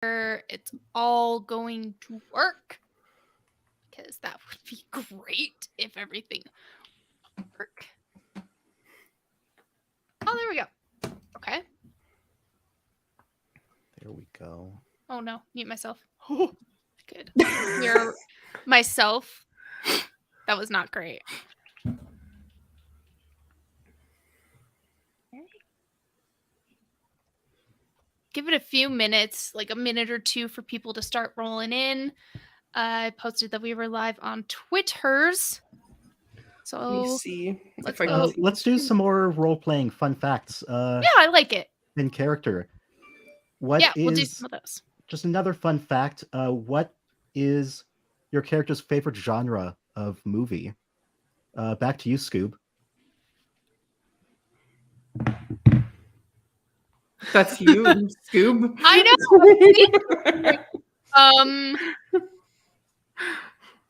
it's all going to work. Because that would be great if everything would work. Oh, there we go. Okay. There we go. Oh no, mute myself. Good. Hear myself. That was not great. Give it a few minutes, like a minute or two for people to start rolling in. I posted that we were live on Twitters. So Let me see. Let's do some more role-playing fun facts. Yeah, I like it. In character. We'll do some of those. Just another fun fact. What is your character's favorite genre of movie? Back to you, Scoob. That's you, Scoob. I know.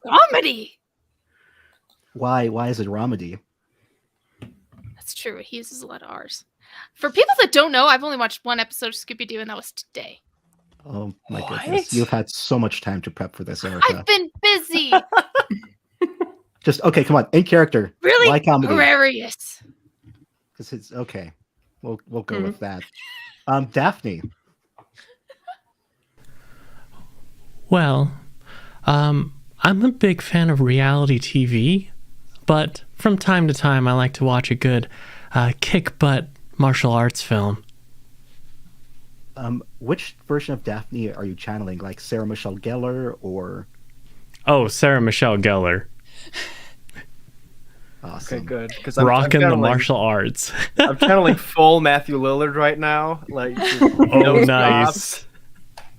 Comedy. Why is it comedy? That's true. He uses a lot of R's. For people that don't know, I've only watched one episode of Scooby-Doo, and that was today. Oh my goodness. You've had so much time to prep for this, Erica. I've been busy. Just, okay, come on. In character. Really? Why comedy? Hilarious. Because it's, okay. We'll go with that. Daphne. Well, I'm a big fan of reality TV, but from time to time I like to watch a good kick-butt martial arts film. Which version of Daphne are you channeling? Like Sarah Michelle Gellar or... Oh, Sarah Michelle Gellar. Awesome. Okay, good. Because rocking the martial arts. I'm channeling full Matthew Lillard right now. Like, oh, nice.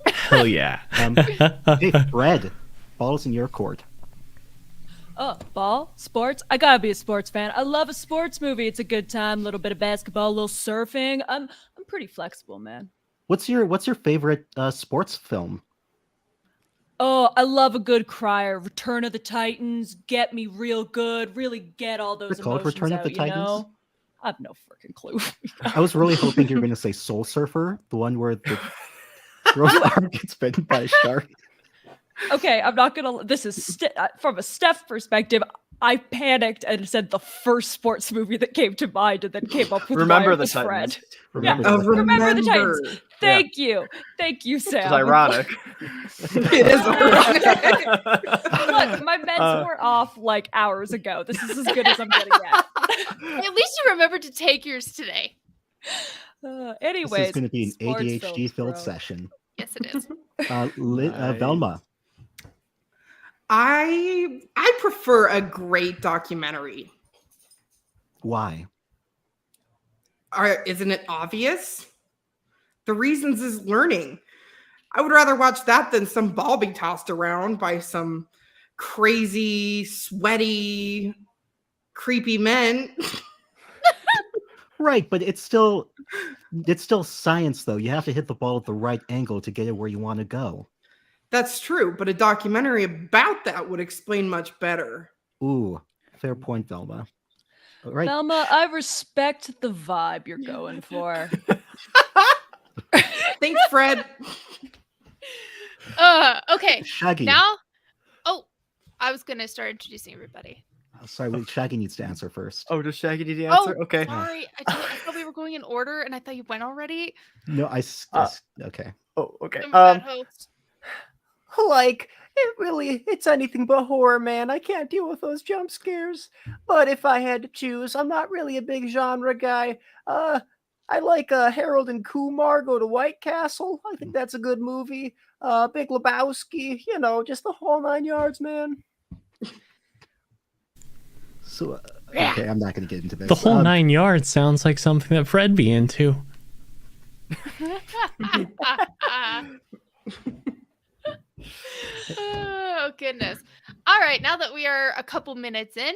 Hell yeah. Hey, Fred, ball's in your court. Oh, ball? Sports? I gotta be a sports fan. I love a sports movie. It's a good time. A little bit of basketball, a little surfing. I'm pretty flexible, man. What's your favorite sports film? Oh, I love a good crier. Return of the Titans. Get me real good. Really get all those emotions Return out, of the Titans? know? I have no freaking clue. I was really hoping you were going to say Soul Surfer, the one where the girl's arm gets bitten by a shark. Okay, I'm not gonna. This is from a Steph perspective. I panicked and said the first sports movie that came to mind, and then came up with Remember the Titans. Fred. Remember the Titans. Thank you, Sam. It's ironic. It is ironic. Look, my meds were off like hours ago. This is as good as I'm getting at. At least you remembered to take yours today. Anyways, this is going to be an ADHD-filled session. Yes, it is. Velma. I prefer a great documentary. Why? Isn't it obvious? The reasons is learning. I would rather watch that than some ball being tossed around by some crazy, sweaty, creepy men. Right, but it's still science, though. You have to hit the ball at the right angle to get it where you want to go. That's true, but a documentary about that would explain much better. Ooh, fair point, Velma. All right. Velma, I respect the vibe you're going for. Thanks, Fred. Okay. Shaggy. Now, I was going to start introducing everybody. Sorry, Shaggy needs to answer first. Oh, does Shaggy need to answer? Okay. Sorry. I thought we were going in order, and I thought you went already. No, okay. Oh, okay. Like, it's anything but horror, man. I can't deal with those jump scares. But if I had to choose, I'm not really a big genre guy. I like Harold and Kumar Go to White Castle. I think that's a good movie. Big Lebowski, just the whole 9 yards, man. So, okay, I'm not going to get into this. The whole 9 yards sounds like something that Fred be into. Oh, goodness. All right, now that we are a couple minutes in,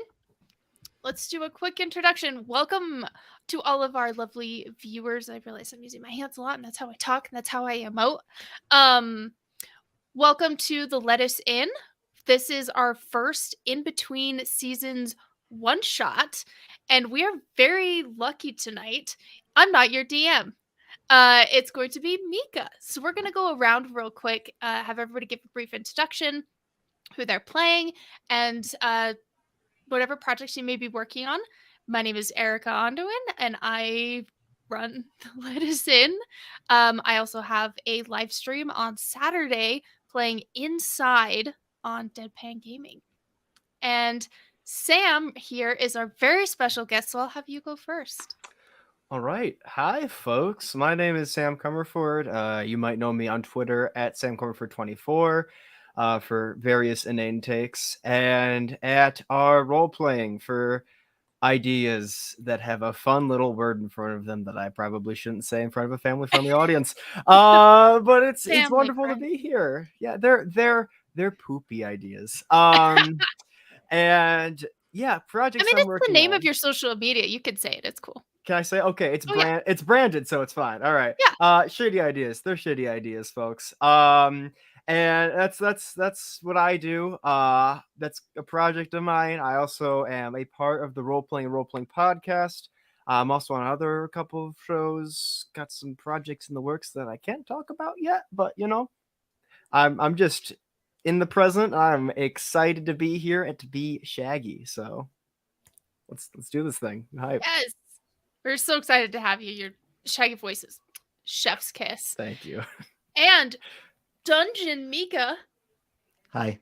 let's do a quick introduction. Welcome to all of our lovely viewers. I realize I'm using my hands a lot, and that's how I talk, and that's how I emote. Welcome to the Let Us In. This is our first in-between seasons one-shot, and we are very lucky tonight. I'm not your DM. It's going to be Mika. So we're going to go around real quick, have everybody give a brief introduction, who they're playing, and whatever projects you may be working on. My name is Erica Ondoin, and I run Let Us In. I also have a live stream on Saturday playing Inside on Deadpan Gaming. And Sam here is our very special guest, so I'll have you go first. All right. Hi, folks. My name is Sam Cummerford. You might know me on Twitter at SamCummerford24 for various inane takes, and at our role-playing for ideas that have a fun little word in front of them that I probably shouldn't say in front of a family-friendly audience. But it's Family wonderful friend. to be here. Yeah, they're poopy ideas. And yeah, projects I mean, I'm it's the working name on. of your social media. You could say it. It's cool. Can I say okay? It's Oh, yeah. it's branded, so it's fine. All right. Yeah. Shitty ideas. They're shitty ideas, folks. And that's what I do. That's a project of mine. I also am a part of the role playing podcast. I'm also on a couple of shows. Got some projects in the works that I can't talk about yet, but you know, I'm just in the present. I'm excited to be here and to be Shaggy. So let's do this thing. Hype. Yes. We're so excited to have you. Your Shaggy voices. Chef's kiss. Thank you. And Dungeon Mika. Hi.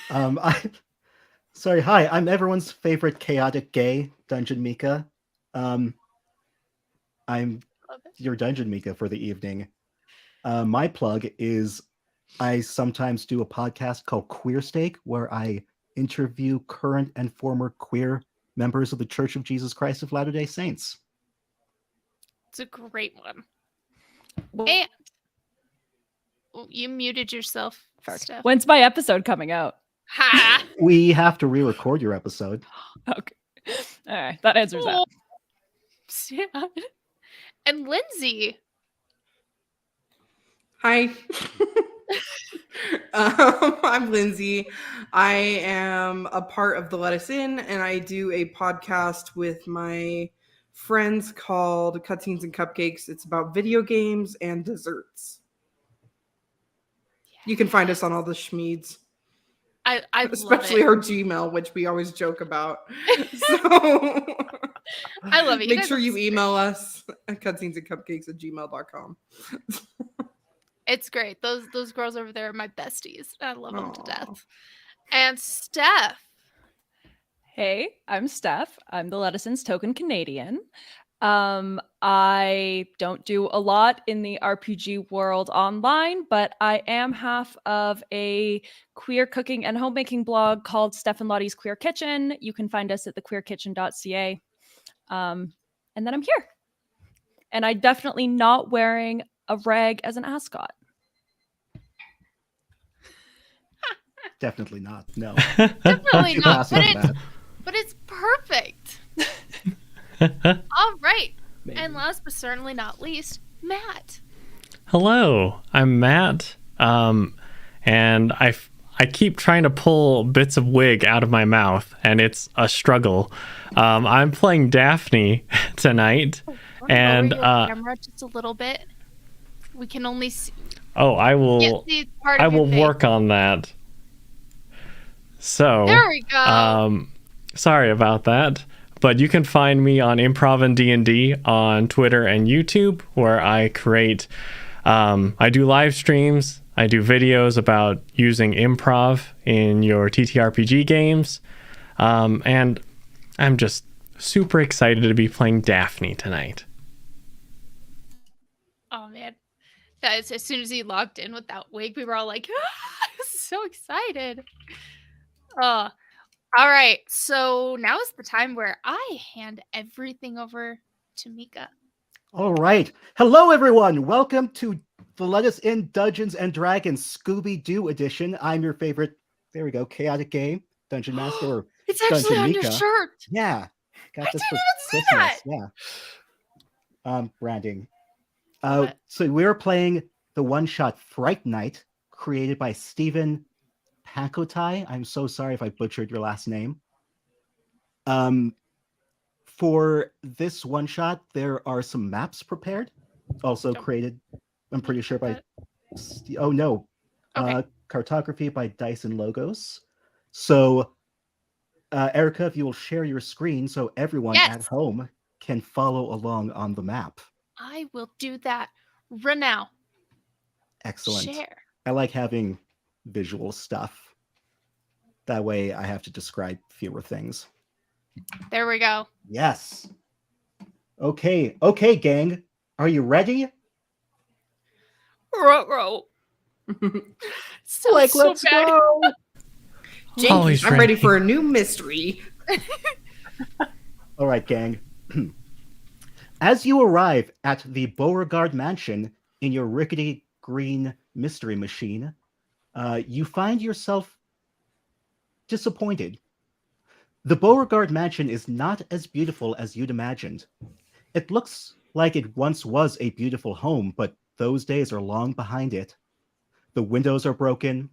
Hi. I'm everyone's favorite chaotic gay, Dungeon Mika. I'm Love it. your Dungeon Mika for the evening. My plug is I sometimes do a podcast called Queer Steak, where I interview current and former queer members of the Church of Jesus Christ of Latter-day Saints. It's a great one. And you muted yourself, Steph. When's my episode coming out? Ha! We have to re-record your episode. Okay. All right. That answers that. Yeah. And Lindsay. Hi. I'm Lindsay. I am a part of the Let Us In, and I do a podcast with my friends called Cutscenes and Cupcakes. It's about video games and desserts. You can find us on all the schmeeds, I especially love our Gmail, which we always joke about. So I love it. Make sure you email us at cutscenesandcupcakes@gmail.com. It's great. Those girls over there are my besties. I love them to Aw. death. And Steph. Hey, I'm Steph. I'm the Let Us In's token Canadian. I don't do a lot in the RPG world online, but I am half of a queer cooking and homemaking blog called Steph and Lottie's Queer Kitchen. You can find us at thequeerkitchen.ca. And then I'm here. And I'm definitely not wearing a rag as an ascot. Definitely not. No. Definitely You not. asked about that. But it's perfect. All right. Maybe. And last but certainly not least, Matt. Hello, I'm Matt, and I keep trying to pull bits of wig out of my mouth, and it's a struggle. I'm playing Daphne tonight, and Lower your camera just a little bit. We can only see. I will. See part I of your will face. work on that. So There we go. sorry about that. But you can find me on Improv and D&D on Twitter and YouTube, where I create, I do live streams, I do videos about using improv in your TTRPG games, and I'm just super excited to be playing Daphne tonight. Oh man, that is, as soon as he logged in with that wig, we were all like, so excited. All right, so now is the time where I hand everything over to Mika. All right. Hello, everyone. Welcome to the Let Us In Dungeons and Dragons Scooby-Doo edition. I'm your favorite, there we go, chaotic game, Dungeon Master. Or It's actually Dungeon on your Mika. shirt. Yeah. Got I this didn't for even see Christmas. that. Yeah. Branding. What? So we're playing the one-shot Fright Night, created by Stephen Pakotai. I'm so sorry if I butchered your last name. For this one shot, there are some maps prepared, also Don't- created, I'm pretty sure, by. But- Oh, no. Okay. Cartography by Dyson Logos. So, Erica, if you will share your screen so everyone at Yes. home can follow along on the map. I will do that right now. Excellent. Share. I like having visual stuff. That way I have to describe fewer things. There we go. Yes. Okay, gang. Are you ready? Ruh-roh. So Like, so let's bad. go. Jinkies, Always I'm ready ready. for a new mystery. All right, gang. As you arrive at the Beauregard Mansion in your rickety green mystery machine, you find yourself disappointed. The Beauregard Mansion is not as beautiful as you'd imagined. It looks like it once was a beautiful home, but those days are long behind it. The windows are broken.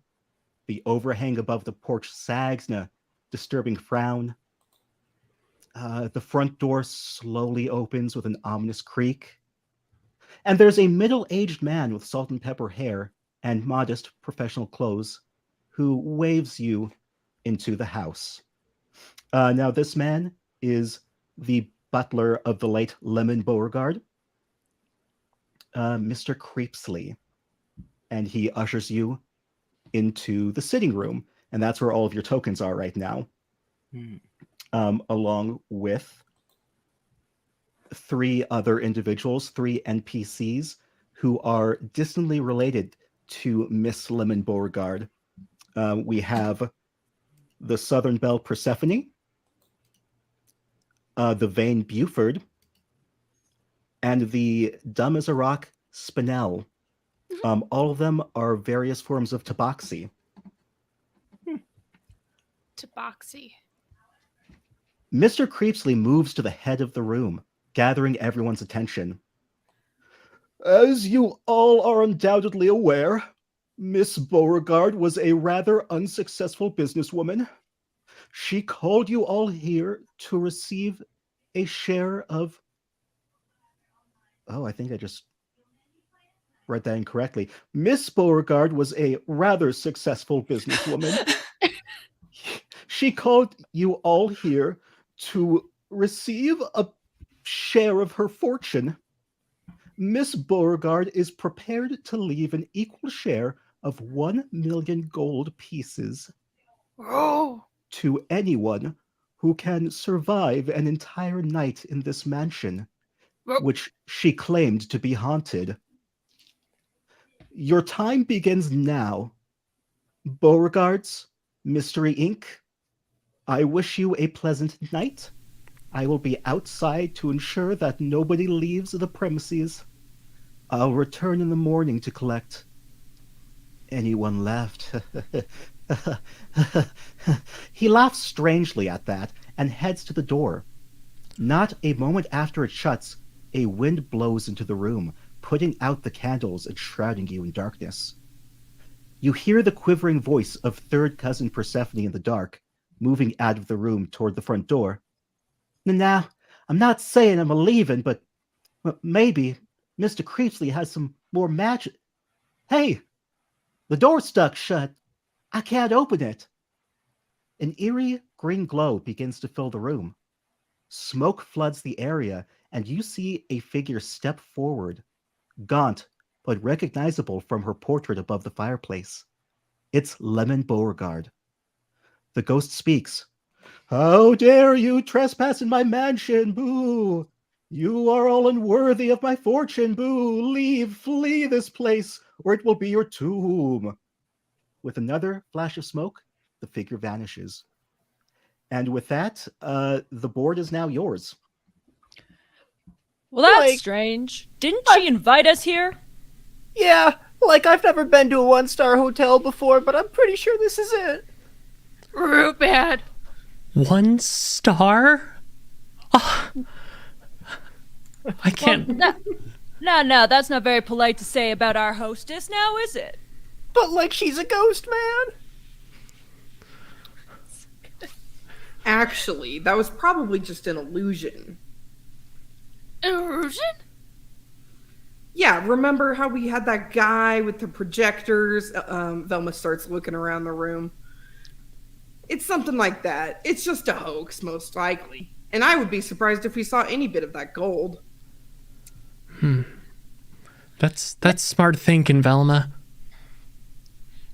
The overhang above the porch sags in a disturbing frown. The front door slowly opens with an ominous creak. And there's a middle-aged man with salt and pepper hair and modest professional clothes who waves you into the house. Now, this man is the butler of the late Lemon Beauregard, Mr. Creepsley. And he ushers you into the sitting room. And that's where all of your tokens are right now. Along with 3 other individuals, 3 NPCs who are distantly related to Miss Lemon Beauregard. We have the Southern Belle Persephone, the Vain Buford, and the Dumb as a Rock Spinel. All of them are various forms of tabaxi. Tabaxi. Mr. Creepsley moves to the head of the room, gathering everyone's attention. As you all are undoubtedly aware, Miss Beauregard was a rather unsuccessful businesswoman. She called you all here to receive a share of... Oh, I think I just read that incorrectly. Miss Beauregard was a rather successful businesswoman. She called you all here to receive a share of her fortune. Miss Beauregard is prepared to leave an equal share of 1 million gold pieces Oh. to anyone who can survive an entire night in this mansion, which she claimed to be haunted. Your time begins now. Beauregards, Mystery Inc., I wish you a pleasant night. I will be outside to ensure that nobody leaves the premises. I'll return in the morning to collect anyone left. He laughs strangely at that and heads to the door. Not a moment after it shuts, a wind blows into the room, putting out the candles and shrouding you in darkness. You hear the quivering voice of third cousin Persephone in the dark, moving out of the room toward the front door. Now, I'm not saying I'm a-leaving, but maybe Mr. Creepsley has some more magic. Hey, the door's stuck shut. I can't open it. An eerie green glow begins to fill the room. Smoke floods the area, and you see a figure step forward, gaunt but recognizable from her portrait above the fireplace. It's Lemon Beauregard. The ghost speaks. How dare you trespass in my mansion, boo! You are all unworthy of my fortune, boo! Leave, flee this place, or it will be your tomb. With another flash of smoke, the figure vanishes. And with that, the board is now yours. Well, that's Like- strange. Didn't she invite us here? Yeah, like I've never been to a 1-star hotel before, but I'm pretty sure this is it. Real bad. 1 star? Oh, I can't. No, that's not very polite to say about our hostess now, is it? But like she's a ghost, man. Actually, that was probably just an illusion. Illusion? Yeah, remember how we had that guy with the projectors? Velma starts looking around the room. It's something like that. It's just a hoax, most likely. And I would be surprised if we saw any bit of that gold. That's smart thinking, Velma.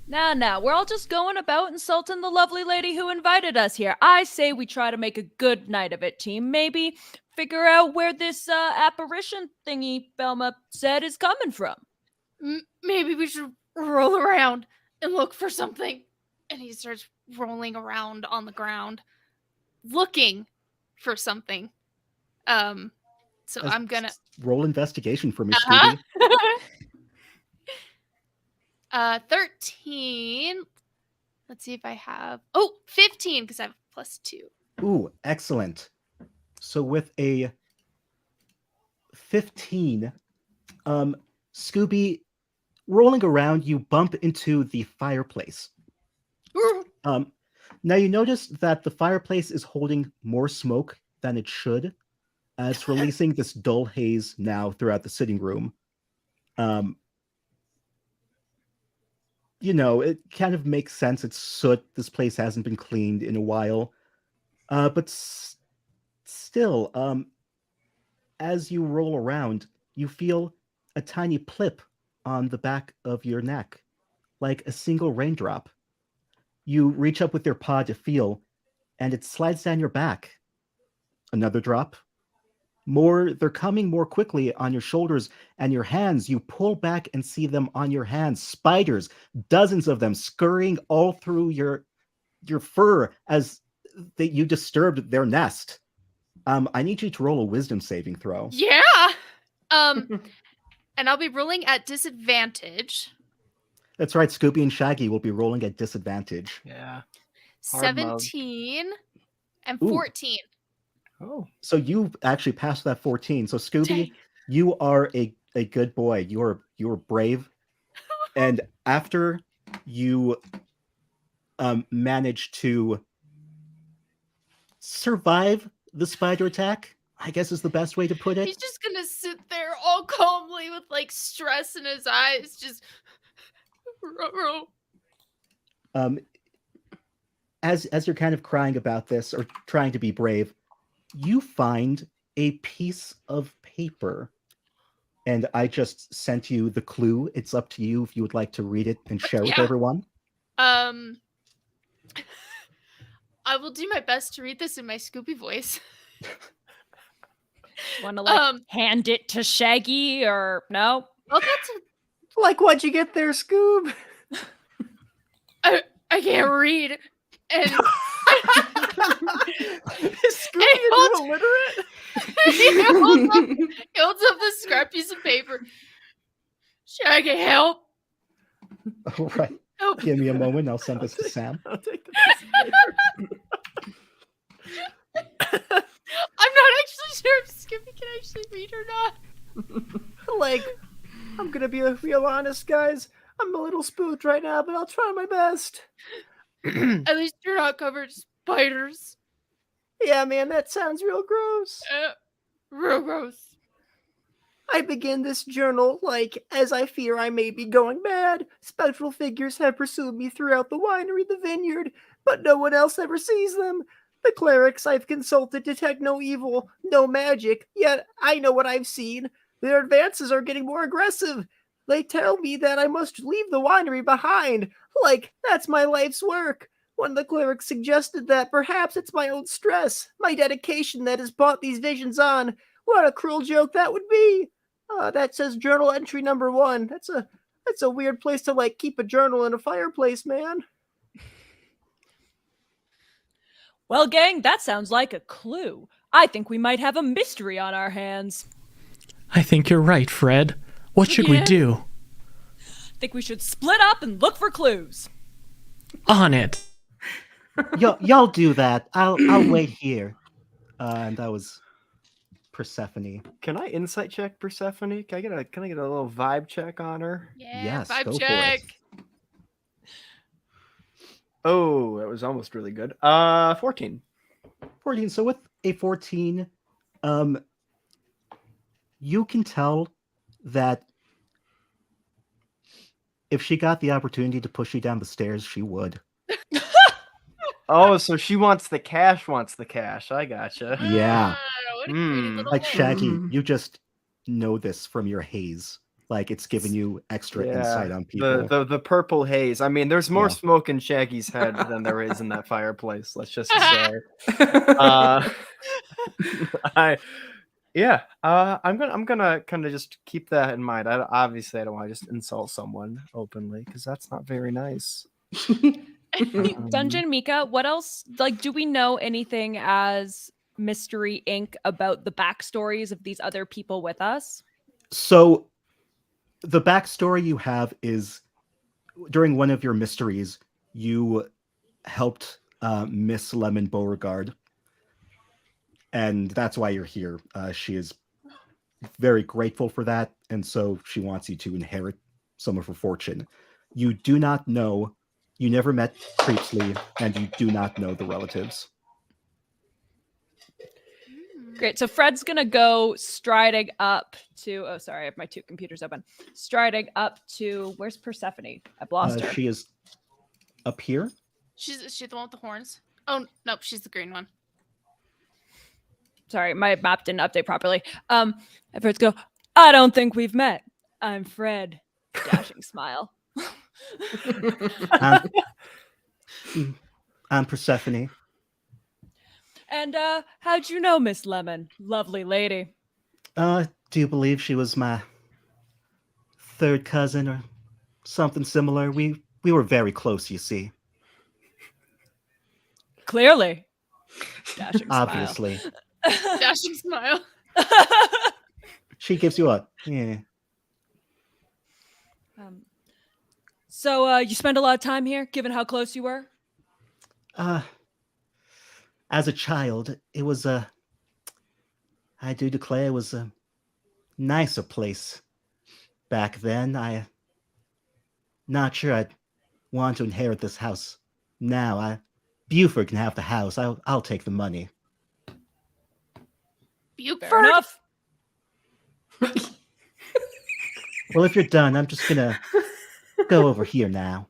Now, we're all just going about insulting the lovely lady who invited us here. I say we try to make a good night of it, team. Maybe figure out where this apparition thingy Velma said is coming from. Maybe we should roll around and look for something. And he starts rolling around on the ground, looking for something. So I'm gonna roll investigation for me, Uh-huh. Scooby. 13. Let's see if I have 15 because I have +2. Ooh, excellent. So with a 15, Scooby, rolling around, you bump into the fireplace. Now you notice that the fireplace is holding more smoke than it should. It's releasing this dull haze now throughout the sitting room. It kind of makes sense. It's soot. This place hasn't been cleaned in a while. But still, as you roll around, you feel a tiny plip on the back of your neck, like a single raindrop. You reach up with your paw to feel, and it slides down your back. Another drop. They're coming more quickly on your shoulders and your hands. You pull back and see them on your hands. Spiders, dozens of them, scurrying all through your fur as you disturbed their nest. I need you to roll a wisdom saving throw. Yeah. And I'll be rolling at disadvantage. That's right. Scooby and Shaggy will be rolling at disadvantage. Yeah. 17 and Ooh. 14. Oh. So you actually passed that 14. So Scooby, Dang. you are a good boy. You're brave. And after you manage to survive the spider attack, I guess is the best way to put it. He's just gonna sit there all calmly with like stress in his eyes, just as you're kind of crying about this or trying to be brave, you find a piece of paper. And I just sent you the clue. It's up to you if you would like to read it and share with everyone. I will do my best to read this in my Scooby voice. Want to hand it to Shaggy or no? Well, that's Like, what'd you get there, Scoob? I can't read. And Scooby is illiterate? he holds up the scrap piece of paper. Shaggy, help! All right. Help! Give me a moment. I'll send this to Sam. I'll take the piece of paper. I'm not actually sure if Scooby can actually read or not. Like, I'm gonna be real honest, guys. I'm a little spooked right now, but I'll try my best. At least you're not covered in spiders. Yeah, man, that sounds real gross. Real gross. I begin this journal, as I fear I may be going mad. Spectral figures have pursued me throughout the winery, the vineyard, but no one else ever sees them. The clerics I've consulted detect no evil, no magic, yet I know what I've seen. Their advances are getting more aggressive. They tell me that I must leave the winery behind, that's my life's work. One of the clerics suggested that perhaps it's my own stress, my dedication that has brought these visions on. What a cruel joke that would be. That says journal entry number 1. That's a weird place to keep a journal in a fireplace, man. Well, gang, that sounds like a clue. I think we might have a mystery on our hands. I think you're right, Fred. What should we do? Think we should split up and look for clues. On it. Y'all do that. I'll wait here. And that was Persephone. Can I insight check Persephone? Can I get a little vibe check on her? Yeah, Yes, vibe go for check. it. Oh, that was almost really good. 14. 14. So with a 14, you can tell that if she got the opportunity to push you down the stairs, she would. Oh, so she wants the cash. I gotcha. Yeah. What a greedy little Like thing. Shaggy, you just know this from your haze. Like it's giving you extra insight on people. The purple haze. I mean, there's more Yeah. smoke in Shaggy's head than there is in that fireplace. Let's just say. I'm gonna kind of just keep that in mind. Obviously I don't want to just insult someone openly because that's not very nice. Dungeon Mika, what else? Like, do we know anything as Mystery Inc. about the backstories of these other people with us? So the backstory you have is during one of your mysteries, you helped Miss Lemon Beauregard. And that's why you're here. She is very grateful for that. And so she wants you to inherit some of her fortune. You do not know, you never met Creepsley, and you do not know the relatives. Great. So Fred's going to go striding up to... Oh, sorry. I have my two computers open. Striding up to... Where's Persephone? I've lost her. She is up here. Is she the one with the horns? Oh, nope. She's the green one. Sorry, my map didn't update properly. Fred's go, I don't think we've met. I'm Fred. Dashing smile. I'm Persephone. And how'd you know Miss Lemon? Lovely lady. Do you believe she was my third cousin or something similar? We were very close, you see. Clearly. Dashing smile. Obviously. Dashing smile. She gives you a, yeah. So you spend a lot of time here, given how close you were? As a child, it was I do declare it was a nicer place. Back then, I not sure I'd want to inherit this house. Now, Buford can have the house. I'll take the money. Buford. Fair enough. Well, if you're done, I'm just gonna go over here now.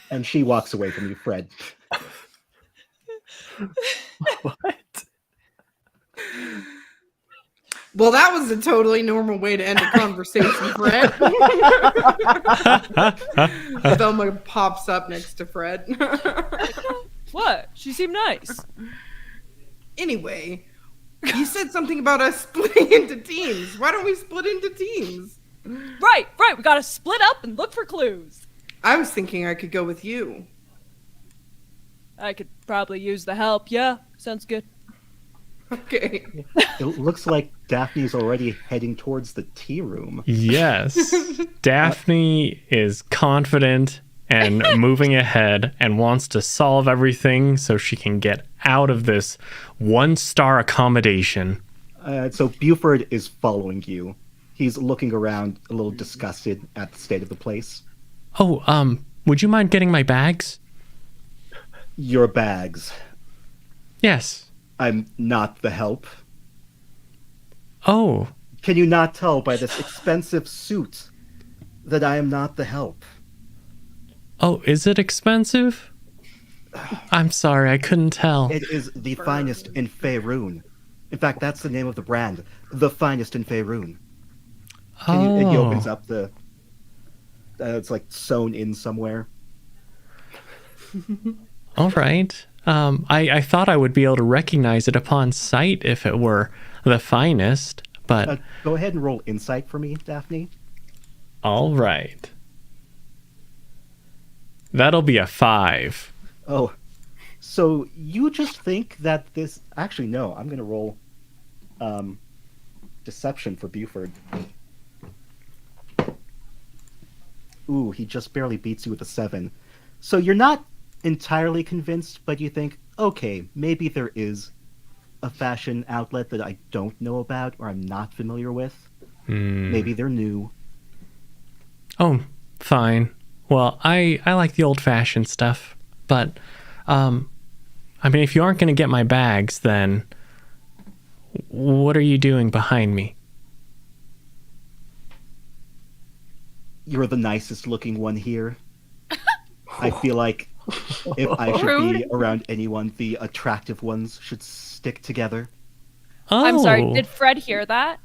And she walks away from you, Fred. What? Well, that was a totally normal way to end a conversation, Fred. Velma pops up next to Fred. What? She seemed nice. Anyway, you said something about us splitting into teams. Why don't we split into teams? Right. We gotta split up and look for clues. I was thinking I could go with you. I could probably use the help. Yeah, sounds good. Okay. It looks like Daphne's already heading towards the tea room. Yes. Daphne is confident and moving ahead and wants to solve everything so she can get out of this 1-star accommodation. So Buford is following you. He's looking around a little disgusted at the state of the place. Oh, would you mind getting my bags? Your bags. Yes. I'm not the help. Oh. Can you not tell by this expensive suit that I am not the help? Oh, is it expensive? I'm sorry, I couldn't tell. It is the finest in Faerun. In fact, that's the name of the brand. The finest in Faerun. He opens up the... it's like sewn in somewhere. All right. I thought I would be able to recognize it upon sight if it were the finest, but... go ahead and roll insight for me, Daphne. All right. That'll be a 5. Oh, so you just think that this... Actually, no, I'm going to roll deception for Buford. Ooh, he just barely beats you with a 7. So you're not entirely convinced, but you think, okay, maybe there is a fashion outlet that I don't know about or I'm not familiar with. Maybe they're new. Oh, fine. Well, I like the old-fashioned stuff, but I'm I mean, if you aren't going to get my bags, then what are you doing behind me? You're the nicest looking one here. I feel like if I should be Rude. around anyone, the attractive ones should stick together. Oh, I'm sorry. Did Fred hear that?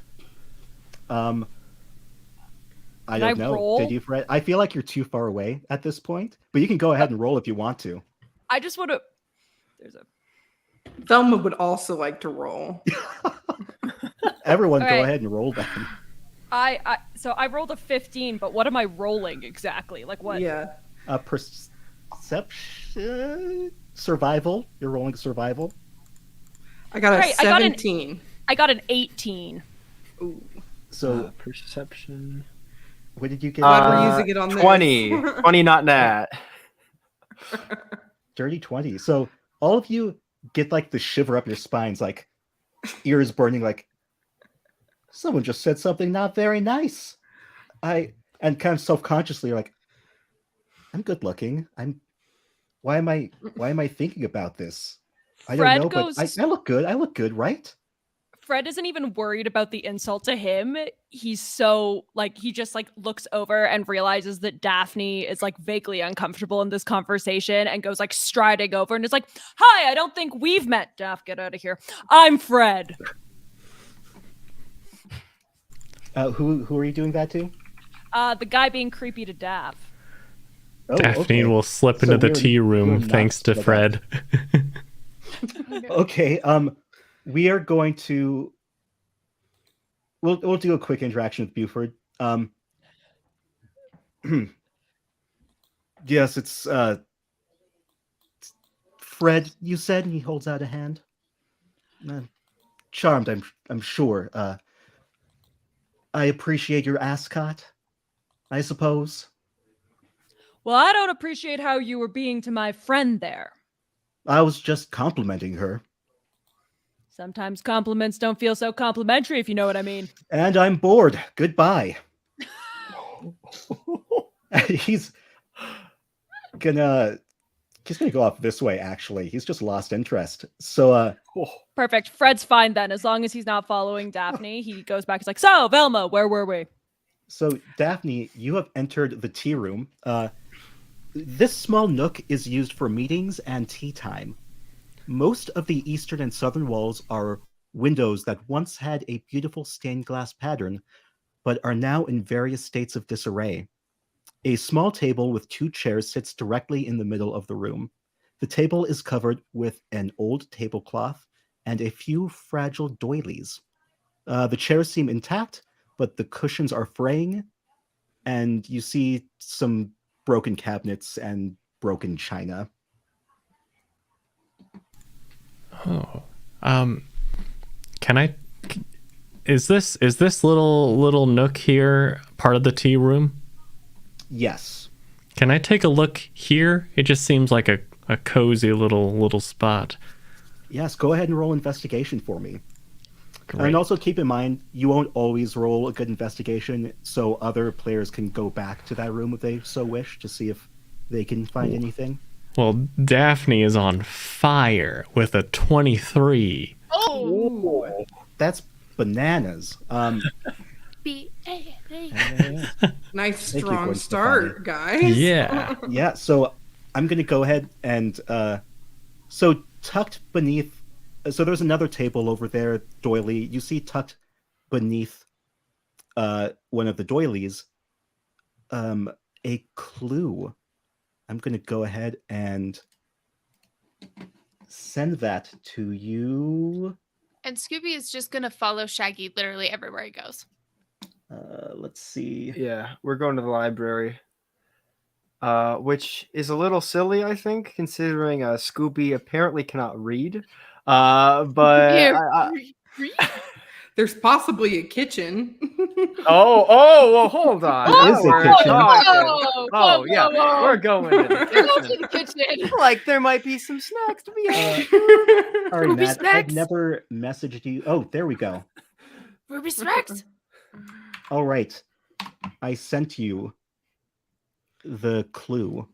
I Can don't I know. roll? Did you, Fred? I feel like you're too far away at this point, but you can go ahead and roll if you want to. I just want to. There's a. Velma would also like to roll. Everyone, All go right. ahead and roll then. So I rolled a 15, but what am I rolling exactly? Like what? Yeah. Perception, survival. You're rolling survival. I got a Right, I got an- 17. I got an 18. Ooh. So, Perception. what did you get? Glad we're using it on this. 20. 20, not nat. Dirty 20. So all of you get like the shiver up your spines, like ears burning, like someone just said something not very nice. And kind of self-consciously, you're like, I'm good looking. Why am I thinking about this? I don't Fred know, goes- but I look good. I look good, right? Fred isn't even worried about the insult to him. He's so like he just like looks over and realizes that Daphne is like vaguely uncomfortable in this conversation and goes like striding over and is like, "Hi, I don't think we've met. Daph, get out of here. I'm Fred." Who are you doing that to? The guy being creepy to Daph. Oh, Daphne okay. will slip So into the we're- tea we're room not thanks to split up. Fred. Okay, we are going to we'll do a quick interaction with Buford. Yes, it's Fred, you said, and he holds out a hand. Charmed, I'm sure. I appreciate your ascot, I suppose. Well, I don't appreciate how you were being to my friend there. I was just complimenting her. Sometimes compliments don't feel so complimentary, if you know what I mean. And I'm bored. Goodbye. He's gonna go off this way, actually. He's just lost interest. So Perfect. Fred's fine then, as long as he's not following Daphne. He goes back. He's like, "So, Velma, where were we?" So Daphne, you have entered the tea room. This small nook is used for meetings and tea time. Most of the eastern and southern walls are windows that once had a beautiful stained glass pattern, but are now in various states of disarray. A small table with 2 chairs sits directly in the middle of the room. The table is covered with an old tablecloth and a few fragile doilies. The chairs seem intact, but the cushions are fraying, and you see some broken cabinets and broken china. Oh, can I? Is this little nook here part of the tea room? Yes. Can I take a look here? It just seems like a cozy little spot. Yes, go ahead and roll investigation for me. Great. And also keep in mind, you won't always roll a good investigation, so other players can go back to that room if they so wish to see if they can find anything. Well, Daphne is on fire with a 23. Oh, That's bananas. B-A-A. Nice Thank you, strong Gwen start, guys. Yeah. Yeah, so I'm going to go ahead and... so tucked beneath... So there's another table over there, doily. You see tucked beneath one of the doilies a clue. I'm going to go ahead and send that to you. And Scooby is just gonna follow Shaggy literally everywhere he goes. Let's see. Yeah, we're going to the library. Which is a little silly, I think, considering Scooby apparently cannot read. But Yeah. There's possibly a kitchen. well, hold on. There is a We're kitchen. talking. Whoa, Yeah, whoa. we're going to the Go to kitchen. the kitchen. Like there might be some snacks to be had. All right, Ruby Matt, I've snacks. never messaged you. Oh, there we go. Ruby Rex. All right. I sent you the clue.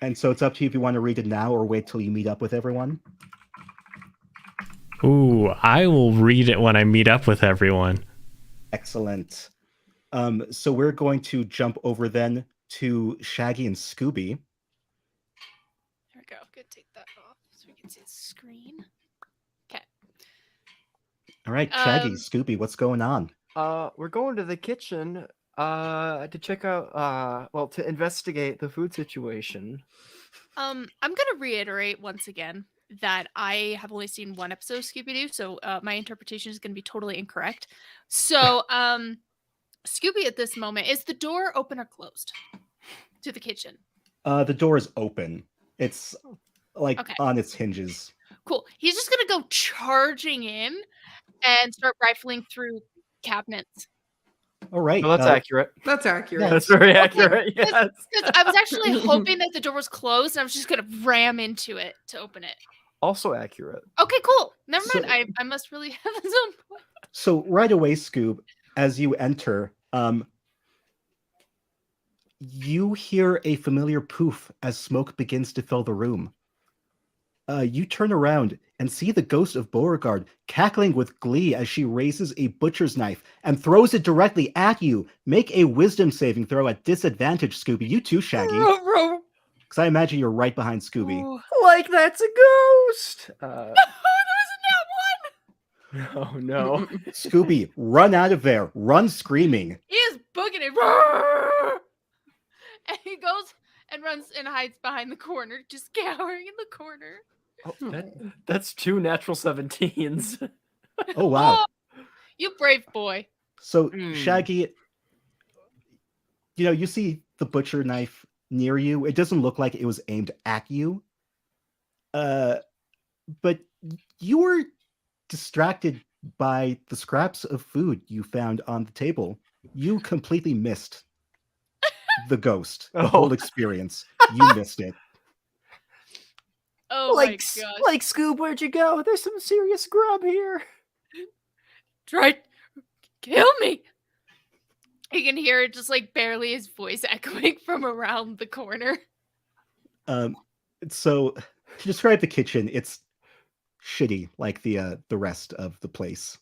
And so it's up to you if you want to read it now or wait till you meet up with everyone. Ooh, I will read it when I meet up with everyone. Excellent. So we're going to jump over then to Shaggy and Scooby. There we go. Good. Take that off so we can see the screen. Okay. All right, Shaggy, Um, Scooby, what's going on? We're going to the kitchen to check out to investigate the food situation. I'm gonna reiterate once again that I have only seen one episode of Scooby-Doo, so my interpretation is gonna be totally incorrect. So, Scooby, at this moment, is the door open or closed to the kitchen? The door is open. It's like Okay. on its hinges. Cool. He's just gonna go charging in and start rifling through cabinets. All right. No, that's accurate. That's accurate. Yeah. That's very accurate. Yes. Because I was actually hoping that the door was closed, and I was just gonna ram into it to open it. Also accurate. Okay, cool. Never So- mind. I must really have some. So right away, Scoob, as you enter, you hear a familiar poof as smoke begins to fill the room. You turn around and see the ghost of Beauregard cackling with glee as she raises a butcher's knife and throws it directly at you. Make a wisdom saving throw at disadvantage, Scooby. You too, Shaggy. Because I imagine you're right behind Scooby. Ooh. Like that's a ghost. Oh, Oh no. Scooby, run out of there. Run screaming. he is booging it. And he goes and runs and hides behind the corner, just cowering in the corner. Oh, that's 2 natural 17s. Oh, wow. Oh, you brave boy. So, Mm. Shaggy, you see the butcher knife near you. It doesn't look like it was aimed at you. But you were distracted by the scraps of food you found on the table. You completely missed the ghost, the whole experience. You missed it. Oh like, my gosh. like Scoob, where'd you go? There's some serious grub here. Try to kill me. You can hear just like barely his voice echoing from around the corner. So to describe the kitchen, it's shitty like the rest of the place.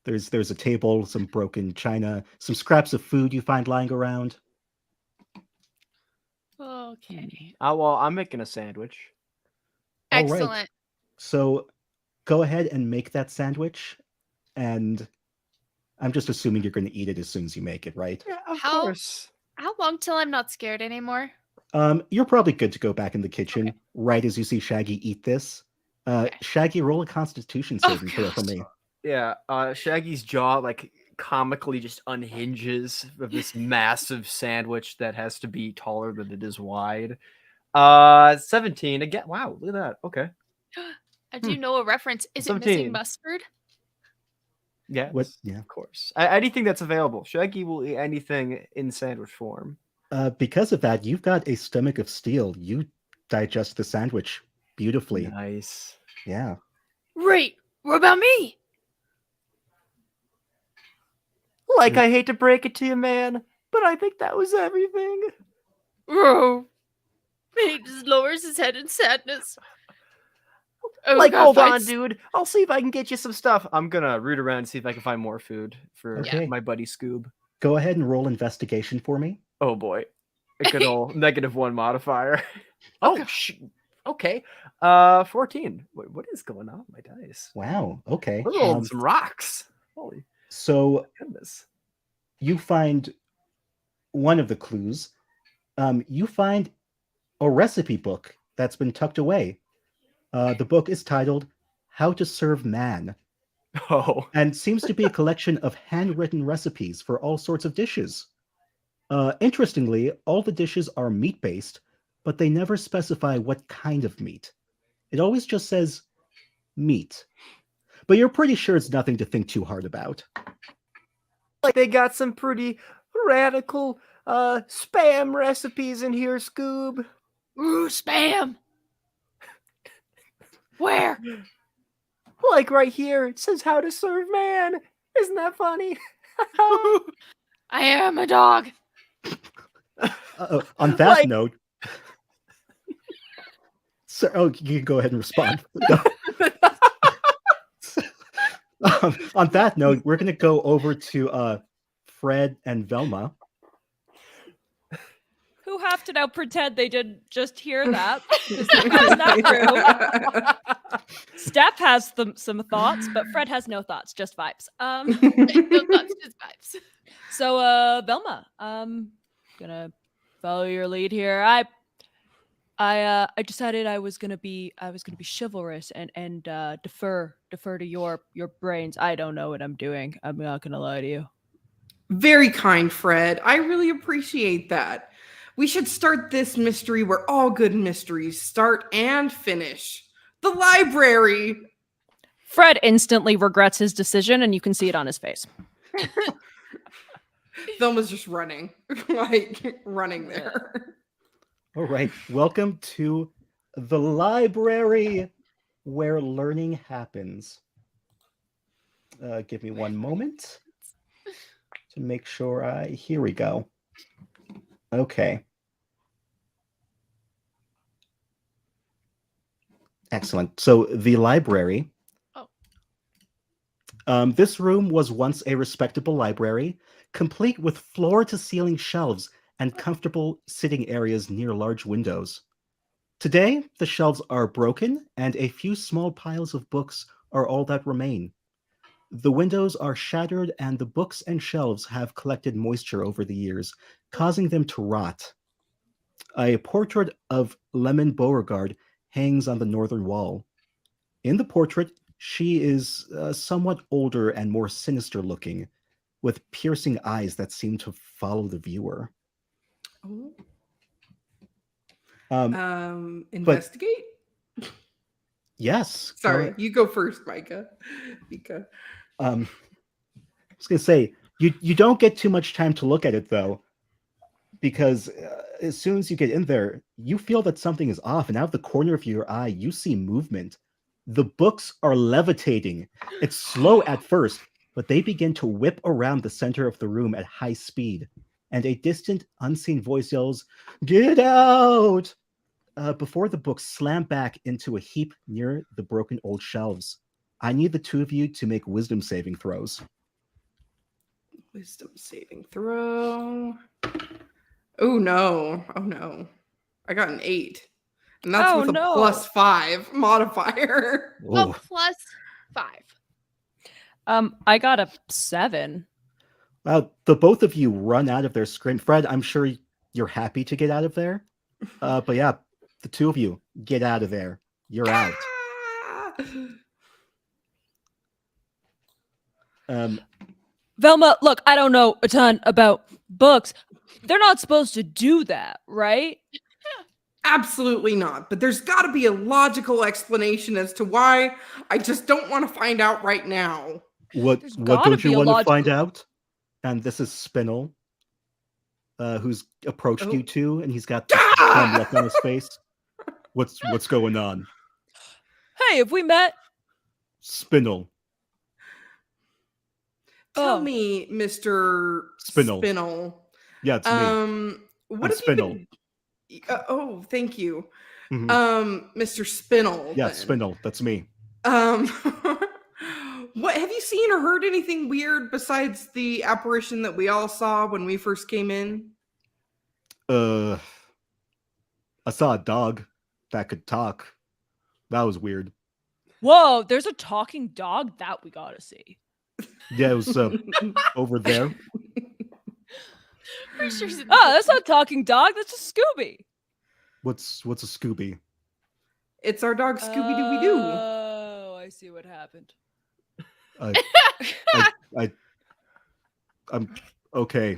There's a table, some broken china, some scraps of food you find lying around. Okay. Well, I'm making a sandwich. All right. Excellent. So go ahead and make that sandwich, and I'm just assuming you're going to eat it as soon as you make it, right? Yeah, of How- course. How long till I'm not scared anymore? You're probably good to go back in the kitchen right as you see Shaggy eat this. Shaggy, roll a Constitution Oh, saving throw for gosh. me. Yeah, Shaggy's jaw comically just unhinges of this massive sandwich that has to be taller than it is wide. 17 again. Wow, look at that. Okay. I do know a reference. Is it 17. missing mustard? Yeah. What? Yeah. Of course. Anything that's available. Shaggy will eat anything in sandwich form. Because of that, you've got a stomach of steel. You digest the sandwich beautifully. Nice. Yeah. Right. What about me? Like, I hate to break it to you, man, but I think that was everything. Oh. He just lowers his head in sadness. Oh, Like, God, hold on, fights- dude. I'll see if I can get you some stuff. I'm gonna root around and see if I can find more food for Okay. my buddy Scoob. Go ahead and roll investigation for me. Oh boy. A good old -1 modifier. Okay. 14. Wait, what is going on with my dice? Wow. Okay. We're rolling some rocks. Holy So goodness. you find one of the clues. You find a recipe book that's been tucked away. The book is titled How to Serve Man Oh. and seems to be a collection of handwritten recipes for all sorts of dishes. Interestingly, all the dishes are meat-based, but they never specify what kind of meat. It always just says meat. But you're pretty sure it's nothing to think too hard about. Like, they got some pretty radical spam recipes in here, Scoob. Ooh, spam. Where? Like, right here, it says how to serve man. Isn't that funny? I am a dog. On that Like- note, So, you can go ahead and respond. On that note, we're going to go over to Fred and Velma. Who have to now pretend they didn't just hear that? That's not true. Steph has some thoughts, but Fred has no thoughts, just vibes. No thoughts, just vibes. So, Velma, gonna follow your lead here. I decided I was gonna be chivalrous and defer to your brains. I don't know what I'm doing. I'm not gonna lie to you. Very kind, Fred. I really appreciate that. We should start this mystery where all good mysteries start and finish. The library. Fred instantly regrets his decision, and you can see it on his face. Velma's just running, like running there. All right. Welcome to the library where learning happens. Give me one moment to make sure here we go. Okay. Excellent. So the library. This room was once a respectable library, complete with floor-to-ceiling shelves and comfortable sitting areas near large windows. Today, the shelves are broken, and a few small piles of books are all that remain. The windows are shattered, and the books and shelves have collected moisture over the years, causing them to rot. A portrait of Lemon Beauregard hangs on the northern wall. In the portrait, she is somewhat older and more sinister looking, with piercing eyes that seem to follow the viewer. Investigate? Yes. Sorry, you go first, Micah. I was going to say, you don't get too much time to look at it, though, because as soon as you get in there, you feel that something is off, and out of the corner of your eye, you see movement. The books are levitating. It's slow at first, but they begin to whip around the center of the room at high speed, and a distant, unseen voice yells, "Get out!" Before the books slam back into a heap near the broken old shelves. I need the two of you to make wisdom saving throws. Wisdom saving throw. Oh no. I got an 8. And that's with a +5 modifier. Oh, +5. I got a 7. The both of you run out of their screen. Fred, I'm sure you're happy to get out of there. But yeah, the two of you get out of there. You're out. Velma, look, I don't know a ton about books. They're not supposed to do that, right? Absolutely not. But there's got to be a logical explanation as to why. I just don't want to find out right now. What don't you want to find out? And this is Spinel, who's approached you two, and he's got the look on his face. What's going on? Hey, have we met? Spinel. Tell me, Mr. Spinel. Yeah, it's me. What have you been... thank you. Mm-hmm. Mr. Spinel. Yeah, then. Spinel, that's me. What have you seen or heard anything weird besides the apparition that we all saw when we first came in? I saw a dog that could talk. That was weird. Whoa, there's a talking dog? That we gotta see. Yeah, it was over there. That's not a talking dog. That's a Scooby. What's a Scooby? It's our dog Scooby-Dooby-Doo. Oh, I see what happened. I'm okay.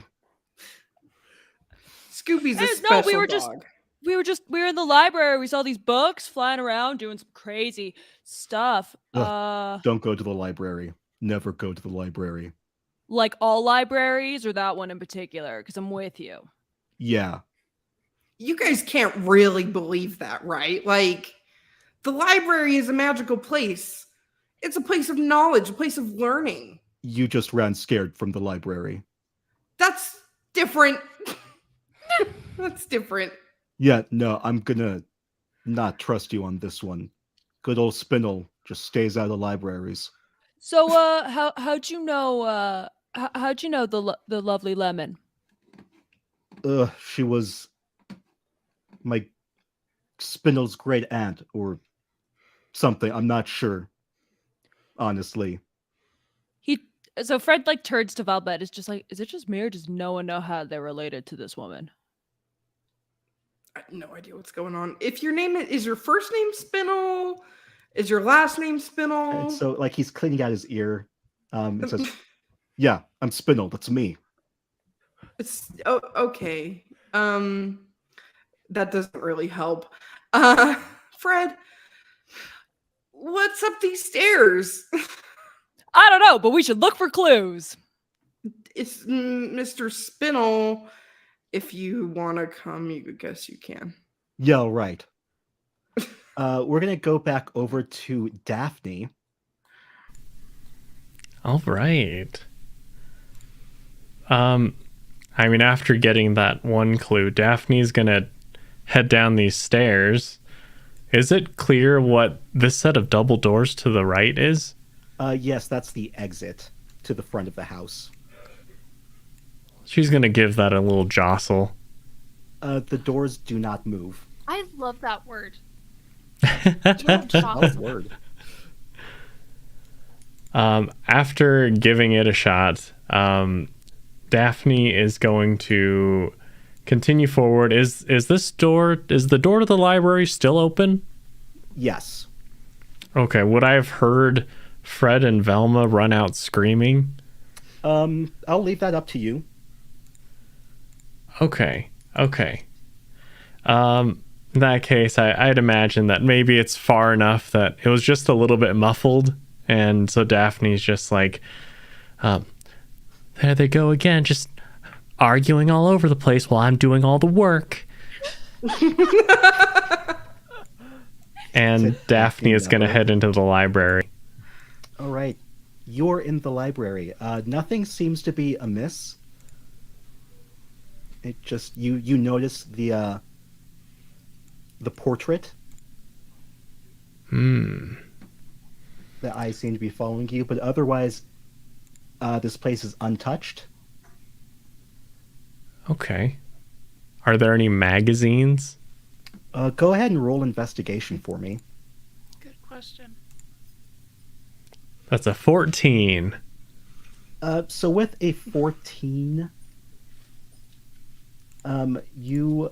Scooby's a special dog. We were in the library. We saw these books flying around doing some crazy stuff. Don't go to the library. Never go to the library. Like all libraries or that one in particular? Because I'm with you. Yeah. You guys can't really believe that, right? Like, the library is a magical place. It's a place of knowledge, a place of learning. You just ran scared from the library. That's different. That's different. Yeah, no, I'm gonna not trust you on this one. Good old Spindle just stays out of libraries. So, how'd you know? How'd you know the lovely Lemon? She was my Spindle's great aunt or something. I'm not sure, honestly. So Fred like turns to Velma and is just like, is it just me or does no one know how they're related to this woman? I have no idea what's going on. If your name is your first name Spindle, is your last name Spindle? And so, like, he's cleaning out his ear. It says, "Yeah, I'm Spindle. That's me." It's okay. That doesn't really help. Fred, what's up these stairs? I don't know, but we should look for clues. It's Mr. Spindle. If you want to come, you guess you can. Yeah, right. We're gonna go back over to Daphne. All right. I mean, after getting that one clue, Daphne's gonna head down these stairs. Is it clear what this set of double doors to the right is? Yes, that's the exit to the front of the house. She's gonna give that a little jostle. The doors do not move. I love that word. Oh, word. After giving it a shot, Daphne is going to continue forward. Is the door to the library still open? Yes. Okay, would I have heard Fred and Velma run out screaming? I'll leave that up to you. Okay. In that case, I'd imagine that maybe it's far enough that it was just a little bit muffled, and so Daphne's just like, there they go again, just arguing all over the place while I'm doing all the work. And Daphne is going to head into the library. All right. You're in the library. Nothing seems to be amiss. It just you notice the portrait. The eyes seem to be following you, but otherwise, this place is untouched. Okay. Are there any magazines? Go ahead and roll investigation for me. Good question. That's a 14. So with a 14, you,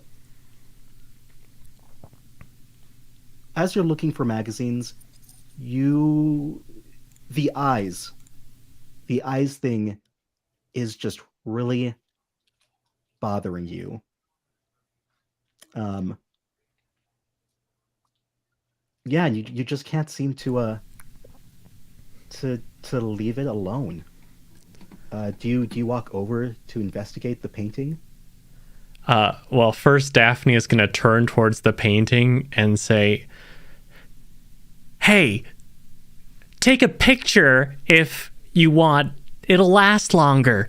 as you're looking for magazines, the eyes thing is just really bothering you. Yeah, and you just can't seem to leave it alone. Do you walk over to investigate the painting? Well, first Daphne is going to turn towards the painting and say, "Hey, take a picture if you want. It'll last longer."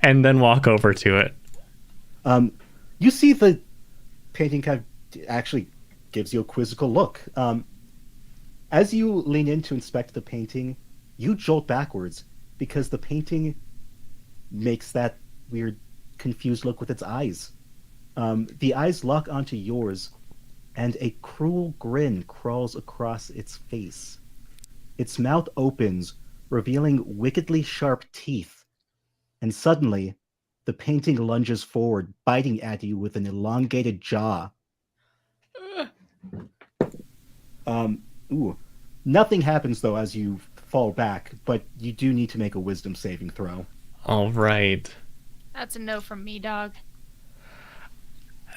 And then walk over to it. You see the painting kind of actually gives you a quizzical look. As you lean in to inspect the painting, you jolt backwards because the painting makes that weird, confused look with its eyes. The eyes lock onto yours, and a cruel grin crawls across its face. Its mouth opens, revealing wickedly sharp teeth, and suddenly, the painting lunges forward, biting at you with an elongated jaw. Nothing happens, though, as you fall back, but you do need to make a wisdom saving throw. All right. That's a no from me, dog.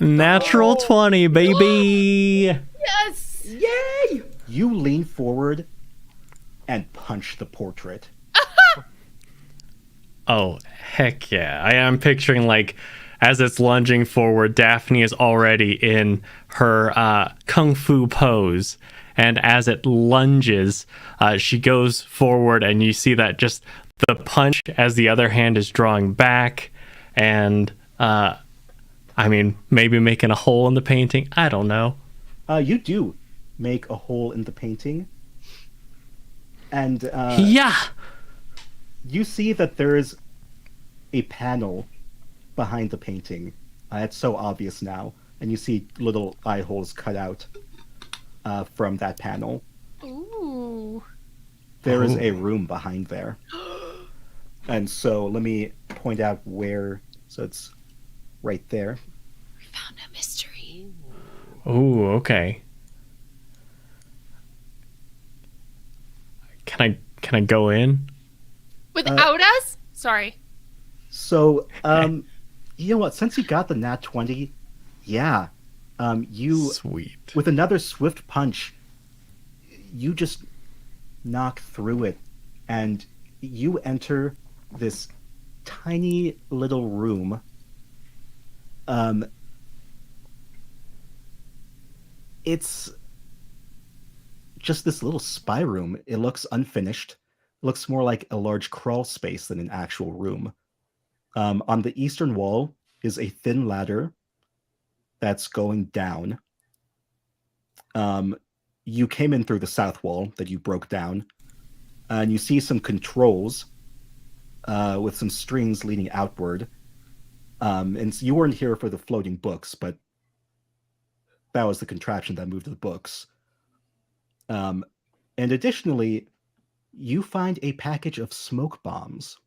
Natural 20, baby! Yes! Yay! You lean forward and punch the portrait. Oh, heck yeah. I am picturing, like, as it's lunging forward, Daphne is already in her kung fu pose. And as it lunges, she goes forward, and you see that just the punch as the other hand is drawing back. And, maybe making a hole in the painting. I don't know. You do make a hole in the painting, and Yeah. you see that there's a panel behind the painting. It's so obvious now, and you see little eye holes cut out from that panel. Ooh. There is Oh. a room behind there. And so let me point out where. So it's right there. We found a mystery. Oh, okay. Can I go in? Without us? Sorry. So, you know what? Since you got the nat 20, yeah, you Sweet. with another swift punch, you just knock through it, and you enter this tiny little room. It's just this little spy room. It looks unfinished. It looks more like a large crawl space than an actual room. On the eastern wall is a thin ladder that's going down. You came in through the south wall that you broke down, and you see some controls with some strings leading outward. And so you weren't here for the floating books, but that was the contraption that moved the books. And additionally, you find a package of smoke bombs.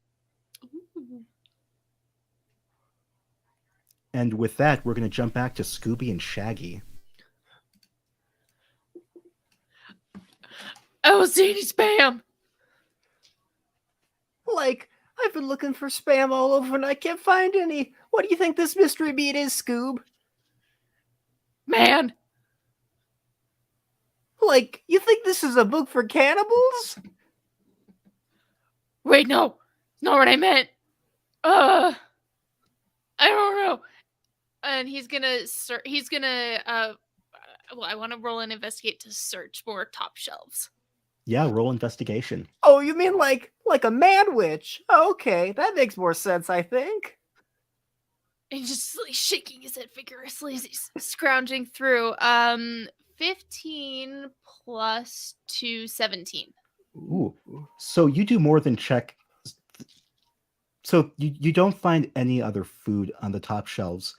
Ooh. And with that, we're going to jump back to Scooby and Shaggy. I don't see any spam. Like, I've been looking for spam all over and I can't find any. What do you think this mystery beat is, Scoob? Man. Like, you think this is a book for cannibals? Wait, no. Not what I meant. I don't know. And he's gonna well, I want to roll and investigate to search more top shelves. Yeah, roll investigation. Oh, you mean like a man witch? Okay, that makes more sense, I think. And he's just like shaking his head vigorously as he's scrounging through. 15 plus 2, 17. Ooh. So you do more than check. So you don't find any other food on the top shelves.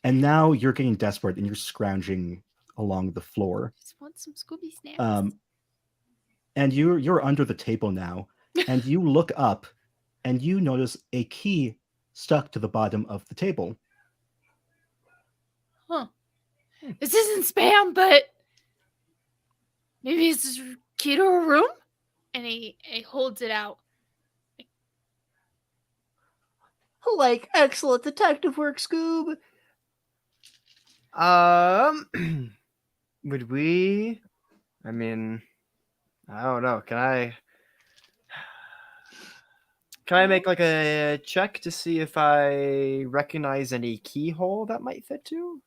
And now you're getting desperate and you're scrounging along the floor. Just want some Scooby snacks. And you're under the table now. And you look up and you notice a key stuck to the bottom of the table. Huh. This isn't spam, but maybe it's this key to a room? And he holds it out. Like, excellent detective work, Scoob. Would we? I mean, I don't know. Can I make like a check to see if I recognize any keyhole that might fit to?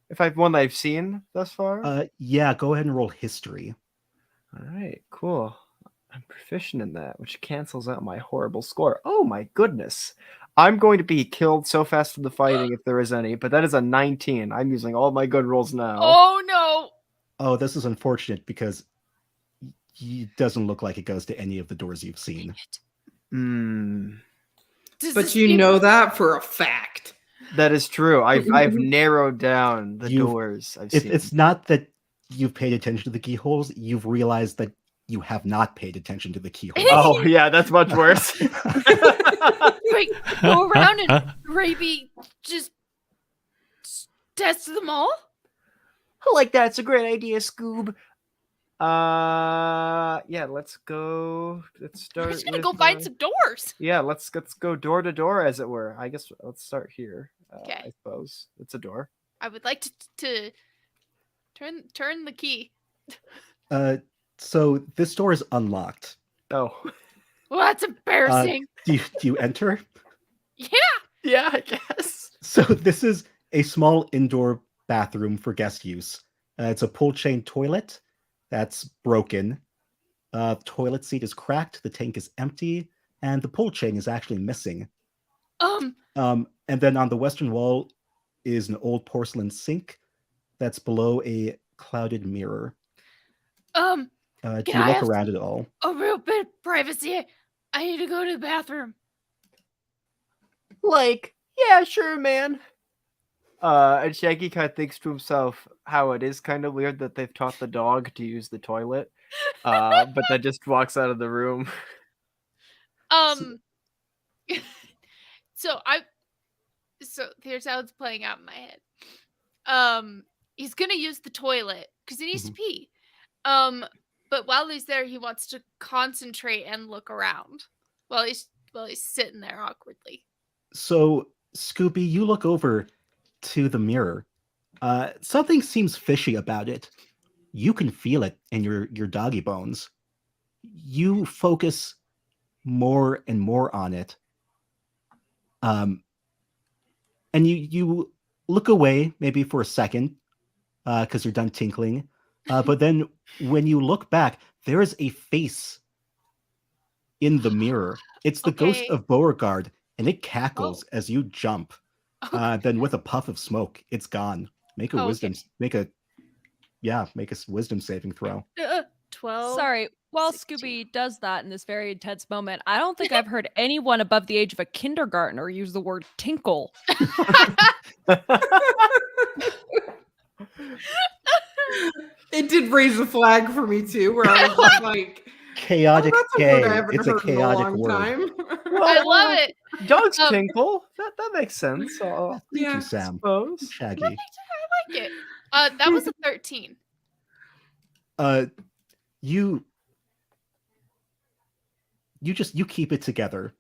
If I've one that I've seen thus far? Yeah, go ahead and roll history. All right, cool. I'm proficient in that, which cancels out my horrible score. Oh my goodness. I'm going to be killed so fast from the fighting if there is any, but that is a 19. I'm using all my good rolls now. Oh no! Oh, this is unfortunate because it doesn't look like it goes to any of the doors you've seen. Does But this you mean- know that for a fact. That is true. I've narrowed down the You've- doors I've seen. It's not that you've paid attention to the keyholes, you've realized that you have not paid attention to the keyholes. Oh yeah, that's much worse. Wait, go around and maybe just test them all? Like, that's a great idea, Scoob. Yeah, let's go. Let's start. We're just gonna with, go find some doors. Yeah, let's go door to door, as it were. I guess let's start here. Okay. I suppose it's a door. I would like to turn the key. So this door is unlocked. Oh, Well, that's embarrassing. Do you enter? Yeah. yeah, I guess. So this is a small indoor bathroom for guest use. It's a pull chain toilet that's broken. Toilet seat is cracked. The tank is empty, and the pull chain is actually missing. And then on the western wall is an old porcelain sink that's below a clouded mirror. Um, Do Can you I look have around at all? a real bit of privacy. I need to go to the bathroom. Like, yeah, sure, man. And Shaggy kind of thinks to himself how it is kind of weird that they've taught the dog to use the toilet, but then just walks out of the room. Um, so here's how it's playing out in my head. He's gonna use the toilet because he needs to pee. But while he's there, he wants to concentrate and look around while he's sitting there awkwardly. So, Scooby, you look over to the mirror. Something seems fishy about it. You can feel it in your doggy bones. You focus more and more on it. And you look away maybe for a second because you're done tinkling. But then when you look back, there is a face in the mirror. It's the ghost Okay. of Beauregard, and it cackles as you jump. Okay. Then with a puff of smoke, it's gone. Make a Okay. wisdom. Make a wisdom saving throw. 12. Sorry, while 16. Scooby does that in this very intense moment, I don't think I've heard anyone above the age of a kindergartner use the word tinkle. It did raise a flag for me too, where I was just like, Chaotic that's a gay. word I haven't It's a heard in a chaotic long word. time. I love it. Dogs Um, tinkle. That makes sense. Thank Yeah. you, Sam. Suppose. Shaggy. I like it. That was a 13. You keep it together.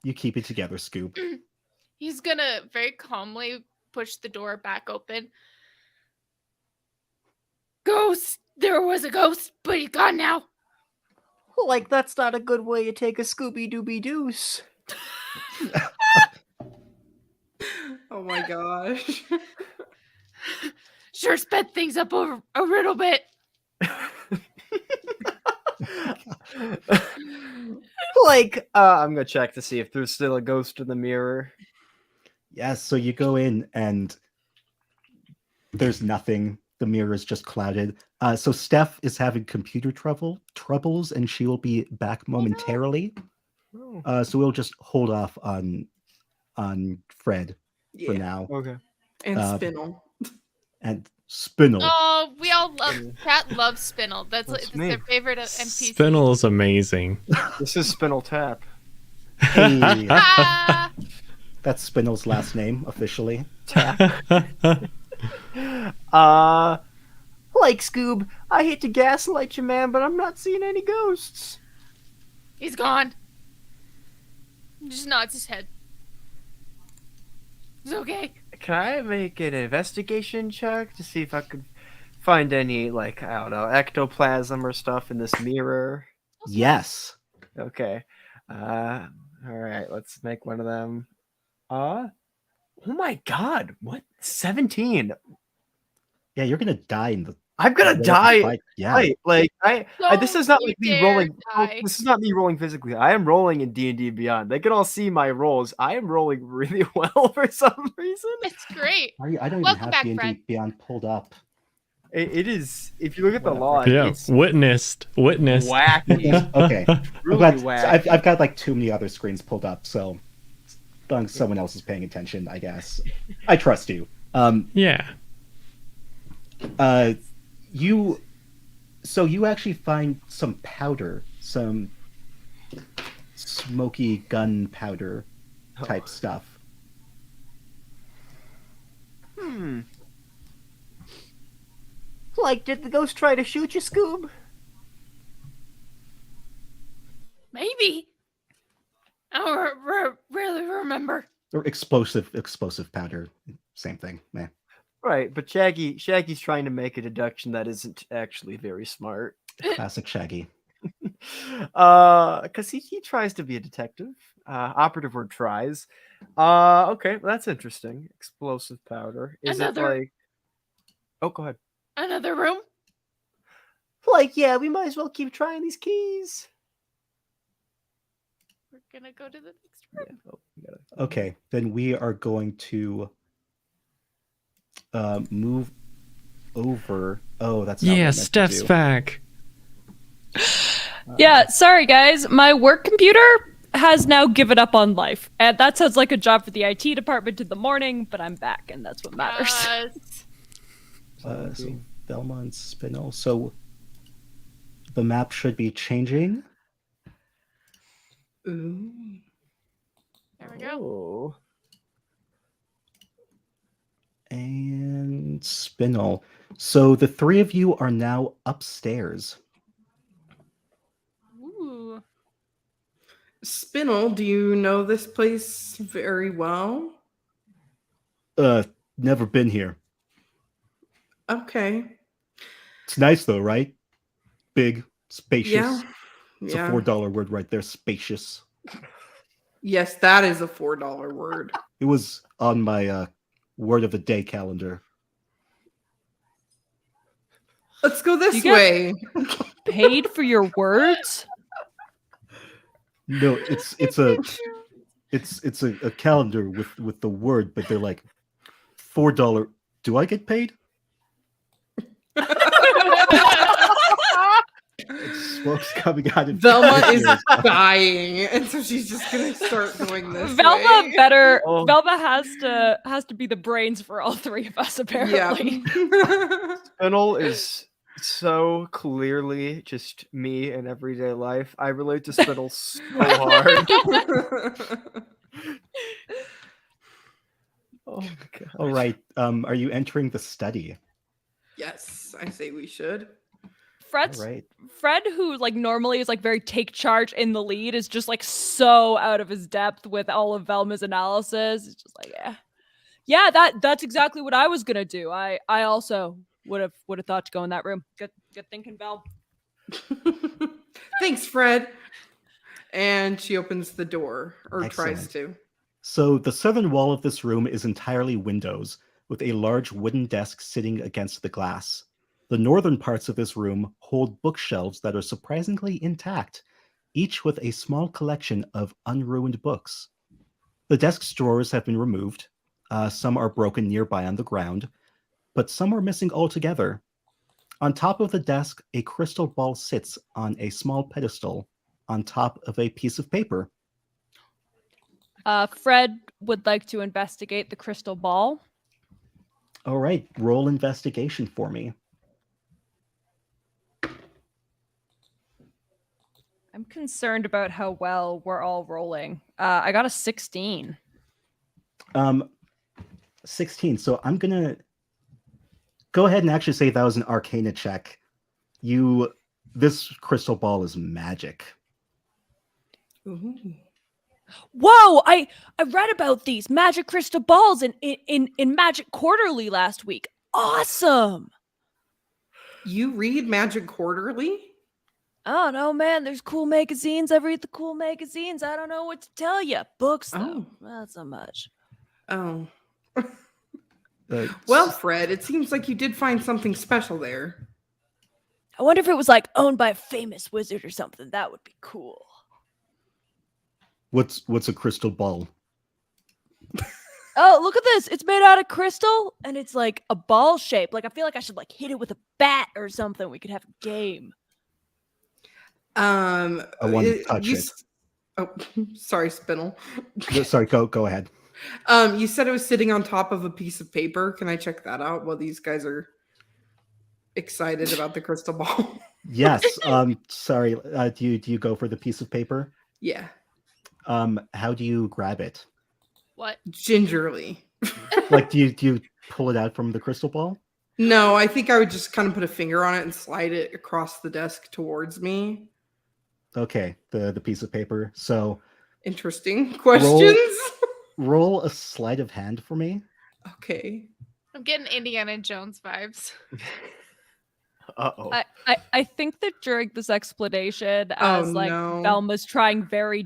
You keep it together, Scoop. He's gonna very calmly push the door back open. Ghost! There was a ghost, but he's gone now. Like, that's not a good way to take a Scooby Dooby Deuce. Oh my gosh. Sure sped things up over a little bit. Like, I'm gonna check to see if there's still a ghost in the mirror. Yes, so you go in and there's nothing. The mirror is just clouded. So Steph is having computer troubles, and she will be back momentarily. So we'll just hold off on Fred for Yeah. now. Okay. And Uh, Spinel. And Spinel. Oh, we all love Cat loves Spinel. That's That's their me. favorite NPC. Spinel is amazing. This is Spinel Tap. Hey, Ah! that's Spinel's last name officially. like, Scoob, I hate to gaslight you, man, but I'm not seeing any ghosts. He's gone. He just nods his head. It's okay. Can I make an investigation check to see if I could find any, like, I don't know, ectoplasm or stuff in this mirror? Yes. Okay. All right, let's make one of them. Oh my god, what? 17. Yeah, you're gonna die in the. I'm gonna whatever die. fight. Yeah. Right, like this is not Don't like you me dare rolling. die. This is not me rolling physically. I am rolling in D&D Beyond. They can all see my rolls. I am rolling really well for some reason. It's great. I don't even Welcome have back, D&D Fred. Beyond pulled up. It is. If you look at the Whatever. log, Yeah, it's witnessed. wacky. Okay. Really But wacky. I've got like too many other screens pulled up, so as long as someone else is paying attention, I guess. I trust you. Yeah. You actually find some powder, some smoky gunpowder type stuff. Like, did the ghost try to shoot you, Scoob? Maybe. I don't really remember. Or explosive powder. Same thing. Meh. Right, but Shaggy's trying to make a deduction that isn't actually very smart. Classic Shaggy. Because he tries to be a detective. Operative word tries. Okay, that's interesting. Explosive powder. Is Another- it like? Oh, go ahead. Another room? Like, yeah, we might as well keep trying these keys. We're gonna go to the next room. Yeah. Oh, you gotta- Okay, then we are going to move over. Oh, that's not what I Yeah, meant to Steph's do. back. Yeah, sorry guys. My work computer has now given up on life. And that sounds like a job for the IT department in the morning, but I'm back and that's what matters. Yes. So Velma and Spinel. So the map should be changing. Ooh. There we go. Oh. And Spinel. So the three of you are now upstairs. Ooh. Spinel, do you know this place very well? Never been here. Okay. It's nice though, right? Big, spacious. Yeah. It's Yeah. a $4 word right there, spacious. Yes, that is a $4 word. It was on my word of the day calendar. Let's go this You get- way. Paid for your words? No, it's a calendar with the word, but they're like $4. Do I get paid? Smoke's coming out of Velma her is ears. dying, and so she's just gonna start going this Velma way. better Oh. Velma has to be the brains for all three of us, apparently. Yeah. Spinel is so clearly just me in everyday life. I relate to Spinel so hard. Oh my god. All right. Are you entering the study? Yes, I say we should. All Fred's right. Fred, who like normally is like very take charge in the lead, is just like so out of his depth with all of Velma's analysis. It's just like, yeah, that's exactly what I was gonna do. I also would have thought to go in that room. Good thinking, Vel. Thanks, Fred. And she opens the door, or tries Excellent. to. So the southern wall of this room is entirely windows, with a large wooden desk sitting against the glass. The northern parts of this room hold bookshelves that are surprisingly intact, each with a small collection of unruined books. The desk's drawers have been removed. Some are broken nearby on the ground, but some are missing altogether. On top of the desk, a crystal ball sits on a small pedestal on top of a piece of paper. Fred would like to investigate the crystal ball. All right, roll investigation for me. I'm concerned about how well we're all rolling. I got a 16. 16. So I'm gonna go ahead and actually say that was an Arcana check. This crystal ball is magic. Ooh. Whoa! I read about these magic crystal balls in Magic Quarterly last week. Awesome! You read Magic Quarterly? I don't know, man. There's cool magazines. I read the cool magazines. I don't know what to tell you. Books, though, not so much. Oh. Uh, Well, Fred, it seems like you did find something special there. I wonder if it was like owned by a famous wizard or something. That would be cool. what's a crystal ball? Oh, look at this. It's made out of crystal and it's like a ball shape. Like I feel like I should like hit it with a bat or something. We could have a game. I want to touch it. Oh, sorry, Spinel. Sorry, go ahead. You said it was sitting on top of a piece of paper. Can I check that out while these guys are excited about the crystal ball? Yes. Sorry. Do you go for the piece of paper? Yeah, How do you grab it? What? gingerly. Like, do you pull it out from the crystal ball? No, I think I would just kind of put a finger on it and slide it across the desk towards me. Okay, the piece of paper. So Interesting questions. roll a sleight of hand for me. Okay. I'm getting Indiana Jones vibes. Uh-oh. I think that during this explanation, Oh, as like no. Velma's trying very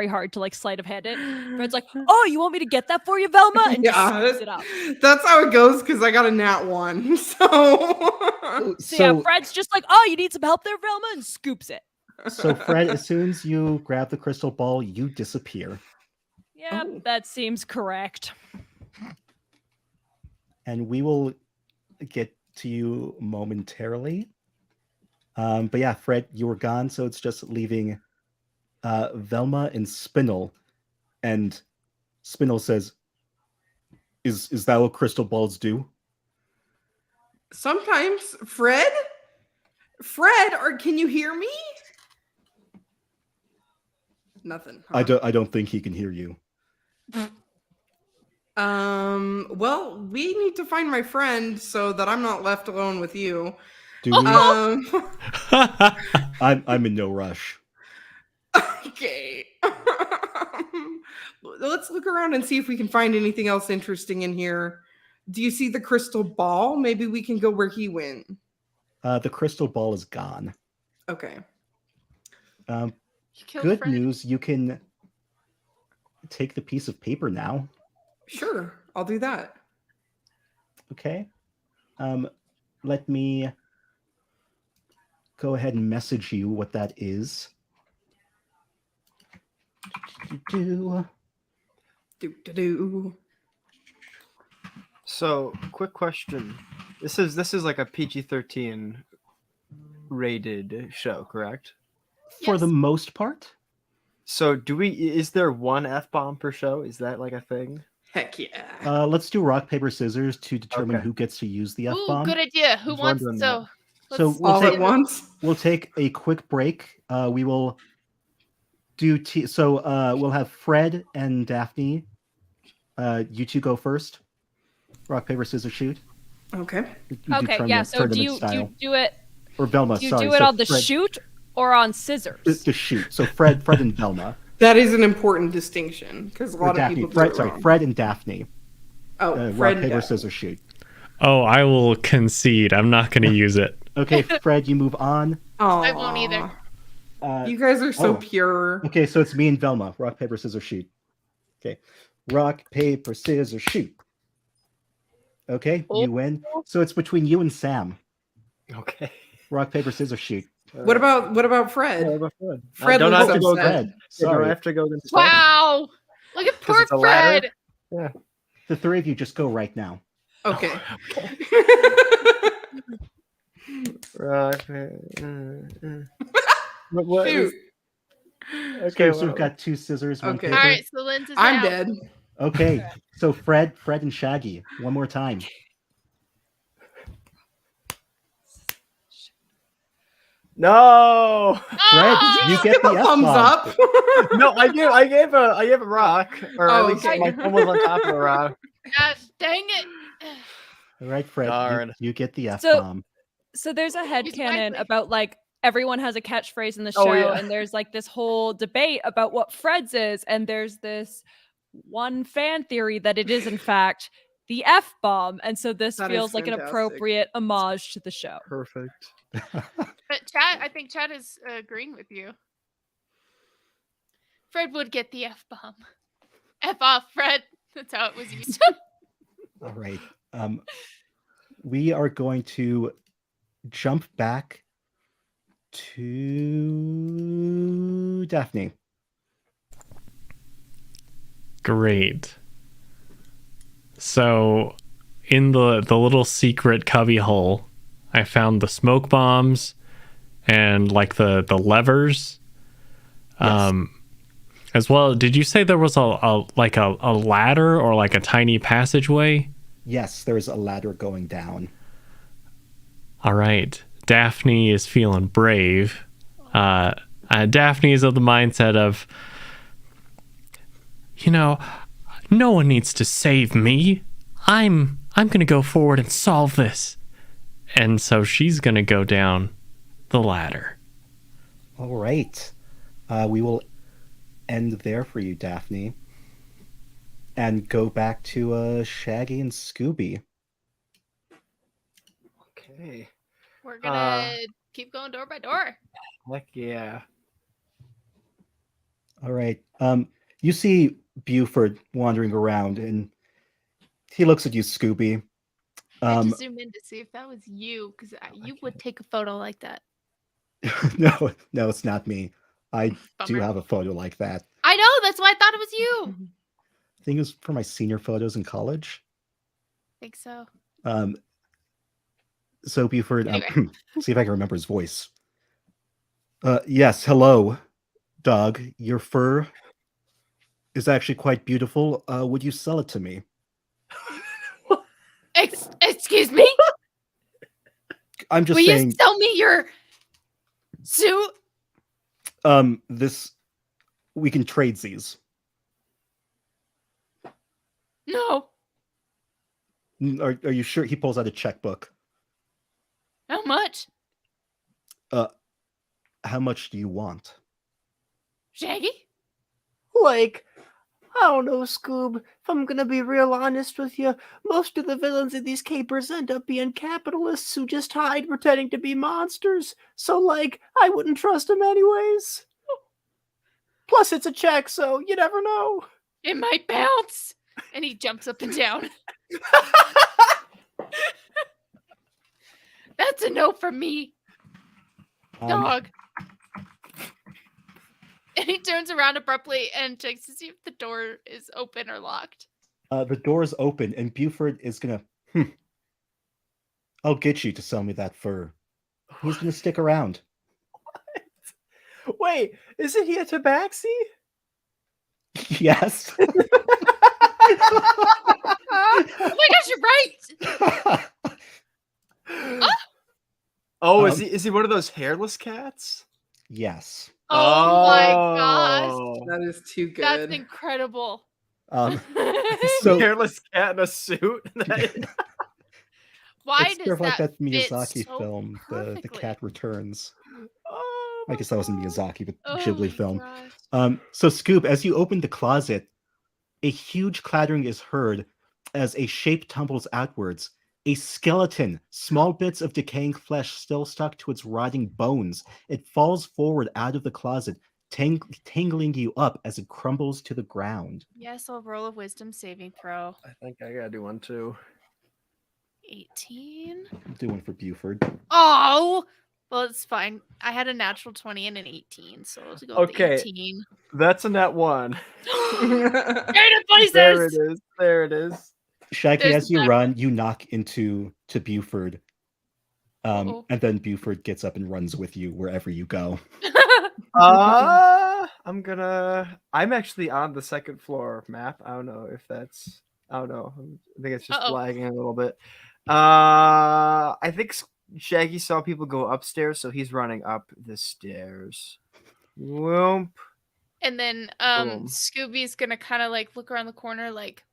hard to like sleight of hand it, Fred's like, "Oh, you want me to get that for you, Velma?" And just Yeah, scoops it up. that's how it goes because I got a nat 1. So So yeah, Fred's just like, "Oh, you need some help there, Velma," and scoops it. So Fred, as soon as you grab the crystal ball, you disappear. Yeah, Oh. that seems correct. And we will get to you momentarily. But yeah, Fred, you were gone, so it's just leaving Velma and Spinel. And Spinel says, Is that what crystal balls do? Sometimes, Fred? Fred, or can you hear me? Nothing. Huh? I don't think he can hear you. Well, we need to find my friend so that I'm not left alone with you. Do we? Um, I'm in no rush. okay. Let's look around and see if we can find anything else interesting in here. Do you see the crystal ball? Maybe we can go where he went. The crystal ball is gone. Okay. You killed Good Fred. news, you can take the piece of paper now. Sure, I'll do that. Okay. Let me go ahead and message you what that is. Do. So, quick question. This is like a PG-13 rated show, correct? For the Yes. most part. So, is there one F-bomb per show? Is that like a thing? Heck yeah. Let's do rock, paper, scissors to determine Okay. who gets to use the Ooh, F-bomb. good idea. Who was wants wondering so? So let's- we'll All take- at once? We'll take a quick break. We will do we'll have Fred and Daphne. You two go first. Rock, paper, scissors, shoot. Okay. You Okay, turn yeah. them- So turn do them in you style. do it? Or Velma, Do you sorry. do it So on the Fred- shoot or on scissors? The shoot. So Fred and Velma. That is an important distinction because a Or lot of Daphne. people do Fred, it sorry, wrong. Fred and Daphne. Oh, Rock, Fred. paper, yeah. scissors, shoot. Oh, I will concede. I'm not going to use it. Okay, Fred, you move on. I won't either. You guys are so Oh. pure. Okay, so it's me and Velma. Rock, paper, scissors, shoot. Okay. Rock, paper, scissors, shoot. Okay, you win. So it's between you and Sam. Okay. Rock, paper, scissors, shoot. What about Fred? What about Fred? Fred don't looks have to go upset. against. Fred. Don't Sorry. have to go against. Fred? Wow. Look at poor it's a ladder? Fred. The three of you just go right now. Okay. Right. What Shoot. is- Okay. So we've got two scissors, one Okay. paper. All right, so Lynn's is I'm out. dead. Okay, so Fred and Shaggy. One more time. No. Fred, Ah! you get the F Thumbs bomb. up. No, I gave a rock, or Oh, at least okay. my phone was on top of the rock. Gosh, dang it. All right, Fred, Darn. you get the F So- bomb. So there's a headcanon wisely. about like everyone has a catchphrase in the Oh, show, yeah. and there's like this whole debate about what Fred's is, and there's this one fan theory that it is in fact the F bomb, and so this That is feels like an fantastic. appropriate homage to the show. Perfect. But Chad, I think Chad is agreeing with you. Fred would get the F bomb. F off, Fred. That's how it was used. All right. We are going to jump back to Daphne. Great. So, in the little secret cubby hole, I found the smoke bombs and like the levers. Yes. As well, did you say there was a ladder or like a tiny passageway? Yes, there's a ladder going down. All right. Daphne is feeling brave. Daphne is of the mindset of, no one needs to save me. I'm going to go forward and solve this. And so she's going to go down the ladder. All right. We will end there for you, Daphne. And go back to Shaggy and Scooby. Okay. We're gonna keep going door by door. Heck yeah. All right. You see Buford wandering around, and he looks at you, Scooby. I had to zoom in to see if that was you, because you would take a photo like that. No, it's not me. I do Bummer. have a photo like that. I know, that's why I thought it was you. I think it was for my senior photos in college. I think so. So Buford, Anyway. see if I can remember his voice. Yes, hello, dog. Your fur is actually quite beautiful. Would you sell it to me? Excuse me? I'm just Will saying. you sell me your suit? We can trade these. No. Are you sure? He pulls out a checkbook. How much? How much do you want? Shaggy? Like, I don't know, Scoob. If I'm gonna be real honest with you, most of the villains in these capers end up being capitalists who just hide pretending to be monsters. So, like, I wouldn't trust them anyways. Plus, it's a check, so you never know. It might bounce. And he jumps up and down. That's a no from me, dog. And he turns around abruptly and checks to see if the door is open or locked. The door is open, and Buford is gonna. I'll get you to sell me that fur. He's gonna stick around. What? Wait, isn't he a tabaxi? Yes. Oh my gosh, you're right! Oh, is he one of those hairless cats? Yes. Oh my gosh. Oh. That is too good. That's incredible. So Hairless cat in a suit. Why it's does sort of like that fit Miyazaki so film, The perfectly? Cat Returns. Oh, I guess that wasn't Miyazaki, but Oh Ghibli my film. gosh. So Scoop, as you open the closet, a huge clattering is heard as a shape tumbles outwards. A skeleton, small bits of decaying flesh still stuck to its rotting bones. It falls forward out of the closet, tangling you up as it crumbles to the ground. Yes, I'll roll a wisdom saving throw. I think I gotta do one too. 18. I'm doing for Buford. Oh! Well, it's fine. I had a natural 20 and an 18, so let's go with Okay. 18. That's a net one. Data places! There it is. There it is. Shaggy, There's as you the- run, you knock into Buford. Uh-oh. And then Buford gets up and runs with you wherever you go. I'm actually on the second floor map. I don't know if that's. I don't know. I think it's just Uh-oh. lagging a little bit. I think Shaggy saw people go upstairs, so he's running up the stairs. Whoomp. And then Boom. Scooby's gonna kind of like look around the corner like,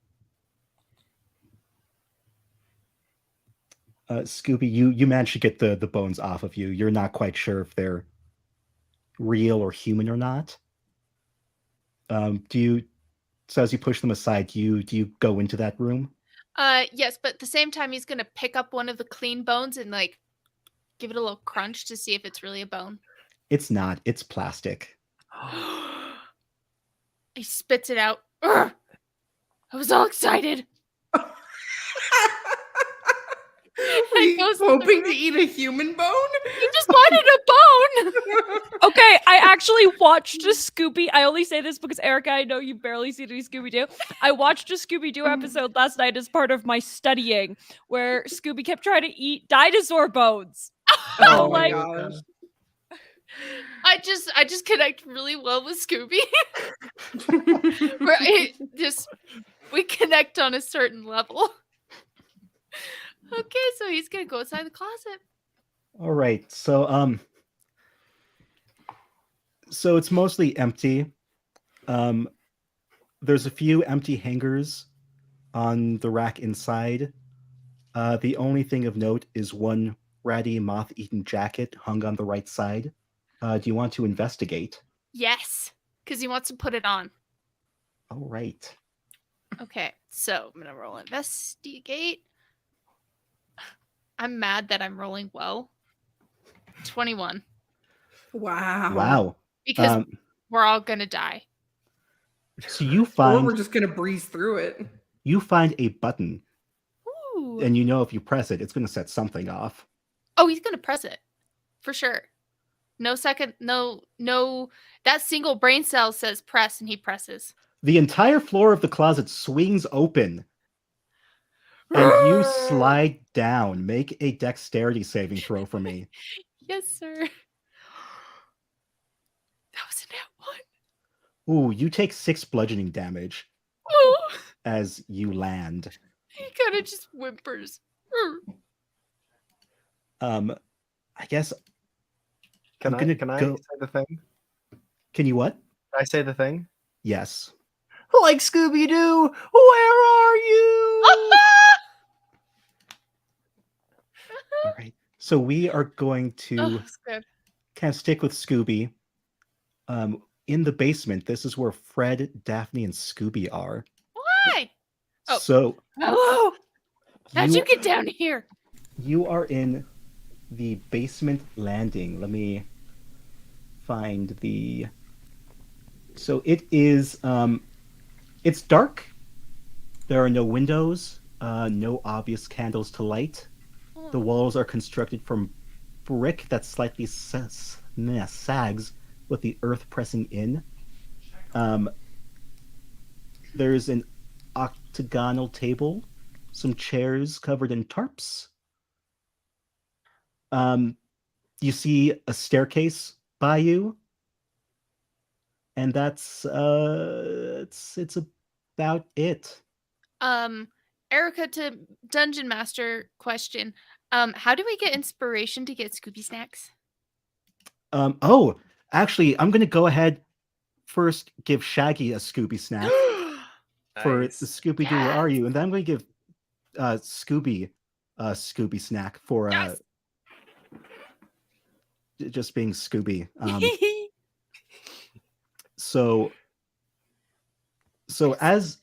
Scooby, you managed to get the bones off of you. You're not quite sure if they're real or human or not. So as you push them aside, do you go into that room? yes, but at the same time he's gonna pick up one of the clean bones and like give it a little crunch to see if it's really a bone. It's not. It's plastic. He spits it out. Ugh! I was all excited. Were you goes to the hoping to room. eat a human bone? He just wanted a bone. Okay, I actually watched a Scooby. I only say this because Erica, I know you barely see any Scooby Doo. I watched a Scooby Doo episode last night as part of my studying, where Scooby kept trying to eat dinosaur bones. Oh my my gosh. I just connect really well with Scooby. We connect on a certain level. Okay, so he's gonna go inside the closet. All right. So it's mostly empty. There's a few empty hangers on the rack inside. The only thing of note is one ratty moth-eaten jacket hung on the right side. Do you want to investigate? Yes, because he wants to put it on. All right. Okay, so I'm gonna roll investigate. I'm mad that I'm rolling well. 21. Wow. Wow. Because we're all gonna die. So you Or find we're just gonna breeze through it. a button, Ooh. and you know if you press it, it's going to set something off. Oh, he's gonna press it. For sure. No second, no, that single brain cell says press and he presses. The entire floor of the closet swings open. and you slide down. Make a dexterity saving throw for me. Yes, sir. That was a nat one. Ooh, you take 6 bludgeoning damage Oh, as you land. he kind of just whimpers. I guess Can I'm I gonna can I go- say the thing? Can you what? Can I say the thing? Yes. Like Scooby Doo, where are you? All right. So we are going to Oh, it's good. kind of stick with Scooby. In the basement, this is where Fred, Daphne, and Scooby are. Why? Oh. So Hello. How'd you you get down here? you are in the basement landing. Let me find the. So it is. It's dark. There are no windows. No obvious candles to light. The walls are constructed from brick that slightly sags with the earth pressing in. There's an octagonal table, some chairs covered in tarps. You see a staircase by you, and that's it's about it. Erica, to Dungeon Master question. How do we get inspiration to get Scooby snacks? Oh, actually, I'm gonna go ahead first. Give Shaggy a Scooby snack for the Nice. Scooby Doo. Where are you? And then I'm gonna give Scooby a Scooby snack for Yes. just being Scooby. So as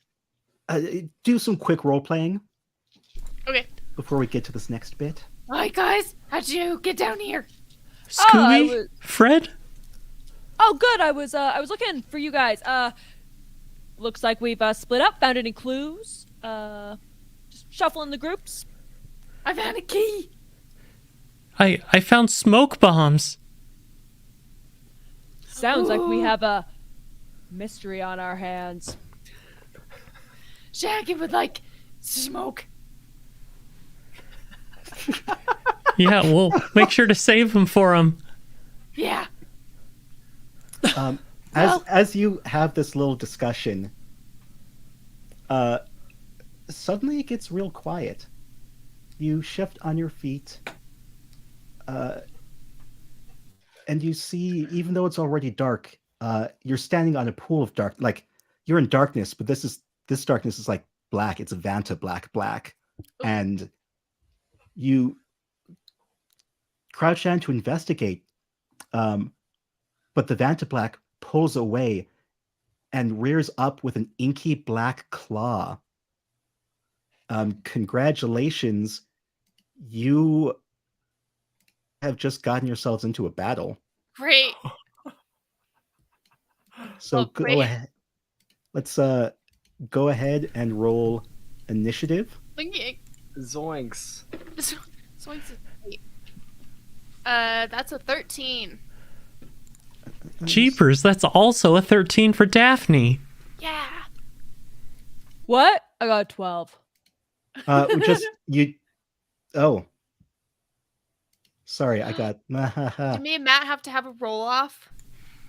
do some quick role playing. Okay. Before we get to this next bit. All right, guys. How'd you get down here? Scooby? Fred? Oh, good. I was looking for you guys. Looks like we've split up. Found any clues? Just shuffling the groups. I found a key. I found smoke bombs. Sounds like we have a mystery on our hands. Shaggy would like smoke. Yeah, we'll make sure to save them for him. Yeah. As you have this little discussion, suddenly it gets real quiet. You shift on your feet, and you see, even though it's already dark, you're standing on a pool of dark. Like you're in darkness, but this darkness is like black. It's Vanta black, and you crouch down to investigate, but the Vanta black pulls away and rears up with an inky black claw. Congratulations, you have just gotten yourselves into a battle. Great. So Oh, go great. ahead. Let's go ahead and roll initiative. Okay. Zoinks. That's a 13. Jeepers, that's also a 13 for Daphne. Yeah. What? I got 12. Just you. Oh, sorry, I got. Did me and Matt have to have a roll off?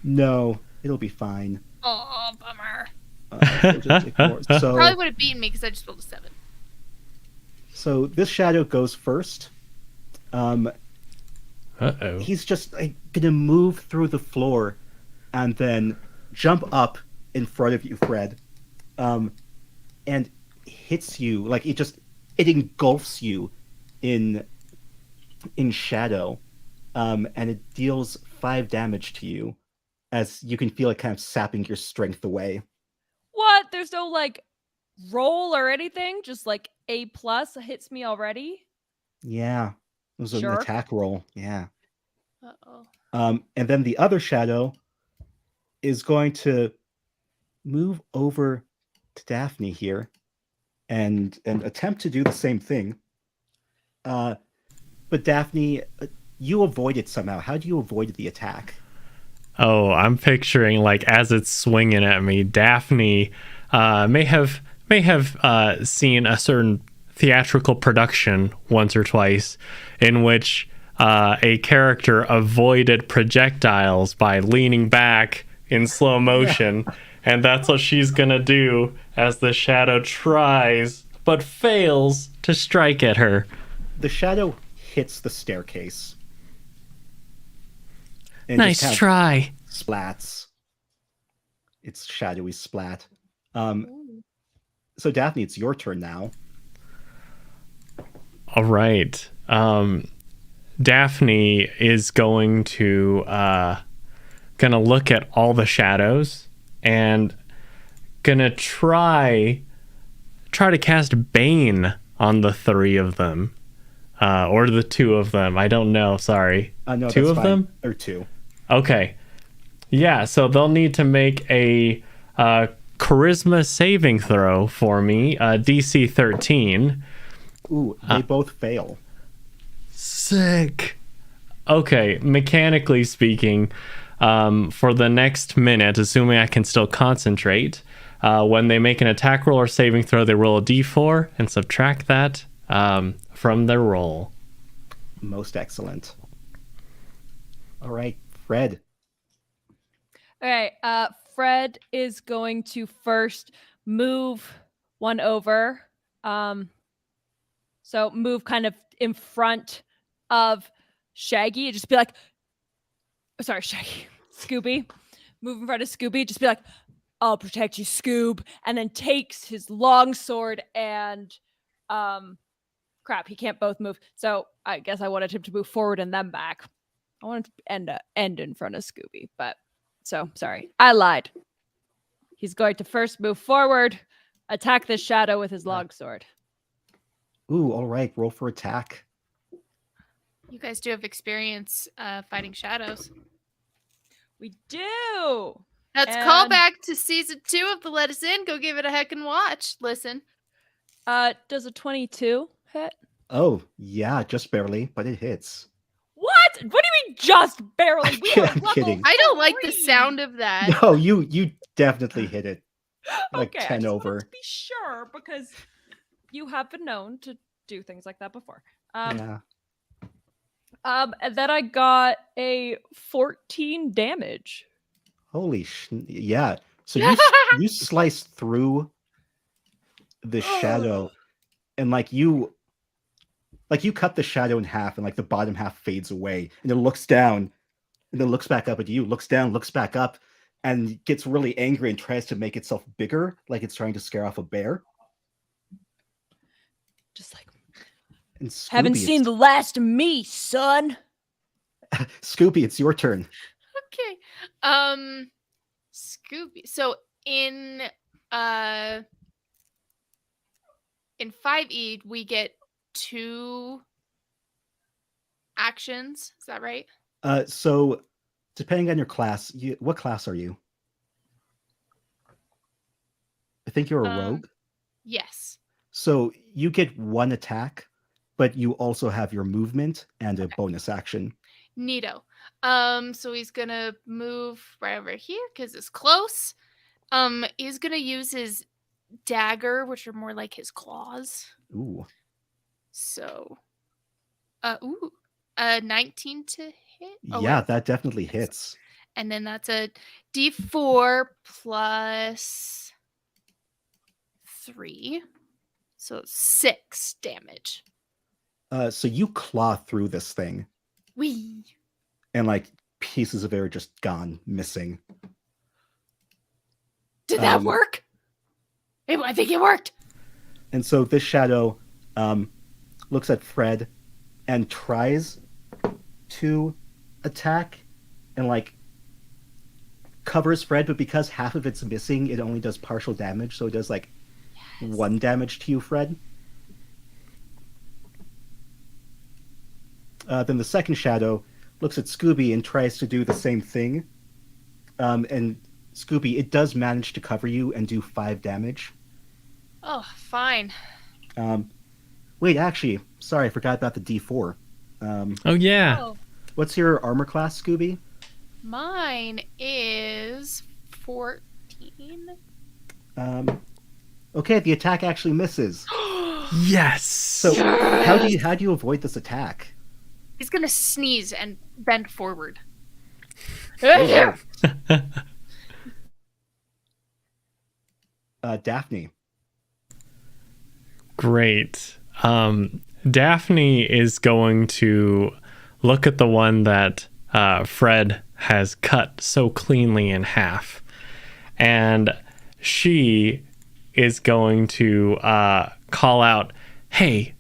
No, it'll be fine. Oh, bummer. We'll just ignore- Probably would have beaten me because I just rolled a 7. So this shadow goes first. Uh-oh. He's just like gonna move through the floor, and then jump up in front of you, Fred, and hits you like it engulfs you in shadow, and it deals 5 damage to you, as you can feel it kind of sapping your strength away. What? There's no like roll or anything? Just like A+ hits me already? Yeah, it was an Sure. attack roll. Yeah. Uh-oh. And then the other shadow is going to move over to Daphne here and attempt to do the same thing. But Daphne, you avoid it somehow. How do you avoid the attack? Oh, I'm picturing like as it's swinging at me, Daphne may have seen a certain theatrical production once or twice in which a character avoided projectiles by leaning back in slow motion. And that's what she's gonna do as the shadow tries but fails to strike at her. The shadow hits the staircase. And Nice just try. splats. It's shadowy splat. So Daphne, it's your turn now. All right. Daphne is going to look at all the shadows and gonna try to cast Bane on the 3 of them, or the 2 of them. I don't know. Sorry. No, 2 that's of fine. them Or 2. Okay. Yeah. So they'll need to make a charisma saving throw for me. DC 13. Ooh, they both fail. Sick. Okay, mechanically speaking, for the next minute, assuming I can still concentrate, when they make an attack roll or saving throw, they roll a d4 and subtract that from their roll. Most excellent. All right, Fred. Okay, Fred is going to first move one over. So move kind of in front of Shaggy. Just be like, sorry, Shaggy. Scooby. Move in front of Scooby. Just be like, I'll protect you, Scoob. And then takes his long sword and crap, he can't both move. So I guess I wanted him to move forward and then back. I wanted to end in front of Scooby, but so sorry. I lied. He's going to first move forward, attack this shadow with his longsword. Ooh, all right. Roll for attack. You guys do have experience fighting shadows. We do. That's And- callback to season 2 of the Let Us In. Go give it a heckin' watch. Listen. Does a 22 hit? Oh, yeah, just barely, but it hits. What? What do you mean just barely? We are I'm level kidding. I don't like the 3. sound of that. No, you definitely hit it. Like Okay, I 10 just over. wanted to be sure because you have been known to do things like that before. Yeah. And then I got a 14 damage. Holy yeah. So you slice through the shadow, and like you cut the shadow in half, and like the bottom half fades away, and it looks down, and then looks back up at you, looks down, looks back up, and gets really angry and tries to make itself bigger, like it's trying to scare off a bear. Just like, And Scooby, haven't seen the last of me, son. Scooby, it's your turn. Okay. Scooby. So in 5e we get 2 actions. Is that right? So depending on your class, what class are you? I think you're a rogue. Yes. So you get 1 attack, but you also have your movement and a bonus action. Neato. So he's gonna move right over here because it's close. He's gonna use his dagger, which are more like his claws. Ooh. So 19 to hit. Yeah, that definitely hits. And then that's a d4 plus 3. So 6 damage. So you claw through this thing, Wee. and like pieces of it are just gone, missing. Did that work? I think it worked. And so this shadow looks at Fred and tries to attack and like covers Fred, but because half of it's missing, it only does partial damage. So it does like 1 damage to you, Fred. Then the second shadow looks at Scooby and tries to do the same thing. And Scooby, it does manage to cover you and do 5 damage. Oh, fine. Wait, actually, sorry, I forgot about the D4. Oh, yeah. Oh, What's your armor class, Scooby? mine is 14. Okay, the attack actually misses. Yes. So how do you avoid this attack? He's gonna sneeze and bend forward. Daphne. Great. Daphne is going to look at the one that Fred has cut so cleanly in half. And she is going to call out, "Hey,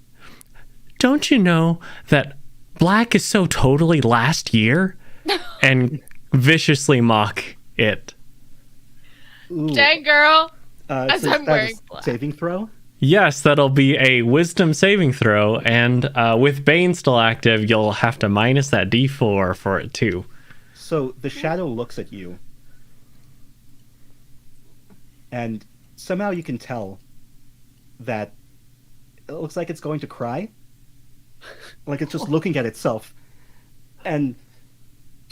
don't you know that black is so totally last year?" And viciously mock it. Ooh. Dang, girl. As so I'm is that wearing a black. saving throw? Yes, that'll be a wisdom saving throw, and with Bane still active, you'll have to minus that d4 for it too. So the shadow looks at you, and somehow you can tell that it looks like it's going to cry. Like it's just looking at itself. And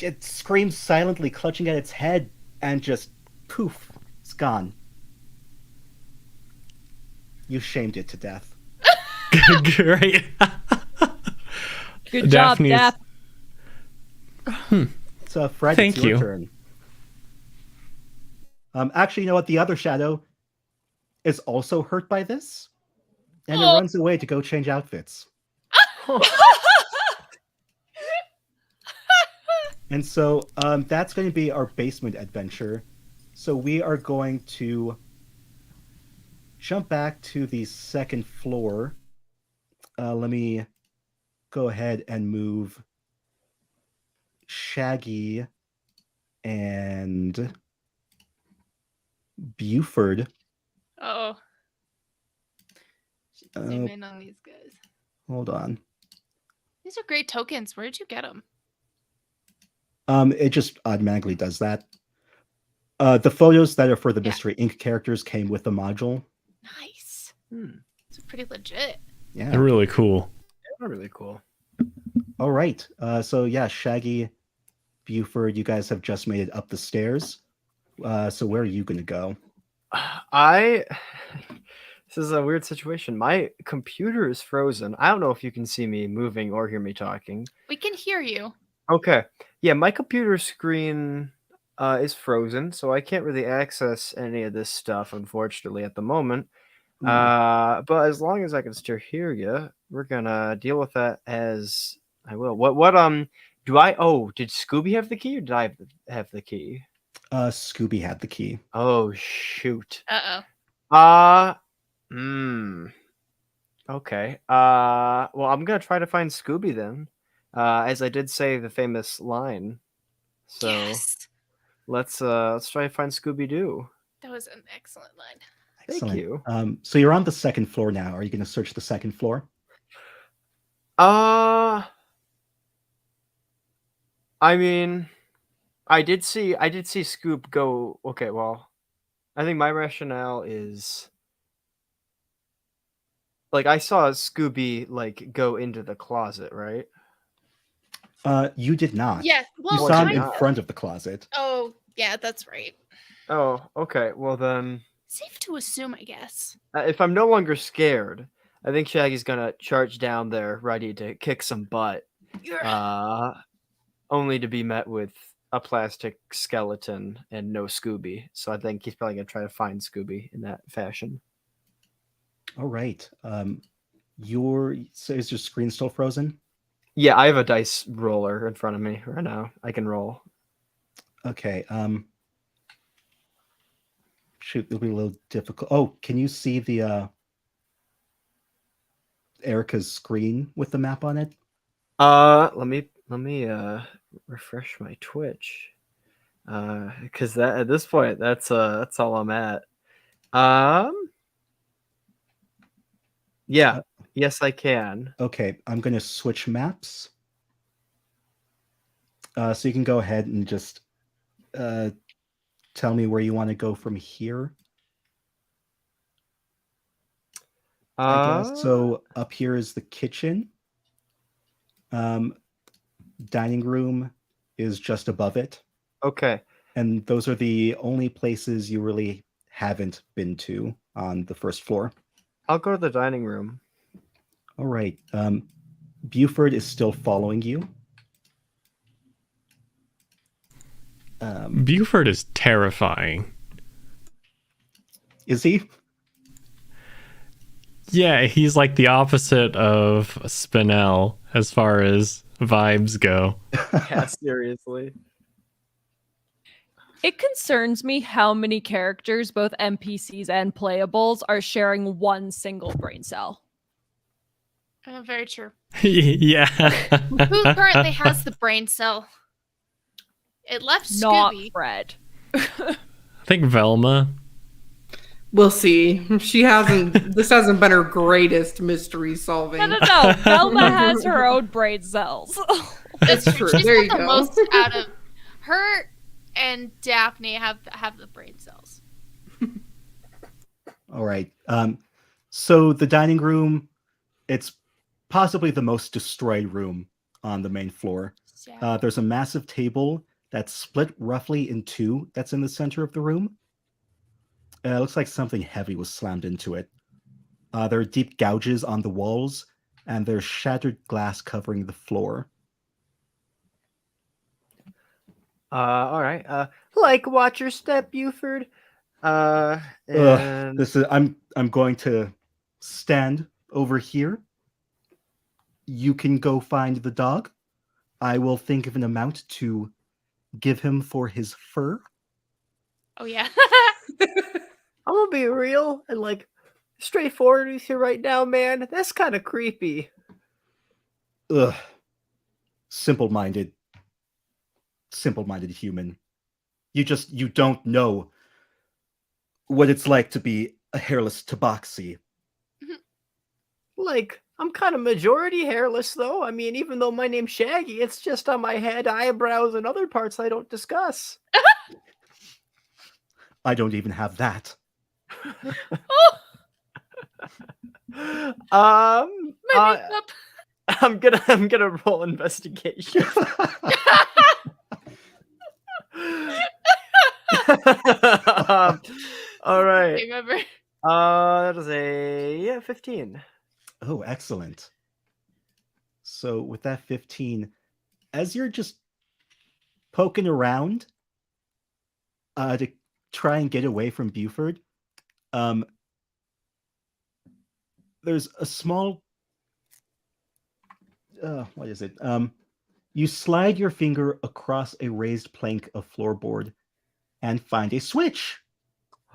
it screams silently, clutching at its head, and just poof, it's gone. You shamed it to death. Great. Good job, Daphne's- Daph. So Fred, Thank it's your you. turn. Actually, you know what? The other shadow is also hurt by this, and it Oh. runs away to go change outfits. And so that's going to be our basement adventure. So we are going to jump back to the second floor. Let me go ahead and move Shaggy and Buford. Oh. Should Uh, zoom in on these guys. Hold on. These are great tokens. Where did you get them? It just automatically does that. The photos that are for the Yeah. Mystery Inc. characters came with the module. Nice. It's pretty legit. Yeah. They're really cool. They're really cool. All right. So yeah, Shaggy, Buford, you guys have just made it up the stairs. So where are you going to go? This is a weird situation. My computer is frozen. I don't know if you can see me moving or hear me talking. We can hear you. Okay. Yeah, my computer screen is frozen, so I can't really access any of this stuff, unfortunately, at the moment. Ooh. But as long as I can still hear you, we're gonna deal with that as I will. What do I? Oh, did Scooby have the key, or did I have the key? Scooby had the key. Oh shoot. Okay. Well, I'm gonna try to find Scooby then, as I did say the famous line. So Yes. let's try to find Scooby Doo. That was an excellent line. Thank Excellent. you. So you're on the second floor now. Are you going to search the second floor? I mean, I did see Scoop go. Okay, well, I think my rationale is like I saw Scooby like go into the closet, right? You did not. Yeah. You Well, saw him kind in of. front of the closet. Oh, yeah, that's right. Oh, okay. Well then, Safe to assume, I guess. if I'm no longer scared, I think Shaggy's gonna charge down there, ready to kick some butt. Only to be met with a plastic skeleton and no Scooby. So I think he's probably gonna try to find Scooby in that fashion. All right. So is your screen still frozen? Yeah, I have a dice roller in front of me right now. I can roll. Okay. Shoot, it'll be a little difficult. Oh, can you see the Erica's screen with the map on it? Let me refresh my Twitch. Because that at this point that's all I'm at. Yeah, yes I can. Okay, I'm going to switch maps. So you can go ahead and just tell me where you want to go from here. I guess. So up here is the kitchen. Dining room is just above it. Okay. And those are the only places you really haven't been to on the first floor. I'll go to the dining room. All right. Buford is still following you. Buford is terrifying. Is he? Yeah, he's like the opposite of Spinel as far as vibes go. Yeah, seriously. It concerns me how many characters, both NPCs and playables, are sharing one single brain cell. Very true. Yeah. Who currently has the brain cell? It left Not Scooby. Fred. I think Velma. We'll see. She hasn't. This hasn't been her greatest mystery solving. No. Velma has her own brain cells. That's true. She's There you got the go. most out of her, and Daphne have the brain cells. All right. So the dining room, it's possibly the most destroyed room on the main floor. Yeah. There's a massive table that's split roughly in two that's in the center of the room. It looks like something heavy was slammed into it. There are deep gouges on the walls, and there's shattered glass covering the floor. All right. Like, watch your step, Buford. I'm going to stand over here. You can go find the dog. I will think of an amount to give him for his fur. Oh yeah. I'm gonna be real and like straightforward with you right now, man. That's kind of creepy. Ugh. Simple-minded human. You don't know what it's like to be a hairless tabaxi. Like, I'm kind of majority hairless, though. I mean, even though my name's Shaggy, it's just on my head, eyebrows, and other parts I don't discuss. I don't even have that. My makeup. I'm gonna roll investigation. All right. Remember? That is a 15. Oh, excellent. So with that 15, as you're just poking around to try and get away from Buford, there's a small what is it? You slide your finger across a raised plank of floorboard and find a switch.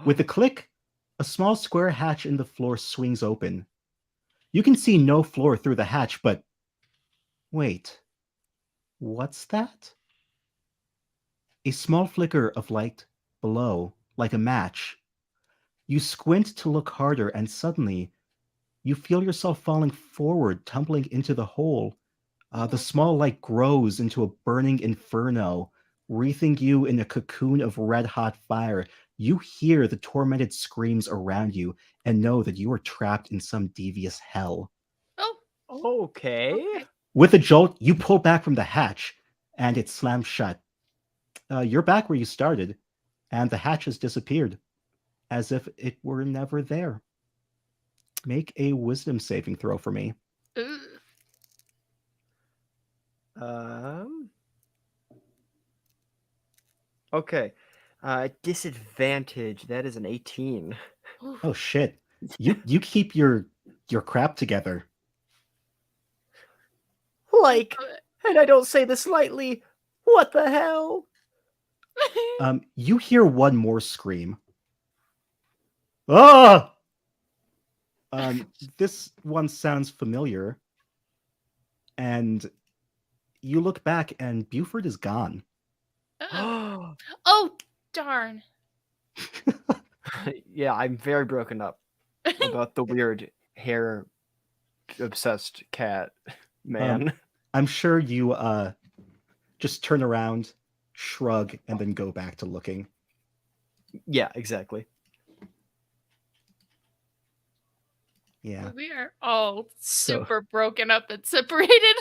With a click, a small square hatch in the floor swings open. You can see no floor through the hatch, but wait, what's that? A small flicker of light below, like a match. You squint to look harder, and suddenly you feel yourself falling forward, tumbling into the hole. The small light grows into a burning inferno, wreathing you in a cocoon of red-hot fire. You hear the tormented screams around you and know that you are trapped in some devious hell. Oh. Okay. With a jolt, you pull back from the hatch, and it slams shut. You're back where you started, and the hatch has disappeared, as if it were never there. Make a wisdom saving throw for me. Okay. Disadvantage. That is an 18. Oh shit! You keep your crap together. Like, and I don't say this lightly, what the hell? You hear one more scream. Ah! This one sounds familiar. And you look back, and Buford is gone. Oh, darn. Yeah, I'm very broken up about the weird hair obsessed cat man. I'm sure you just turn around, shrug, and then go back to looking. Yeah, exactly. Yeah. We are all super broken up and separated.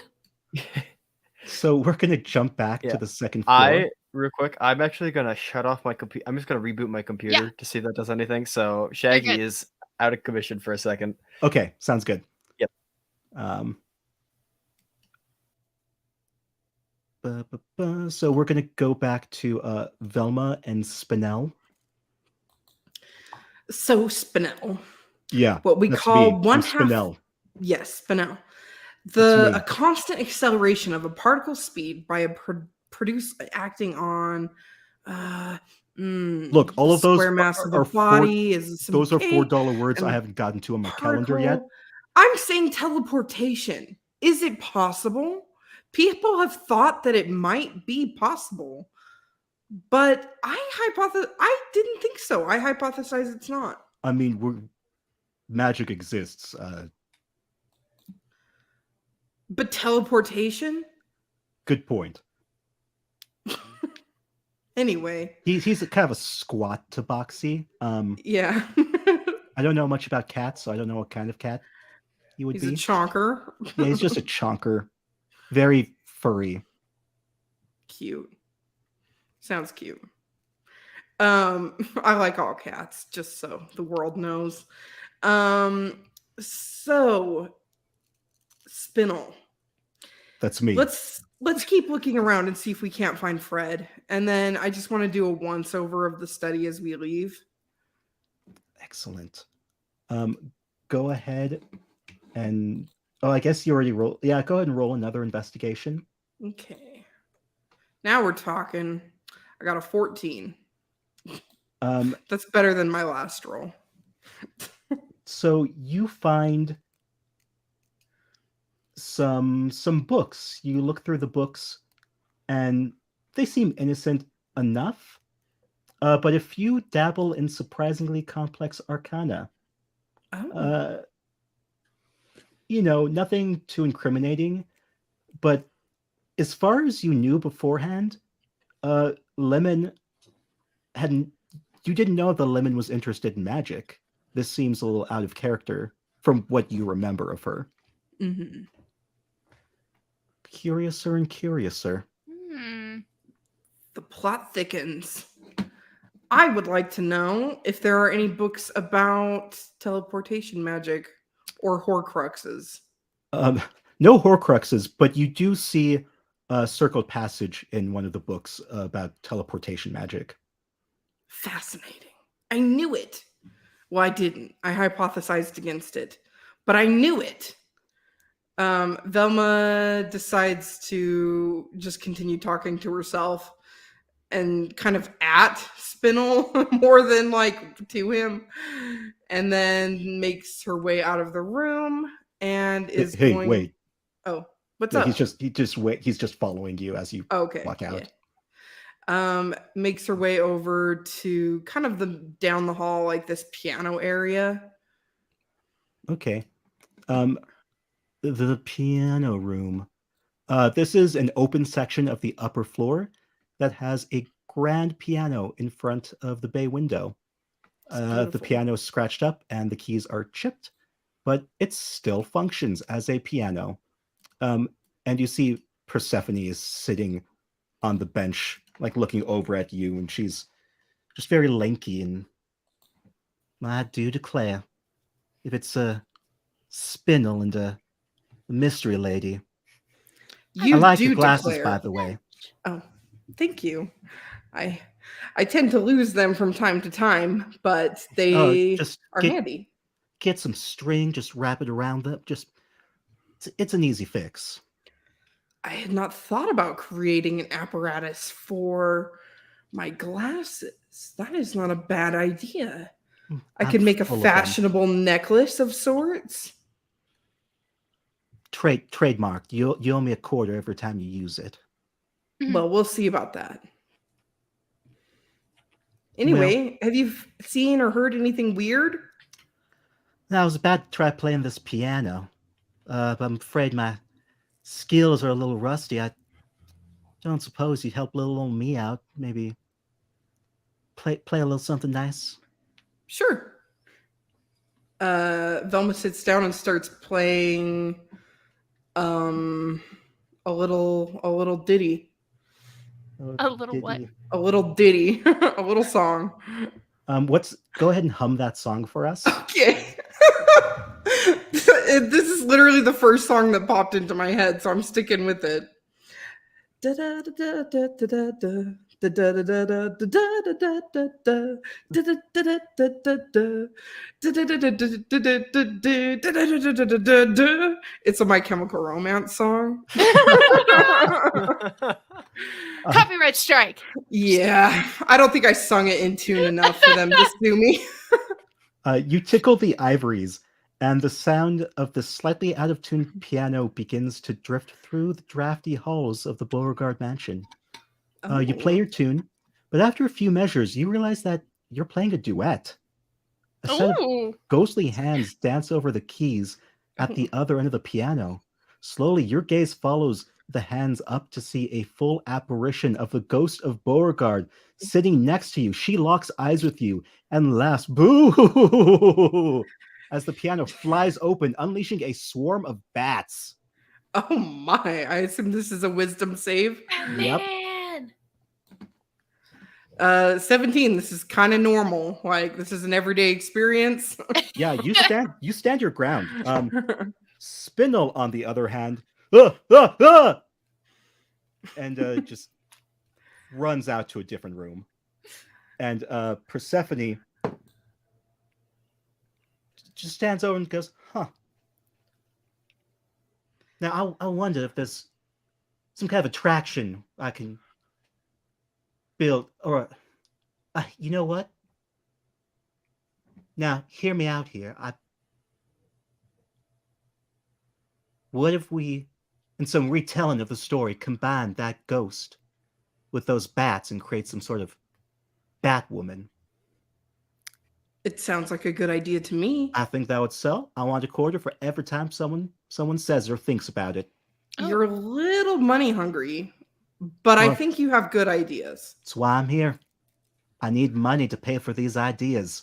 So we're gonna jump back to the second floor. Real quick, I'm actually gonna shut off my computer. I'm just gonna reboot my computer to see if that does anything. So Shaggy is out of commission for a second. Okay, sounds good. Yep. So we're gonna go back to Velma and Spinel. So Spinel, Yeah, what we that's call me. one I'm half. Spinel. Yes, Spinel. That's me. A constant acceleration of a particle speed by a produce acting on Look, all the of those square mass of the are body is some those are cake $4 words I and haven't gotten to on my calendar yet. particle. I'm saying teleportation. Is it possible? People have thought that it might be possible, but I didn't think so. I hypothesize it's not. I mean, magic exists. But teleportation? Good point. Anyway. He's kind of a squat tabaxi. Yeah. I don't know much about cats, so I don't know what kind of cat he would He's be. a chonker. Yeah, he's just a chonker. Very furry. Cute. Sounds cute. I like all cats, just so the world knows. So Spinel. That's me. Let's keep looking around and see if we can't find Fred. And then I just want to do a once over of the study as we leave. Excellent. Go ahead and I guess you already rolled. Yeah, go ahead and roll another investigation. Okay. Now we're talking. I got a 14. That's better than my last roll. So you find some books. You look through the books and they seem innocent enough. But a few dabble in surprisingly complex arcana. Oh. Nothing too incriminating, but as far as you knew beforehand, Lemon you didn't know the Lemon was interested in magic. This seems a little out of character from what you remember of her. Mm-hmm. Curiouser and curiouser. The plot thickens. I would like to know if there are any books about teleportation magic or Horcruxes. No Horcruxes, but you do see a circled passage in one of the books about teleportation magic. Fascinating. I knew it. Well, I didn't. I hypothesized against it, but I knew it. Velma decides to just continue talking to herself and kind of at Spinel more than like to him, and then makes her way out of the room and is going. Wait. Oh, what's up? He's just following you as you walk out. Yeah. Makes her way over to kind of the down the hall, like this piano area. Okay. The piano room. This is an open section of the upper floor that has a grand piano in front of the bay window. The piano is scratched up and the keys are chipped, but it still functions as a piano. And you see Persephone is sitting on the bench, like looking over at you, and she's just very lanky. And I do declare, if it's a Spinel and a mystery lady. I like your glasses, by the way. Oh, thank you. I tend to lose them from time to time, but they are handy. Get some string, just wrap it around them. It's an easy fix. I had not thought about creating an apparatus for my glasses. That is not a bad idea. I could make a fashionable necklace of sorts. Trademarked. You owe me $0.25 every time you use it. Well, we'll see about that. Anyway, have you seen or heard anything weird? I was about to try playing this piano, but I'm afraid my skills are a little rusty. I don't suppose you'd help little old me out. Maybe play a little something nice. Sure. Velma sits down and starts playing a little ditty. A little what? A little ditty. A little song. Go ahead and hum that song for us. Okay. This is literally the first song that popped into my head, so I'm sticking with it. It's a My Chemical Romance song. Copyright strike. Yeah, I don't think I sung it in tune enough for them to sue me. You tickle the ivories, and the sound of the slightly out of tune piano begins to drift through the drafty halls of the Beauregard mansion. You play your tune, but after a few measures, you realize that you're playing a duet. A set of Ooh. ghostly hands dance over the keys at the other end of the piano. Slowly, your gaze follows the hands up to see a full apparition of the ghost of Beauregard sitting next to you. She locks eyes with you and laughs, boo, as the piano flies open, unleashing a swarm of bats. Oh my, I assume this is a wisdom save. Yep. Man. 17, this is kind of normal. Like, this is an everyday experience. Yeah, you stand your ground. Spindle, on the other hand, and just runs out to a different room. And Persephone just stands over and goes, huh. Now, I wonder if there's some kind of attraction I can build, or you know what? Now, hear me out here. What if we, in some retelling of the story, combine that ghost with those bats and create some sort of Batwoman? It sounds like a good idea to me. I think that would sell. I want a quarter for every time someone says or thinks about it. You're a little money hungry, but I Well, think you have good ideas. That's why I'm here. I need money to pay for these ideas.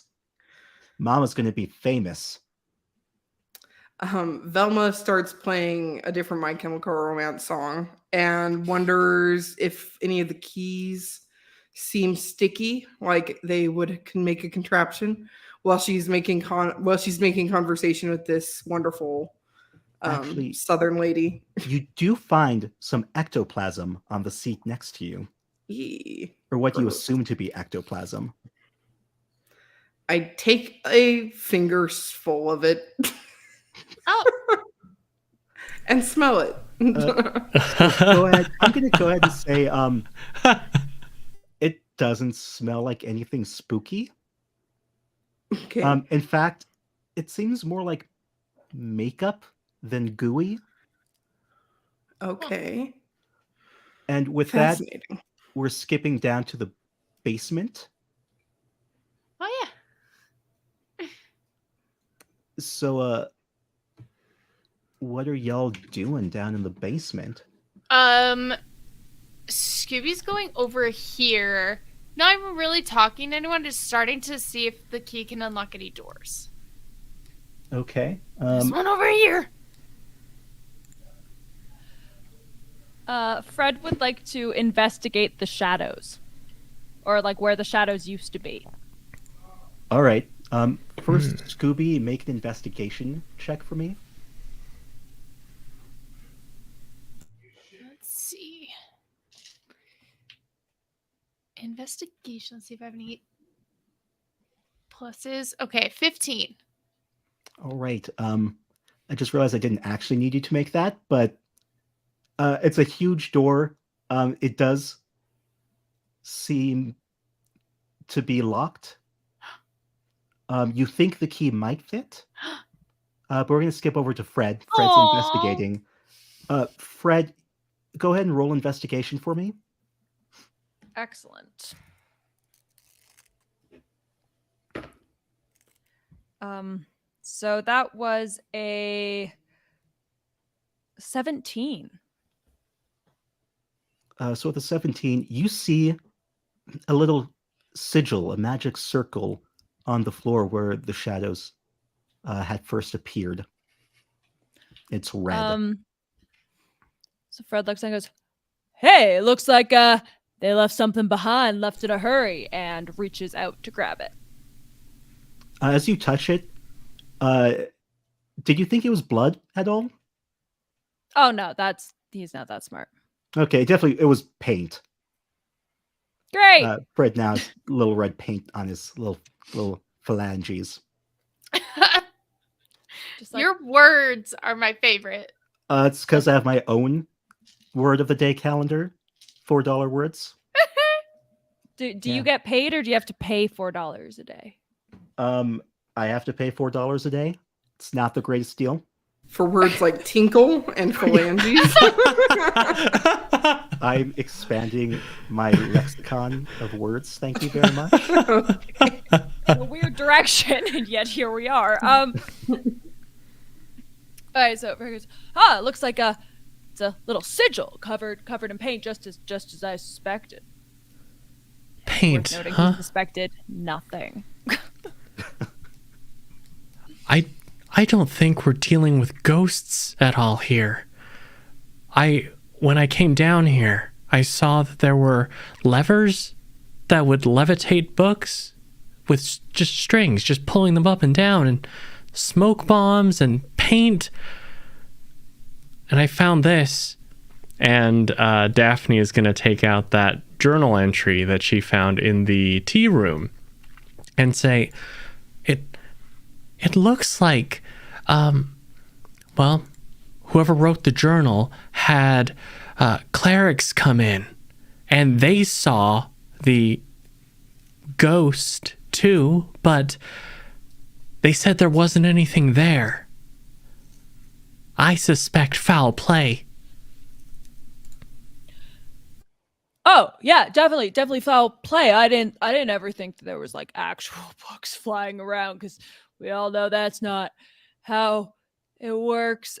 Mama's going to be famous. Velma starts playing a different My Chemical Romance song and wonders if any of the keys seem sticky, like they can make a contraption while she's making conversation with this wonderful Actually, southern lady. You do find some ectoplasm on the seat next to you, Eee, or what you gross. assume to be ectoplasm. I take a fingerful of it Oh. and smell it. Go ahead. I'm going to go ahead and say it doesn't smell like anything spooky. Okay. In fact, it seems more like makeup than gooey. Okay. And with that, Fascinating. we're skipping down to the basement. Oh yeah. So, what are y'all doing down in the basement? Scooby's going over here. Not even really talking to anyone, just starting to see if the key can unlock any doors. Okay. There's one over here. Fred would like to investigate the shadows, or like where the shadows used to be. All right. First, Scooby, make an investigation check for me. Let's see. Investigation. Let's see if I have any pluses. Okay, 15. All right. I just realized I didn't actually need you to make that, but it's a huge door. It does seem to be locked. You think the key might fit, but we're going to skip over to Fred. Fred's Aw. investigating. Fred, go ahead and roll investigation for me. Excellent. So that was a 17. So with a 17, you see a little sigil, a magic circle on the floor where the shadows had first appeared. It's red. So Fred looks and goes, "Hey, looks like they left something behind, left in a hurry," and reaches out to grab it. As you touch it, Did you think it was blood at all? Oh no, he's not that smart. Okay, definitely it was paint. Great. Right now, it's little red paint on his little phalanges. Just like, Your words are my favorite. It's because I have my own word of the day calendar, $4 words. do Yeah. you get paid or do you have to pay $4 a day? I have to pay $4 a day. It's not the greatest deal. For words like tinkle and phalanges. I'm expanding my lexicon of words. Thank you very much. In a weird direction, and yet here we are. All right, so it looks like it's a little sigil covered in paint, just as I suspected. Paint, Worth noting, huh? he suspected nothing. I don't think we're dealing with ghosts at all here. When I came down here, I saw that there were levers that would levitate books with just strings, just pulling them up and down, and smoke bombs and paint. And I found this, and Daphne is going to take out that journal entry that she found in the tea room and say, it looks like, well, whoever wrote the journal had clerics come in, and they saw the ghost too, but they said there wasn't anything there. I suspect foul play. Oh yeah, definitely foul play. I didn't ever think that there was like actual books flying around, because we all know that's not how it works.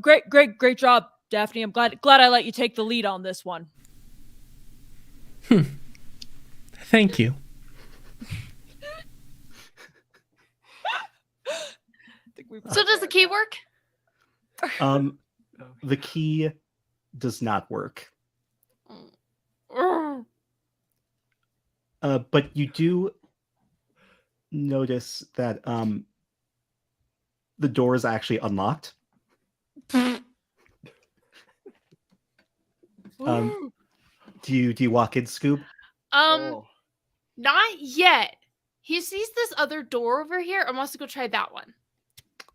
Great job, Daphne. I'm glad I let you take the lead on this one. Thank you. So does the key work? The key does not work. But you do notice that the door is actually unlocked. Do you walk in, Scoob? Not yet. He sees this other door over here and wants to go try that one.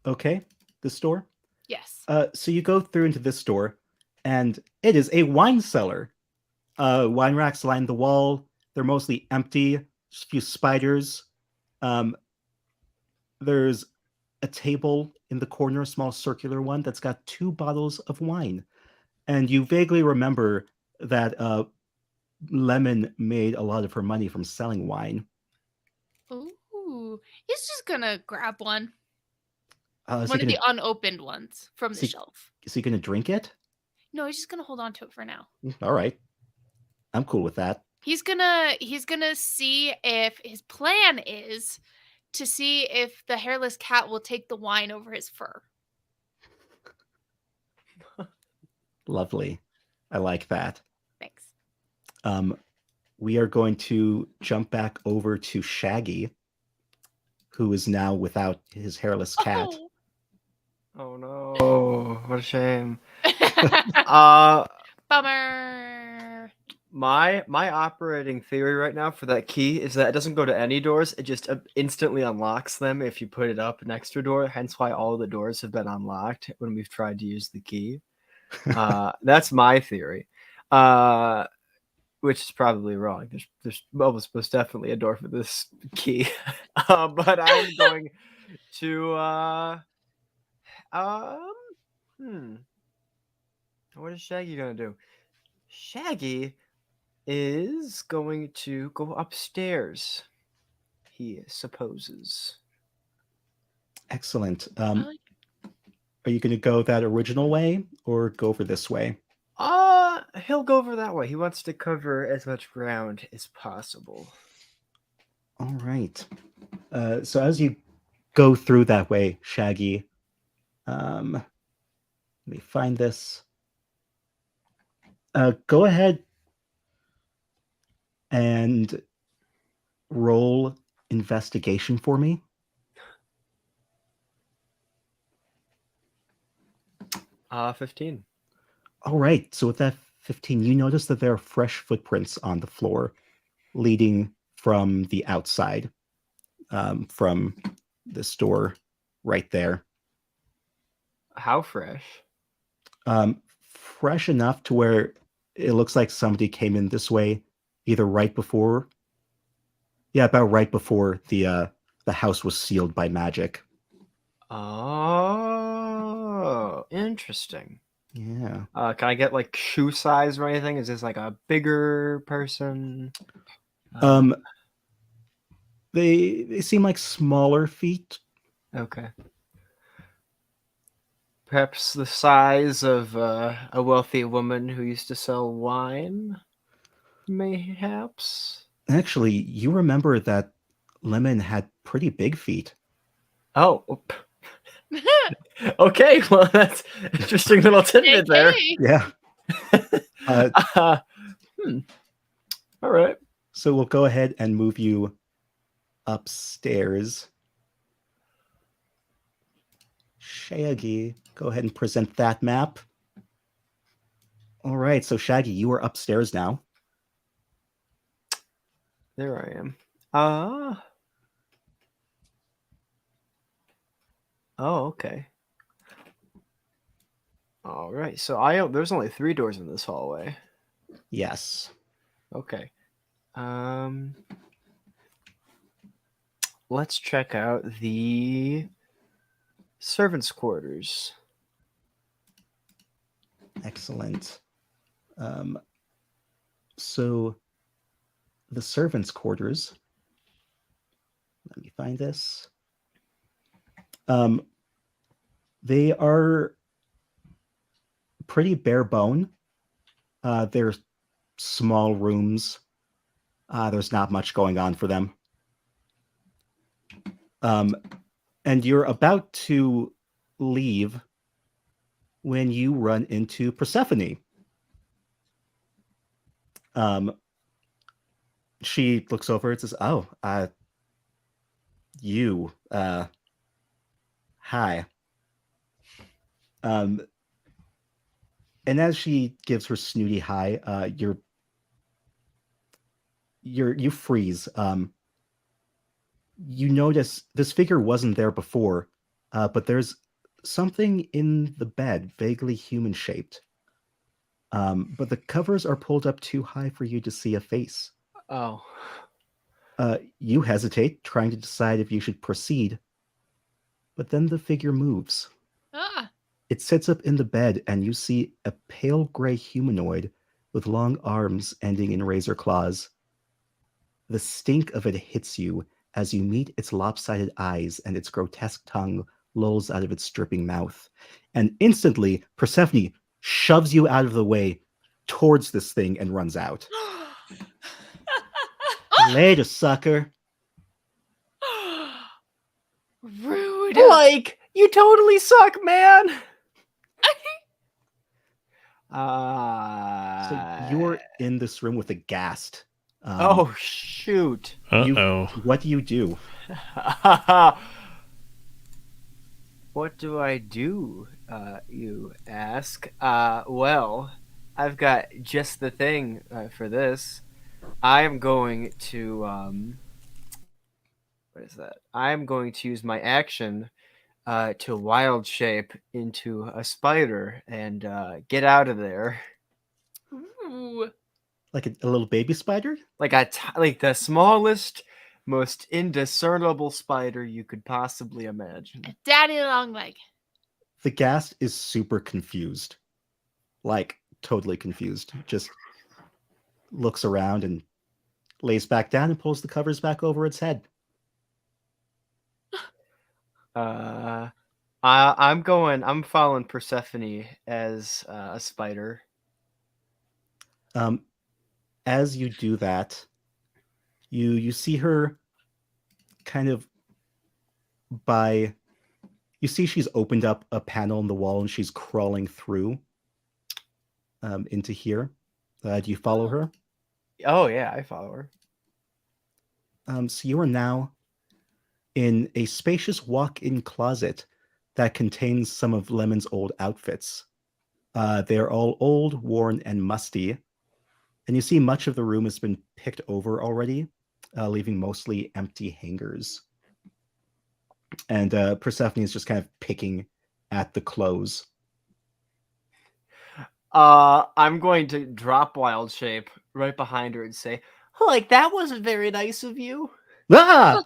Okay, this door. Yes. So you go through into this door, and it is a wine cellar. Wine racks line the wall. They're mostly empty. Just a few spiders. There's a table in the corner, a small circular one that's got 2 bottles of wine. And you vaguely remember that Lemon made a lot of her money from selling wine. Ooh. He's just gonna grab one. One of the unopened ones from the shelf. Is he going to drink it? No, he's just gonna hold on to it for now. All right. I'm cool with that. He's gonna see if his plan is to see if the hairless cat will take the wine over his fur. Lovely. I like that. Thanks. We are going to jump back over to Shaggy, who is now without his hairless cat. Oh no! What a shame. Bummer. My operating theory right now for that key is that it doesn't go to any doors. It just instantly unlocks them if you put it up next to a door. Hence why all the doors have been unlocked when we've tried to use the key. That's my theory, which is probably wrong. There's almost most definitely a door for this key, but I'm going to what is Shaggy gonna do? Shaggy is going to go upstairs, he supposes. Excellent. Are you going to go that original way or go over this way? He'll go over that way. He wants to cover as much ground as possible. All right. So as you go through that way, Shaggy, let me find this. Go ahead and roll investigation for me. 15. All right. So with that 15, you notice that there are fresh footprints on the floor leading from the outside, from this door right there. How fresh? Fresh enough to where it looks like somebody came in this way, either about right before the house was sealed by magic. Oh, interesting. Yeah. Can I get like shoe size or anything? Is this like a bigger person? They seem like smaller feet. Okay. Perhaps the size of a wealthy woman who used to sell wine, mayhaps? Actually, you remember that Lemon had pretty big feet. Oh. Okay, well, that's interesting little tidbit there. JK. Yeah. All right. So we'll go ahead and move you upstairs. Shaggy, go ahead and present that map. All right, so Shaggy, you are upstairs now. There I am. Oh, okay. All right. So there's only 3 doors in this hallway. Yes. Okay. Let's check out the servants' quarters. Excellent. So the servants' quarters. Let me find this. They are pretty bare bone. They're small rooms. There's not much going on for them. And you're about to leave when you run into Persephone. She looks over and says, "Oh, you, hi." And as she gives her snooty hi, you freeze. You notice this figure wasn't there before, but there's something in the bed, vaguely human-shaped. But the covers are pulled up too high for you to see a face. Oh. You hesitate, trying to decide if you should proceed. But then the figure moves. Ah. It sits up in the bed, and you see a pale gray humanoid with long arms ending in razor claws. The stink of it hits you as you meet its lopsided eyes, and its grotesque tongue lolls out of its dripping mouth. And instantly, Persephone shoves you out of the way towards this thing and runs out. Later, sucker. Rude. Like, you totally suck, man. So you're in this room with a ghast. Oh, shoot. Uh-oh. What do you do? What do I do, you ask? Well, I've got just the thing for this. I'm going to, what is that? I'm going to use my action to wild shape into a spider and get out of there. Ooh. Like a little baby spider? Like like the smallest, most indiscernible spider you could possibly imagine. A daddy long leg. The ghast is super confused. Like, totally confused. Just looks around and lays back down and pulls the covers back over its head. I'm following Persephone as a spider. As you do that, you see her kind of you see she's opened up a panel in the wall and she's crawling through into here. Do you follow her? Oh yeah, I follow her. So you are now in a spacious walk-in closet that contains some of Lemon's old outfits. They are all old, worn, and musty. And you see much of the room has been picked over already, leaving mostly empty hangers. And Persephone is just kind of picking at the clothes. I'm going to drop Wild Shape right behind her and say, Like, that wasn't very nice of you. Ah!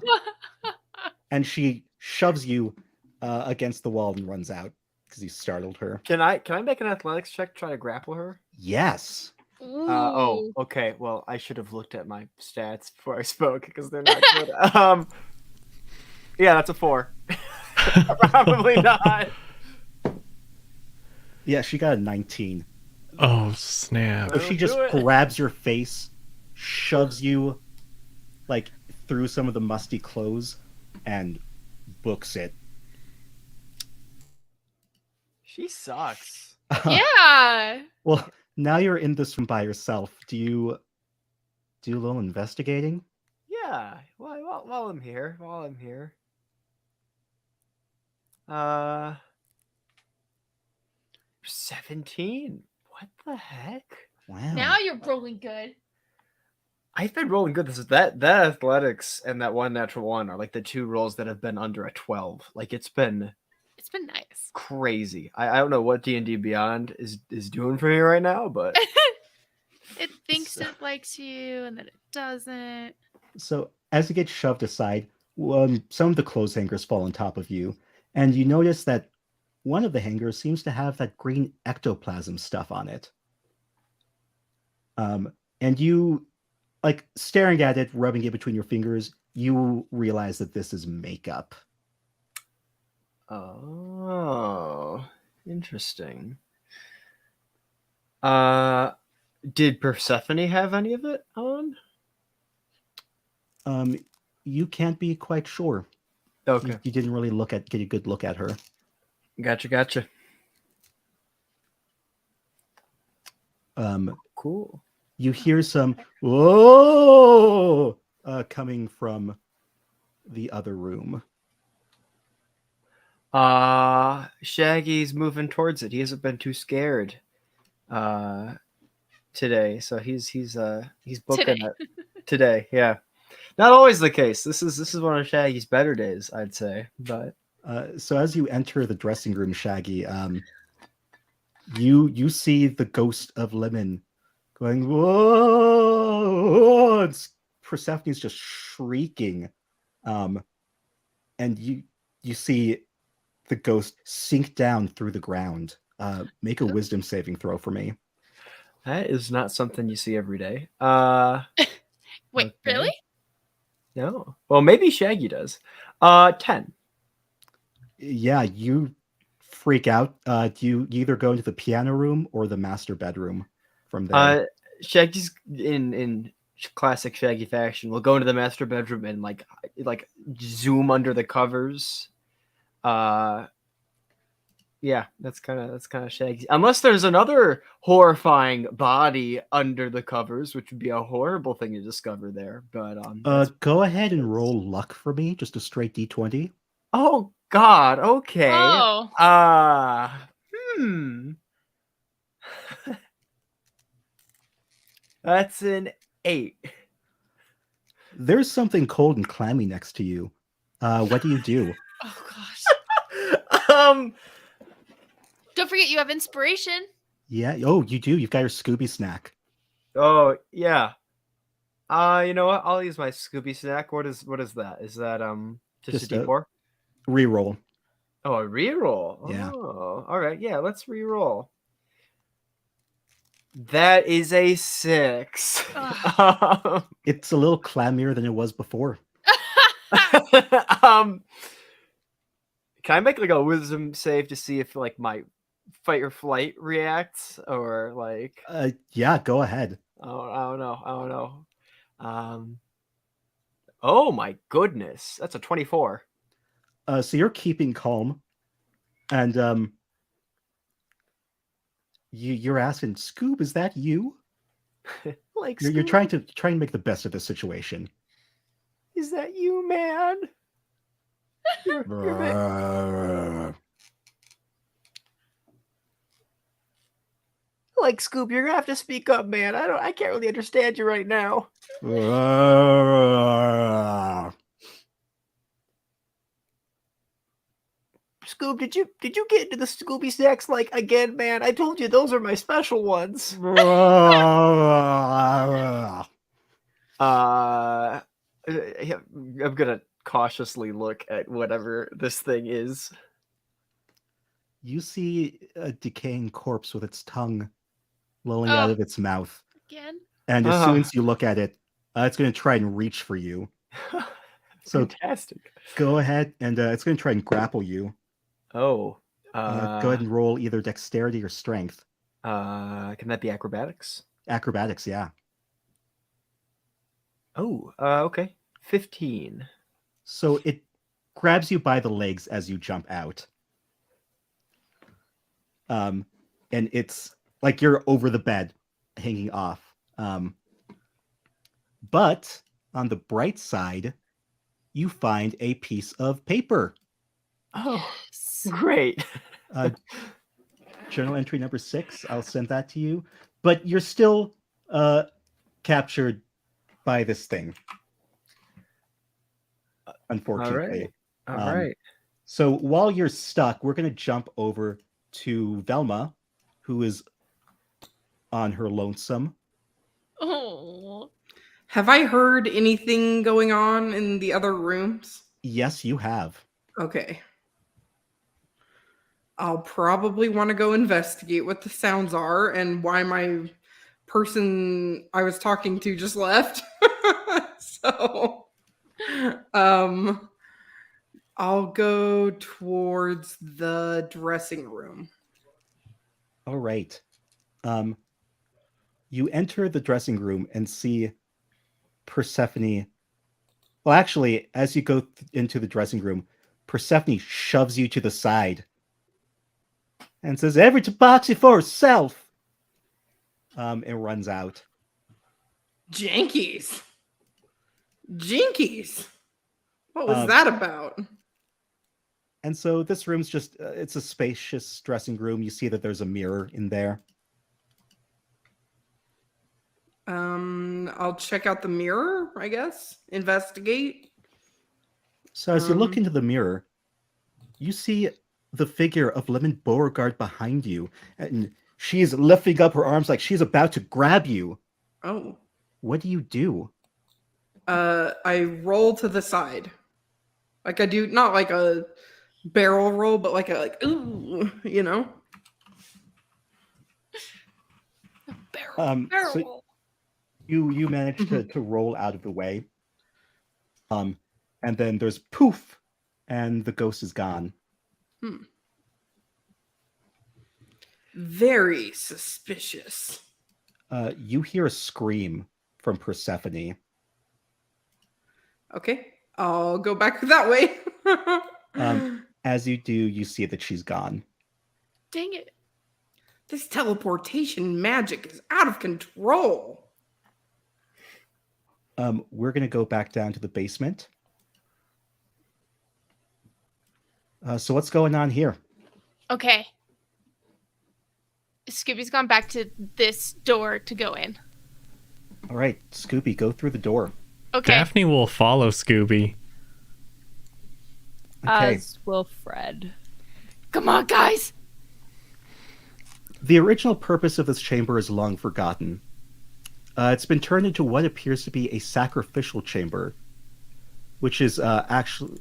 And she shoves you against the wall and runs out because you startled her. can I make an athletics check to try to grapple her? Yes. Oh, okay. Well, I should have looked at my stats before I spoke because they're not good. Yeah, that's a 4. Probably not. Yeah, she got a 19. Oh, snap. So she just grabs your face, shoves you like through some of the musty clothes, and books it. She sucks. Yeah. Well, now you're in this room by yourself. Do you do a little investigating? Yeah. While I'm here. 17. What the heck? Wow. Now you're rolling good. I've been rolling good. That athletics and that one natural one are like the 2 rolls that have been under a 12. Like it's been nice. crazy. I don't know what D&D Beyond is doing for me right now, but It thinks it likes you and then it doesn't. So as you get shoved aside, some of the clothes hangers fall on top of you, and you notice that one of the hangers seems to have that green ectoplasm stuff on it. And you, like, staring at it, rubbing it between your fingers, you realize that this is makeup. oh, interesting. Did Persephone have any of it on? You can't be quite sure. Okay. You didn't really get a good look at her. Gotcha. Cool. You hear some whoa coming from the other room. Shaggy's moving towards it. He hasn't been too scared today, so he's booking it today. Yeah, not always the case. This is one of Shaggy's better days, I'd say. But So as you enter the dressing room, Shaggy, you see the ghost of Lemon going whoa, and Persephone's just shrieking, and you see the ghost sink down through the ground. Make a wisdom saving throw for me. that is not something you see every day. Wait, Okay. really? No. Well, maybe Shaggy does. 10. Yeah, you freak out. You either go into the piano room or the master bedroom from there. Shaggy's in classic Shaggy fashion. We'll go into the master bedroom and like zoom under the covers. Yeah, that's kind of Shaggy. Unless there's another horrifying body under the covers, which would be a horrible thing to discover there. But Go ahead and roll luck for me, just a straight d20. oh God, okay. Oh. That's an 8. There's something cold and clammy next to you. What do you do? Oh gosh. Um, Don't forget you have inspiration. Yeah. Oh, you do. You've got your Scooby snack. oh yeah. You know what? I'll use my Scooby snack. What is that? Is that just a Just a- D4? Reroll. Oh, a reroll. Yeah. Oh, all right. Yeah, let's reroll. That is a 6. It's a little clammier than it was before. Can I make like a wisdom save to see if like my fight or flight reacts or like? Yeah, go ahead. I don't know. Oh my goodness, that's a 24. So you're keeping calm, and you're asking, Scoob, is that you? Like, You're Scoob, trying to make the best of the situation. is that you, man? You're like, Scoob, you're gonna have to speak up, man. I can't really understand you right now. Scoob, did you get into the Scooby snacks like again, man? I told you those are my special ones. I'm gonna cautiously look at whatever this thing is. You see a decaying corpse with its tongue lolling out of its mouth. Again? And as soon as you look at it, it's going to try and reach for you. So Fantastic. go ahead and it's going to try and grapple you. Oh. Go ahead and roll either dexterity or strength. Can that be acrobatics? Acrobatics, yeah. Oh, okay. 15. So it grabs you by the legs as you jump out. And it's like you're over the bed, hanging off. But on the bright side, you find a piece of paper. Oh, great. Journal entry number 6. I'll send that to you. But you're still captured by this thing. Unfortunately. All right. So while you're stuck, we're going to jump over to Velma, who is on her lonesome. Oh. Have I heard anything going on in the other rooms? Yes, you have. Okay. I'll probably want to go investigate what the sounds are and why my person I was talking to just left. So, I'll go towards the dressing room. All right. You enter the dressing room and see Persephone. Well, actually, as you go into the dressing room, Persephone shoves you to the side and says, "Every tabaxi for herself," and runs out. Jinkies. What was that about? And so this room's just, it's a spacious dressing room. You see that there's a mirror in there. I'll check out the mirror, I guess. Investigate. So as you look into the mirror, you see the figure of Lemon Beauregard behind you. And she's lifting up her arms like she's about to grab you. Oh. What do you do? I roll to the side. Like I do, not like a barrel roll, but like ooh, you know? Barrel. So you manage to roll out of the way. And then there's poof, and the ghost is gone. Very suspicious. You hear a scream from Persephone. Okay, I'll go back that way. As you do, you see that she's gone. Dang it. This teleportation magic is out of control. We're going to go back down to the basement. So what's going on here? Okay. Scooby's gone back to this door to go in. All right, Scooby, go through the door. Okay. Daphne will follow Scooby. Okay. As will Fred. Come on, guys. The original purpose of this chamber is long forgotten. It's been turned into what appears to be a sacrificial chamber, which is actually...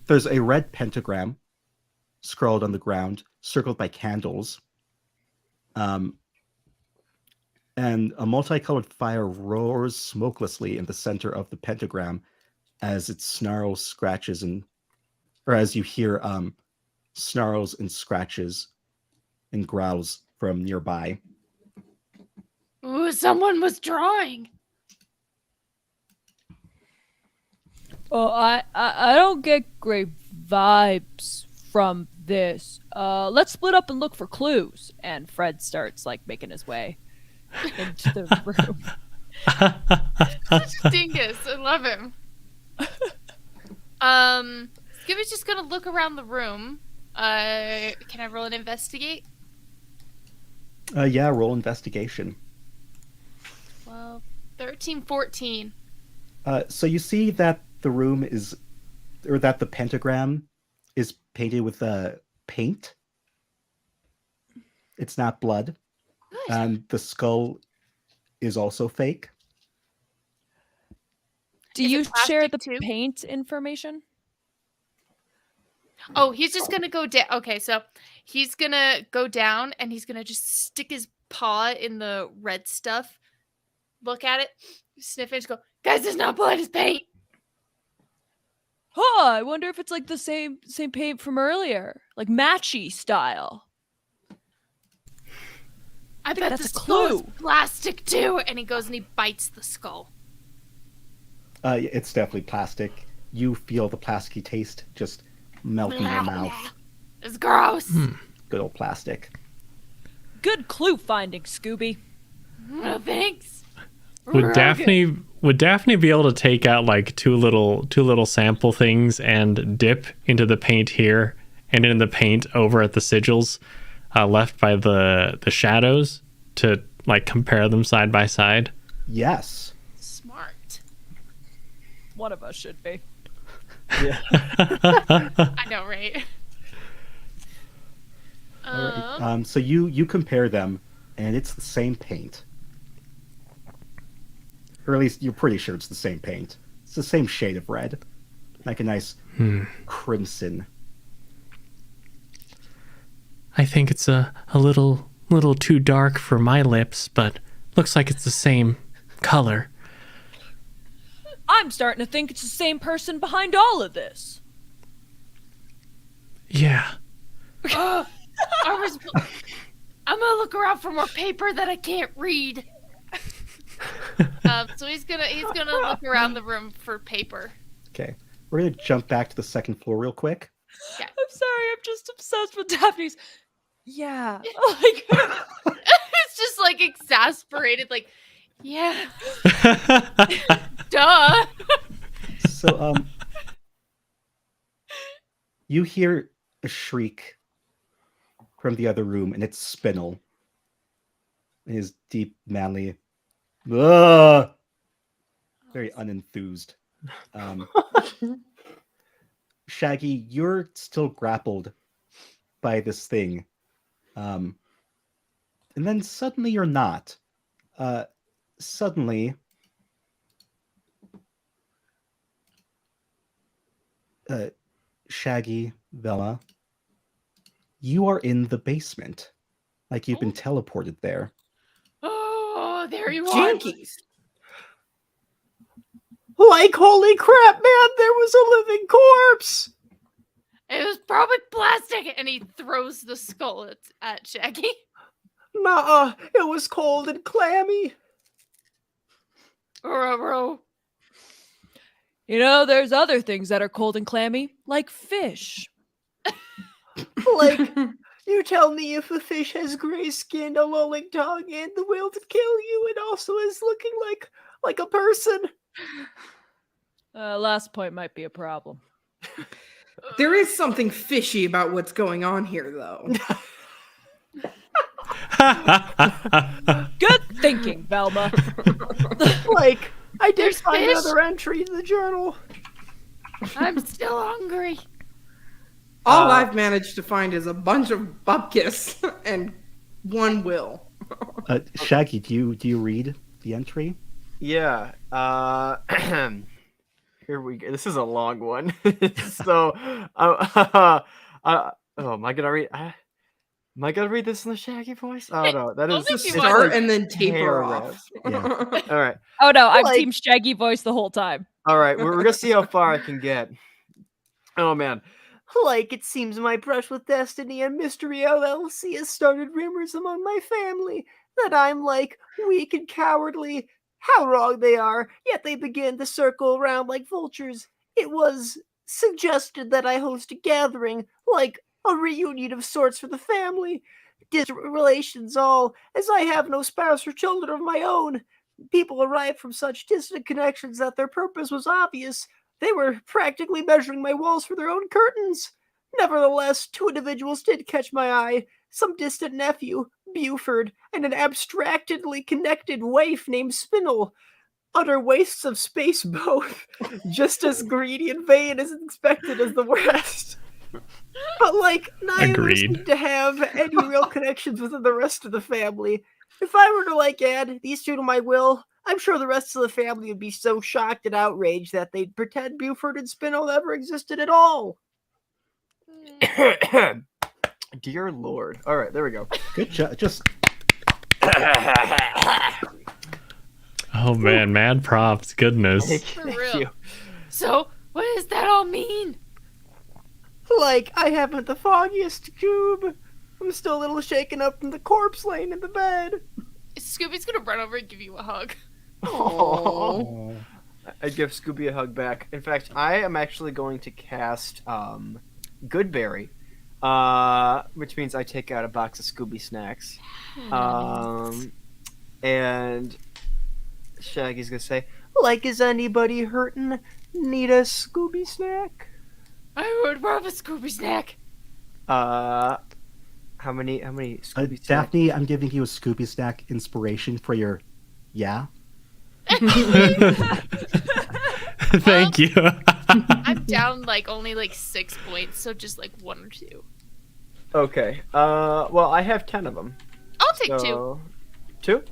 there's a red pentagram scrawled on the ground, circled by candles. And a multicolored fire roars smokelessly in the center of the pentagram as it snarls, scratches, or as you hear snarls and scratches and growls from nearby. Ooh, someone was drawing. Oh, I don't get great vibes from this. Let's split up and look for clues. And Fred starts like making his way into the room. Such a dingus. I love him. Scooby's just gonna look around the room. Can I roll an investigate? Yeah, roll investigation. 12, 13, 14. So you see that the room is, or that the pentagram is painted with paint. It's not blood. Good. And the skull is also fake. Do Is it you share plastic the too? paint information? Oh, he's just gonna go down. Okay, so he's gonna go down and he's gonna just stick his paw in the red stuff. Look at it, sniff it, just go, guys, it's not blood, it's paint. Huh, I wonder if it's like the same paint from earlier, like matchy style. I bet that's the a skull is clue. plastic too. And he goes and he bites the skull. It's definitely plastic. You feel the plasticky taste just melt in your mouth. It's gross. Good old plastic. Good clue finding, Scooby. No thanks. Would Daphne be able to take out like two little sample things and dip into the paint here and in the paint over at the sigils left by the shadows to like compare them side by side? Yes. Smart. One of us should be. I know, right? All right. So you compare them, and it's the same paint. Or at least you're pretty sure it's the same paint. It's the same shade of red. Like a nice crimson. I think it's a little too dark for my lips, but looks like it's the same color. I'm starting to think it's the same person behind all of this. Yeah. I'm gonna look around for more paper that I can't read. So he's gonna look around the room for paper. Okay. We're going to jump back to the second floor real quick. I'm sorry, I'm just obsessed with Daphne's. Yeah. Like, It's just like exasperated, like, yeah, duh. So, you hear a shriek from the other room, and it's Spinel. His deep, manly, very unenthused. Shaggy, you're still grappled by this thing. And then suddenly you're not. Suddenly, Shaggy, Velma, you are in the basement. Like you've been teleported there. Oh, there you are. Jinkies. Like, holy crap, man, there was a living corpse! It was probably plastic, and he throws the skull at Shaggy. Nuh-uh, it was cold and clammy. Bro. you know, there's other things that are cold and clammy, like fish. Like, you tell me if a fish has gray skin, a lolling tongue, and the will to kill you, and also is looking like a person. Last point might be a problem. There is something fishy about what's going on here, though. Good thinking, Velma. Like, I did There's find fish? another entry in the journal. I'm still hungry. All I've managed to find is a bunch of bupkis and one will. Shaggy, do you read the entry? Yeah. Here we go. This is a long one. So, am I gonna read? Am I gonna read this in the Shaggy voice? Oh no, that is Only Just if you start want. and then taper paragraphs. off. Yeah. All right, Oh no, I'm Like- Team Shaggy voice the whole time. all right. We're gonna see how far I can get. Oh man. Like, it seems my brush with destiny and mystery LLC has started rumors among my family that I'm, like, weak and cowardly. How wrong they are, yet they begin to circle around like vultures. It was suggested that I host a gathering, like a reunion of sorts for the family. Distant relations all, as I have no spouse or children of my own. People arrived from such distant connections that their purpose was obvious. They were practically measuring my walls for their own curtains. Nevertheless, two individuals did catch my eye. Some distant nephew, Buford and an abstractedly connected waif named Spinel. Utter wastes of space both, just as greedy and vain as expected as the rest. But like, neither Agreed. seem to have any real connections with the rest of the family. If I were to like add these two to my will, I'm sure the rest of the family would be so shocked and outraged that they'd pretend Buford and Spinel never existed at all. Dear Lord. All right, there we go. Good job. Just Oh man, mad props. Goodness. For real. So, what does that all mean? Like, I haven't the foggiest cube. I'm still a little shaken up from the corpse laying in the bed. Scooby's gonna run over and give you a hug. Oh. I'd give Scooby a hug back. In fact, I am actually going to cast Goodberry, which means I take out a box of Scooby snacks. And Shaggy's gonna say, Like, is anybody hurting? Need a Scooby snack? I would love a Scooby snack. how many Scooby snacks? Daphne, I'm giving you a Scooby snack inspiration for your yeah. Thank you. I'm down like only like 6 points, so just like 1 or 2. Okay. Well, I have 10 of them. I'll take 2. So... 2?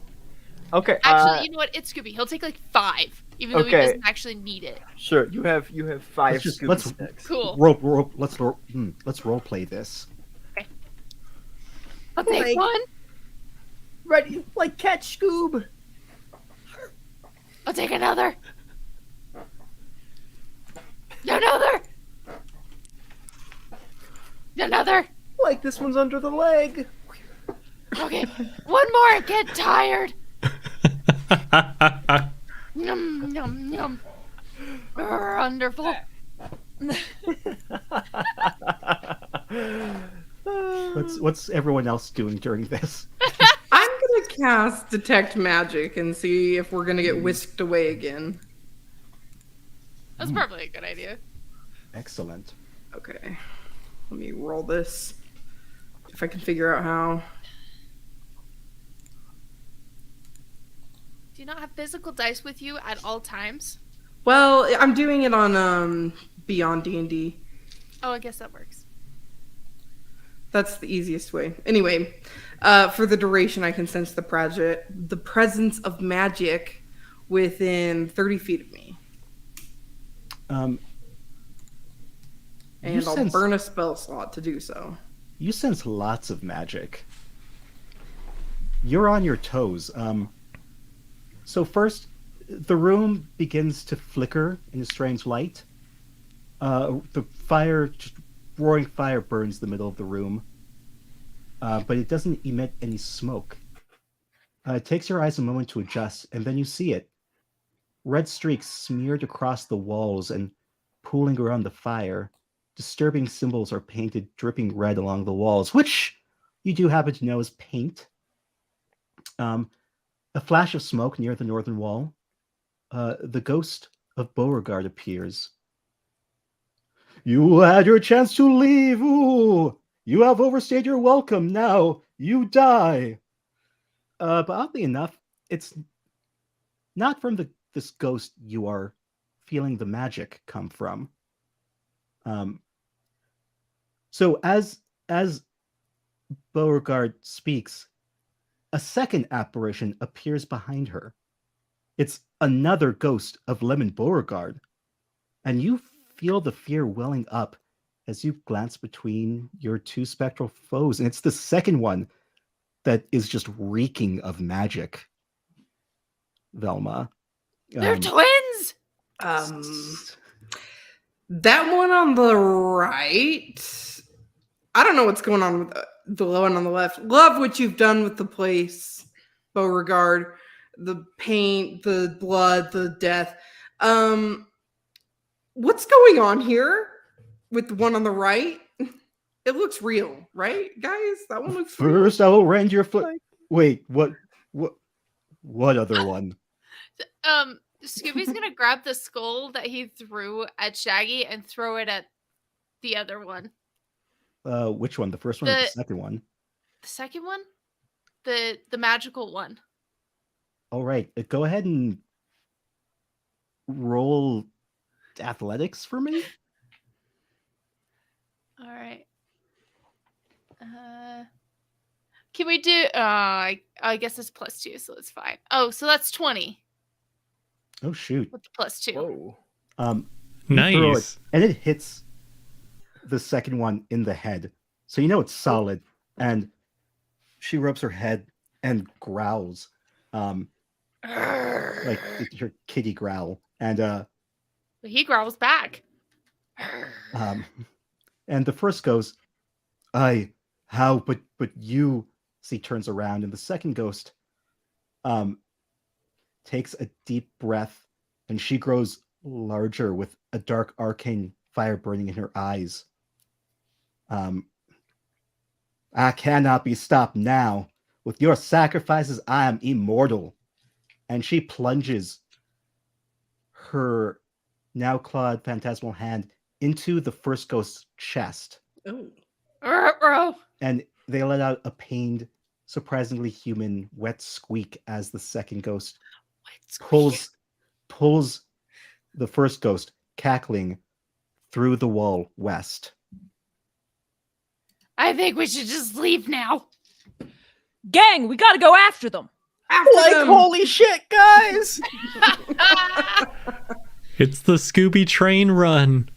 Okay. Actually, you know what? It's Scooby. He'll take like 5, even though he Okay. doesn't actually need it. Sure. You have 5 Scooby Let's snacks. Cool. let's role play this. I'll take Like- 1. Ready? Like, catch Scoob. I'll take another. Another. Another. Like, this one's under the leg. Okay, 1 more. Get tired. Yum yum yum. Wonderful. What's everyone else doing during this? I'm gonna cast Detect Magic and see if we're gonna get whisked away again. That's probably a good idea. Excellent. Okay. Let me roll this. If I can figure out how. Do you not have physical dice with you at all times? Well, I'm doing it on Beyond D&D. Oh, I guess that works. That's the easiest way. Anyway, for the duration, I can sense the presence of magic within 30 feet of me. And I'll burn a spell slot to do so. You sense lots of magic. You're on your toes. So first, the room begins to flicker in a strange light. The fire, just roaring fire, burns the middle of the room, but it doesn't emit any smoke. It takes your eyes a moment to adjust, and then you see it. Red streaks smeared across the walls and pooling around the fire. Disturbing symbols are painted dripping red along the walls, which you do happen to know is paint. A flash of smoke near the northern wall. The ghost of Beauregard appears. You had your chance to leave. Ooh, you have overstayed your welcome. Now you die. But oddly enough, it's not from this ghost you are feeling the magic come from. So as Beauregard speaks, a second apparition appears behind her. It's another ghost of Lemon Beauregard, and you feel the fear welling up as you glance between your two spectral foes, and it's the second one that is just reeking of magic. Velma. They're twins! That one on the right, I don't know what's going on with the one on the left. Love what you've done with the place, Beauregard. The paint, the blood, the death. What's going on here with the one on the right? It looks real, right, guys? That one looks real. First, I will rend your foot. Wait, what other one? Scooby's gonna grab the skull that he threw at Shaggy and throw it at the other one. Which one? The first one or the second one? The second one? the magical one. All right, go ahead and roll athletics for me. All right. Can we do? I guess it's +2, so it's fine. Oh, so that's 20 Oh shoot! with the +2. Whoa. You throw it, Nice. and it hits the second one in the head, so you know it's solid. And she rubs her head and growls, like it's her kitty growl, and But he growls back. and the first goes, how, but you. He turns around, and the second ghost, takes a deep breath, and she grows larger with a dark arcane fire burning in her eyes. I cannot be stopped now. With your sacrifices, I am immortal. And she plunges her now clawed phantasmal hand into the first ghost's chest. Oh. Ruh-roh. And they let out a pained, surprisingly human, wet squeak as the second ghost pulls the first ghost, cackling, through the wall west. I think we should just leave now. Gang, we gotta go after them. After them. holy shit, guys! It's the Scooby train run.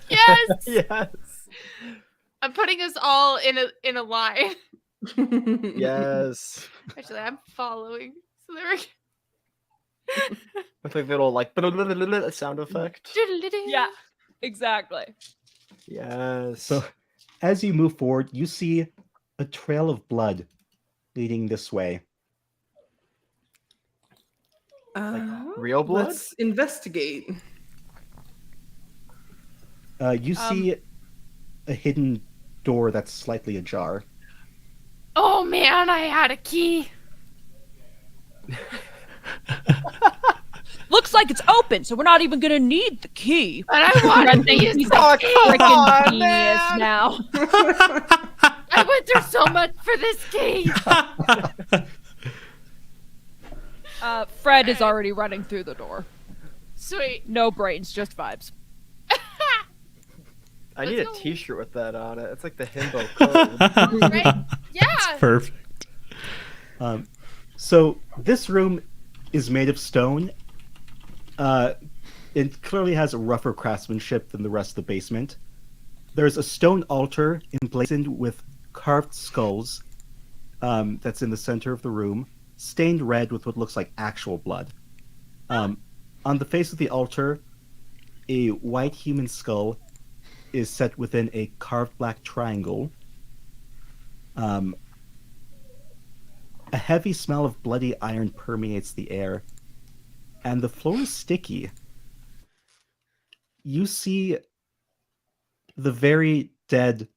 Yes. Yes. I'm putting us all in a line. Yes. Actually, I'm following. So there we go. With like little like sound effect. Yeah, exactly. Yes. So as you move forward, you see a trail of blood leading this way. real blood? Let's investigate. You see a hidden door that's slightly ajar. Oh man, I had a key. Looks like it's open, so we're not even gonna need the key. But I wanted to use He's the a key. freaking genius now. I went through so much for this key. Fred is already running through the door. Sweet. No brains, just vibes. I need a Let's go. t-shirt with that on it. It's like the himbo code. Right? Yeah. Perfect. So this room is made of stone. It clearly has a rougher craftsmanship than the rest of the basement. There's a stone altar emblazoned with carved skulls that's in the center of the room, stained red with what looks like actual blood. On the face of the altar, a white human skull is set within a carved black triangle. A heavy smell of bloody iron permeates the air, and the floor is sticky. You see the very dead,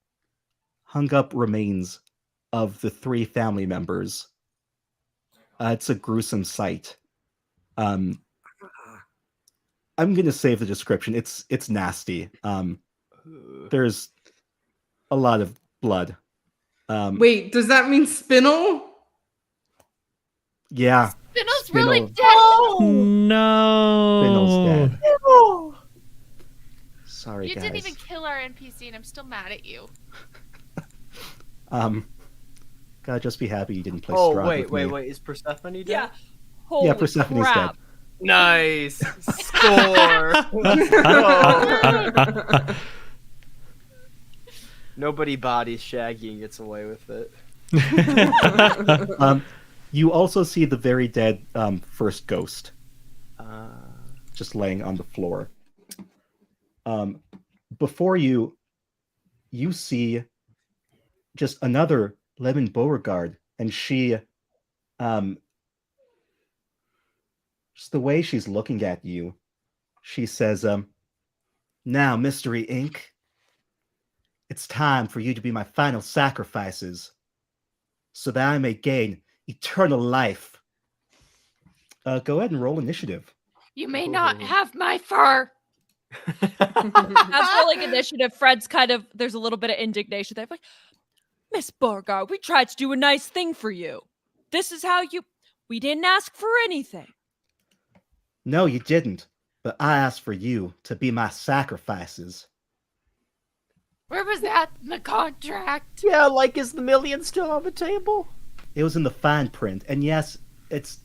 hung up remains of the 3 family members. It's a gruesome sight. I'm gonna save the description. It's nasty. There's a lot of blood. Wait, does that mean Spinel? Yeah, Spinel's really Spinel. dead. No. Spinel's dead. Sorry, You guys. didn't even kill our NPC, and I'm still mad at you. Gotta just be happy you didn't play Oh, Strahd with me. wait. Is Persephone dead? Yeah. Holy Persephone's crap. Nice. Score. Let's go. Nobody bodies Shaggy and gets away with it. You also see the very dead first ghost just laying on the floor. Before you see just another Lemon Beauregard, and she, just the way she's looking at you, she says, "Now, Mystery Inc., it's time for you to be my final sacrifices, so that I may gain eternal life." Go ahead and roll initiative. You may not have my fur. That's rolling initiative. Fred's kind of, there's a little bit of indignation there. Like, Miss Beauregard, we tried to do a nice thing for you. This is how you... We didn't ask for anything. No, you didn't. But I asked for you to be my sacrifices. Where was that in the contract? Yeah, like, is the million still on the table? It was in the fine print. And yes, it's...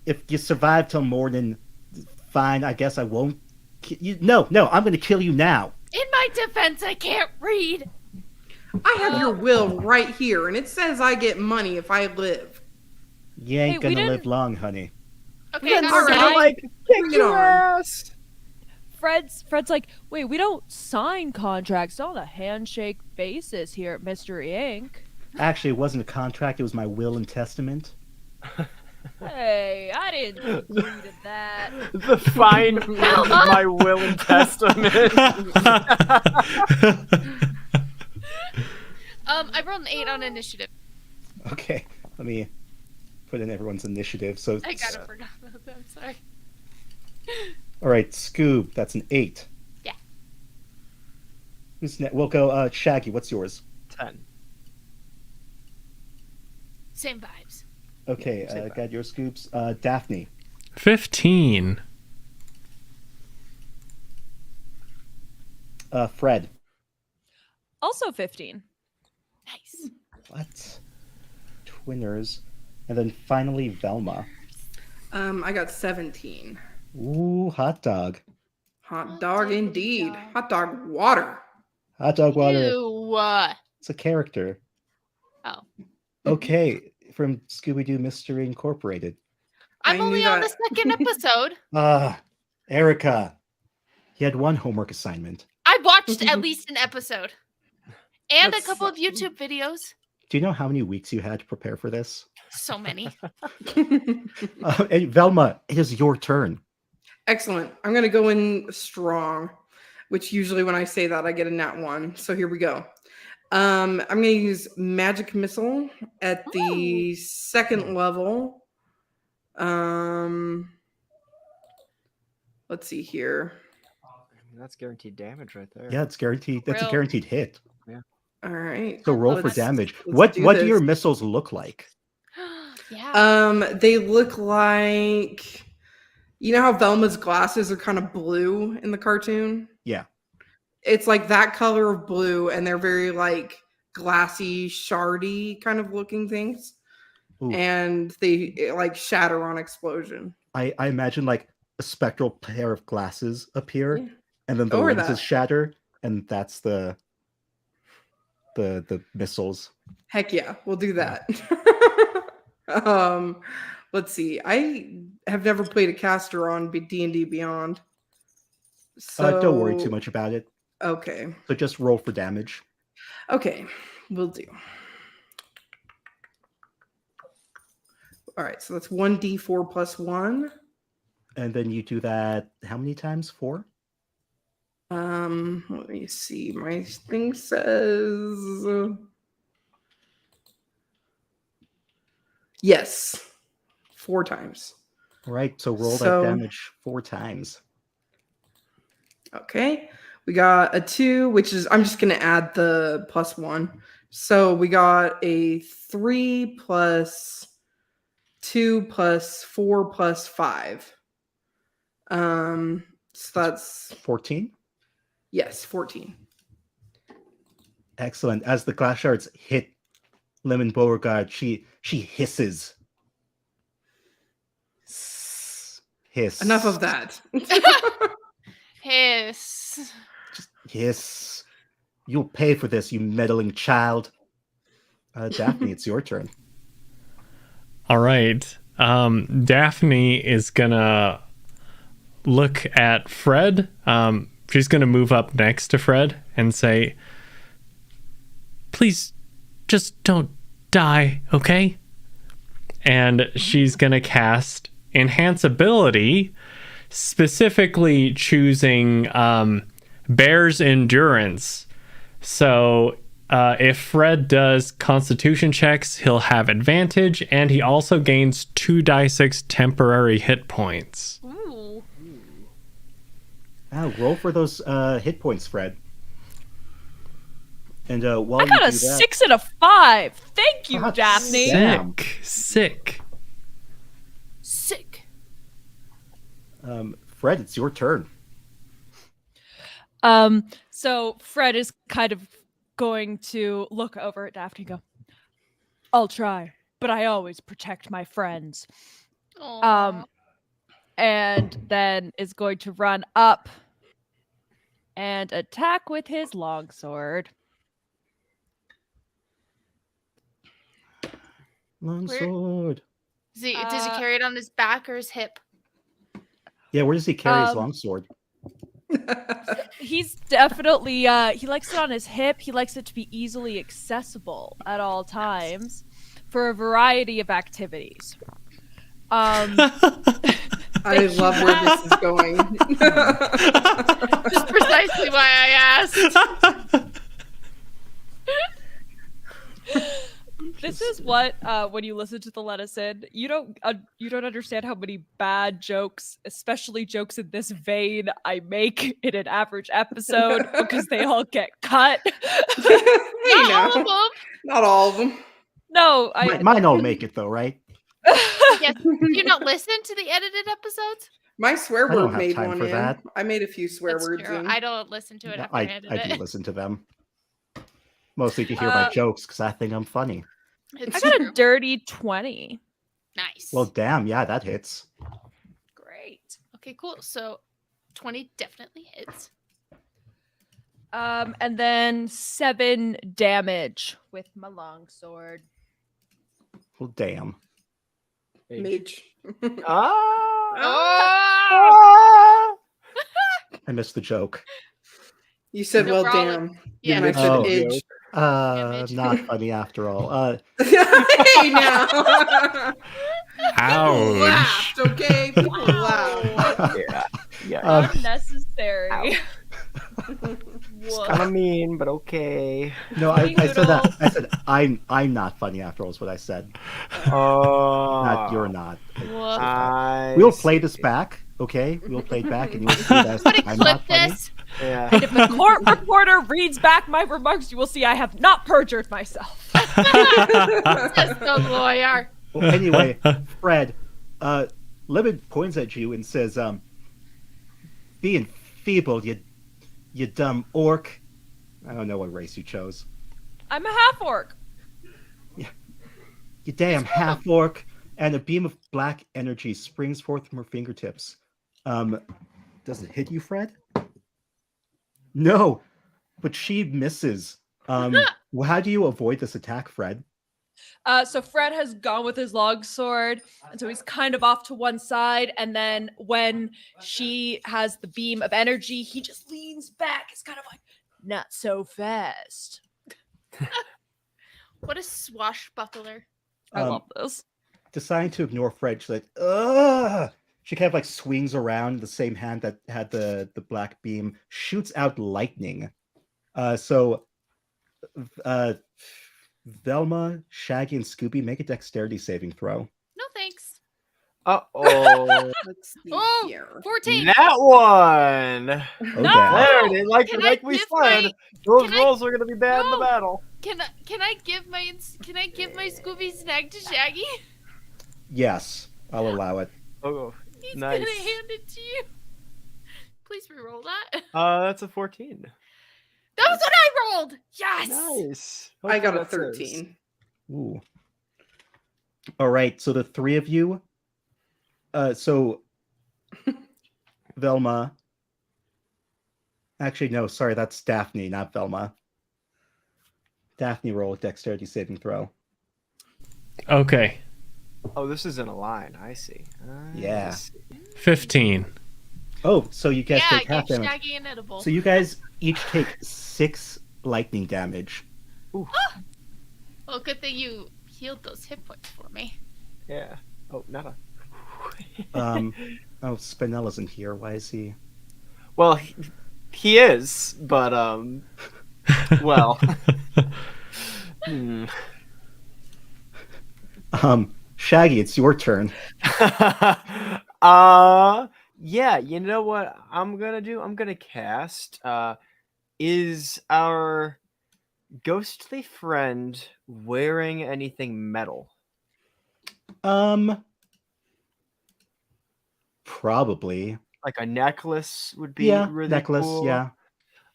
If you survive till morning, fine, I guess I won't... No, I'm going to kill you now. In my defense, I can't read. I have your will right here, and it says I get money if I live. You ain't Hey, we gonna live didn't- long, honey. Okay, Then that's all we're right. gonna, like, kick Bring it your on. ass. Fred's like, wait, we don't sign contracts on a handshake basis here at Mystery Inc. Actually, it wasn't a contract, it was my will and testament. Hey, I didn't agree to that. The fine print of my will and testament. I rolled an 8 on initiative. Okay, let me put in everyone's initiative. So, I kind of forgot about that. I'm sorry. all right, Scoob, that's an 8. Yeah. Who's next? We'll go, Shaggy, what's yours? 10. Same vibes. Okay, Same got your Scoops. Daphne. 15. Fred. Also 15. Nice. What? Twinners. And then finally, Velma. I got 17. Ooh, hot dog. Hot dog indeed. Hot dog water. Hot dog water. Ew. It's a character. Oh. Okay, from Scooby-Doo Mystery Incorporated. I'm I only knew on the that. second episode. Erica. You had one homework assignment. I watched at least an episode. And That's a couple of YouTube videos. Do you know how many weeks you had to prepare for this? So many. And Velma, it is your turn. Excellent. I'm going to go in strong, which usually when I say that, I get a nat 1. So here we go. I'm going to use Magic Missile at the second level. Let's see here. That's guaranteed damage right there. Yeah, it's guaranteed. That's a Real. guaranteed hit. All right. So roll for Let's- damage. let's What do do your this. missiles look like? Yeah. They look like, you know how Velma's glasses are kind of blue in the cartoon? Yeah. It's like that color of blue, and they're very like glassy, shardy kind of looking things. Ooh. And they like shatter on explosion. I imagine like a spectral pair of glasses appear, Yeah. and then the Or lenses that. shatter, and that's the missiles. Heck yeah, we'll do that. Let's see. I have never played a caster on D&D Beyond. So Don't worry too much about it. Okay. So just roll for damage. Okay, we'll do. All right, so that's 1d4 plus 1. And then you do that how many times? 4? Let me see. My thing says yes, 4 times. All right, so roll So- that damage 4 times. Okay, we got a 2, which is, I'm just going to add the plus 1. So we got a 3 plus 2 plus 4 plus 5. So that's, 14? yes, 14. Excellent. As the glass shards hit Lemon Beauregard, she hisses. Hiss. Enough of that. Hiss. Just hiss. You'll pay for this, you meddling child. Daphne, it's your turn. All right. Daphne is gonna look at Fred. She's gonna move up next to Fred and say, "Please, just don't die, okay?" And she's gonna cast Enhance Ability, specifically choosing Bear's Endurance. So if Fred does Constitution checks, he'll have advantage, and he also gains 2d6 temporary hit points. Ooh. Roll for those hit points, Fred. And while I got you a do that, 6 and a 5. Thank you, Hot Daphne. damn. Sick. Sick. Fred, it's your turn. So Fred is kind of going to look over at Daphne and go, I'll try, but I always protect my friends. Aw. And then is going to run up and attack with his longsword. Longsword. Does he carry it on his back or his hip? Yeah, where does he carry his Um, longsword? He's definitely he likes it on his hip. He likes it to be easily accessible at all times for a variety of activities. I love where this is going. Just precisely why I asked. This is what when you listen to the Let Us In, you don't understand how many bad jokes, especially jokes in this vein, I make in an average episode because they all get cut. You Not all know, of them. not all of them. No, Mine all make it though, right? Yes. Do you not listen to the edited episodes? My swear I don't word have made time one for in. that. I made a few swear That's words true. in. I don't listen to it after I edit I do it. listen to them. Mostly to hear my jokes because I think I'm funny. It's I got true. a dirty 20. Nice. Well, damn, yeah, that hits. Great. Okay, cool. So 20 definitely hits. And then 7 damage with my longsword. Well, damn. Mage. Ah! Oh! I missed the joke. You said, No well, problem. damn. Yeah. And I said, Oh. edge. Not Damage. funny after all. Hey, now. People Ouch. laughed, okay? People Wow. laughed. Yeah. Unnecessary. It's kind of mean, but okay. No, I said that. Noodles. I said I'm not funny after all is what I said. Oh, Not you're not. Whoops. We'll play this back, okay? We'll play it back and you'll see that Somebody I'm clip not funny. this. Yeah. And if the court reporter reads back my remarks, you will see I have not perjured myself. Says the lawyer. Well, anyway, Fred, Lemon points at you and says, "Being feeble, you dumb orc." I don't know what race you chose. I'm a half orc. You damn half orc. And a beam of black energy springs forth from her fingertips. Does it hit you, Fred? No, but she misses. Well, how do you avoid this attack, Fred? So Fred has gone with his longsword, and so he's kind of off to one side. And then when she has the beam of energy, he just leans back. It's kind of like, not so fast. What a swashbuckler. I Um, love this. Deciding to ignore Fred, she's like, ugh! She kind of like swings around the same hand that had the black beam, shoots out lightning. So Velma, Shaggy, and Scooby make a dexterity saving throw. No thanks. Uh-oh. Let's see Oh, here. 14. That one. Oh, No! damn. There it is. Like, Can like I we give said, my- those can I- rolls are gonna be bad in the No. battle. Can I give my Scooby snack to Shaggy? Yes, I'll allow it. Oh, He's nice. gonna hand it to you. Please re-roll that. That's a 14. That was what I rolled. Yes. Nice. I got a Hopefully that says. 13. Ooh. All right, so the three of you. So Velma. Actually, no, sorry, that's Daphne, not Velma. Daphne, roll a dexterity saving throw. Okay. Oh, this is in a line. I see. I Yeah. see. 15. Oh, so you guys Yeah, take half give damage. Shaggy an edible. So you guys each take 6 lightning damage. Well, good thing you healed those hit points for me. Yeah. Oh, not a. Oh, Spinell isn't here. Why is he? Well, he is, but well. Shaggy, it's your turn. Yeah, you know what I'm gonna do? I'm gonna cast is our ghostly friend wearing anything metal? Probably. Like a necklace would be Yeah, really necklace. cool. Yeah.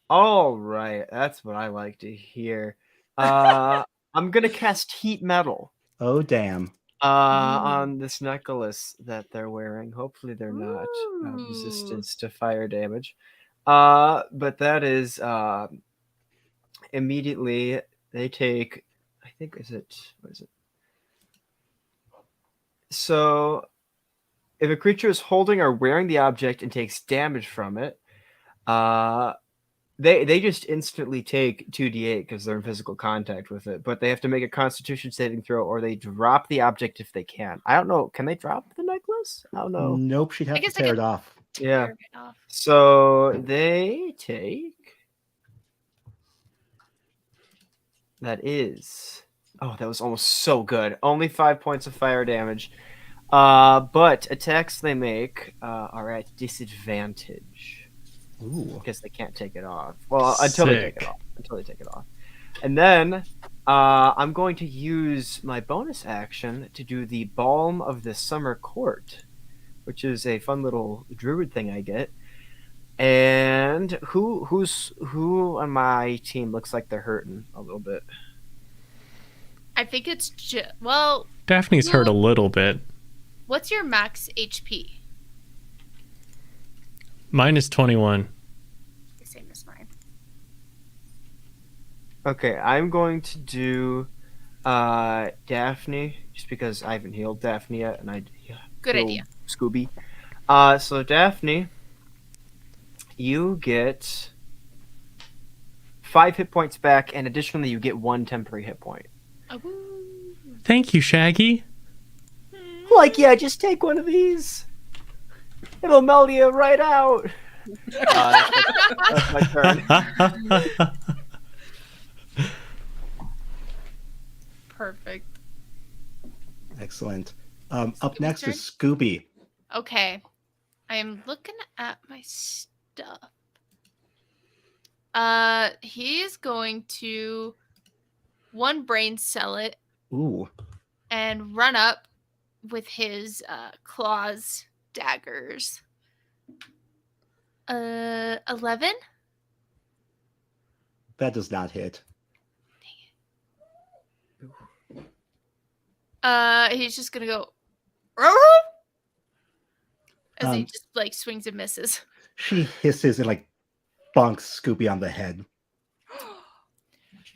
All right, that's what I like to hear. I'm gonna cast heat metal Oh damn. on this necklace that they're wearing. Hopefully, they're not Ooh. resistant to fire damage. But that is immediately they take. I think what is it? So, if a creature is holding or wearing the object and takes damage from it, they just instantly take 2d8 because they're in physical contact with it. But they have to make a Constitution saving throw, or they drop the object if they can. I don't know. Can they drop the necklace? I don't know. Nope, she'd have to guess I tear could- it off. Yeah. Tear it off. So they take. That is. Oh, that was almost so good. Only 5 points of fire damage. But attacks they make are at disadvantage. Ooh. Because they can't take it off. Well, until they take Sick. it off. And then I'm going to use my bonus action to do the Balm of the Summer Court, which is a fun little druid thing I get. And who on my team looks like they're hurting a little bit? I think it's well. Daphne's hurt a little bit. What's your max HP? Mine is 21. Same as mine. Okay, I'm going to do Daphne, just because I haven't healed Daphne yet, and I Good healed idea. Scooby. So Daphne, you get 5 hit points back, and additionally you get 1 temporary hit point. Oh, Thank you, Shaggy. Like, yeah, just take one of these. It'll melt you right out. That's my turn. perfect. Excellent. Up Scooby's next turn? is Scooby. Okay. I am looking at my stuff. He's going to one brain cell it Ooh. and run up with his claws daggers. 11? That does not hit. He's just gonna go as he just like swings and misses. She hisses and like bonks Scooby on the head.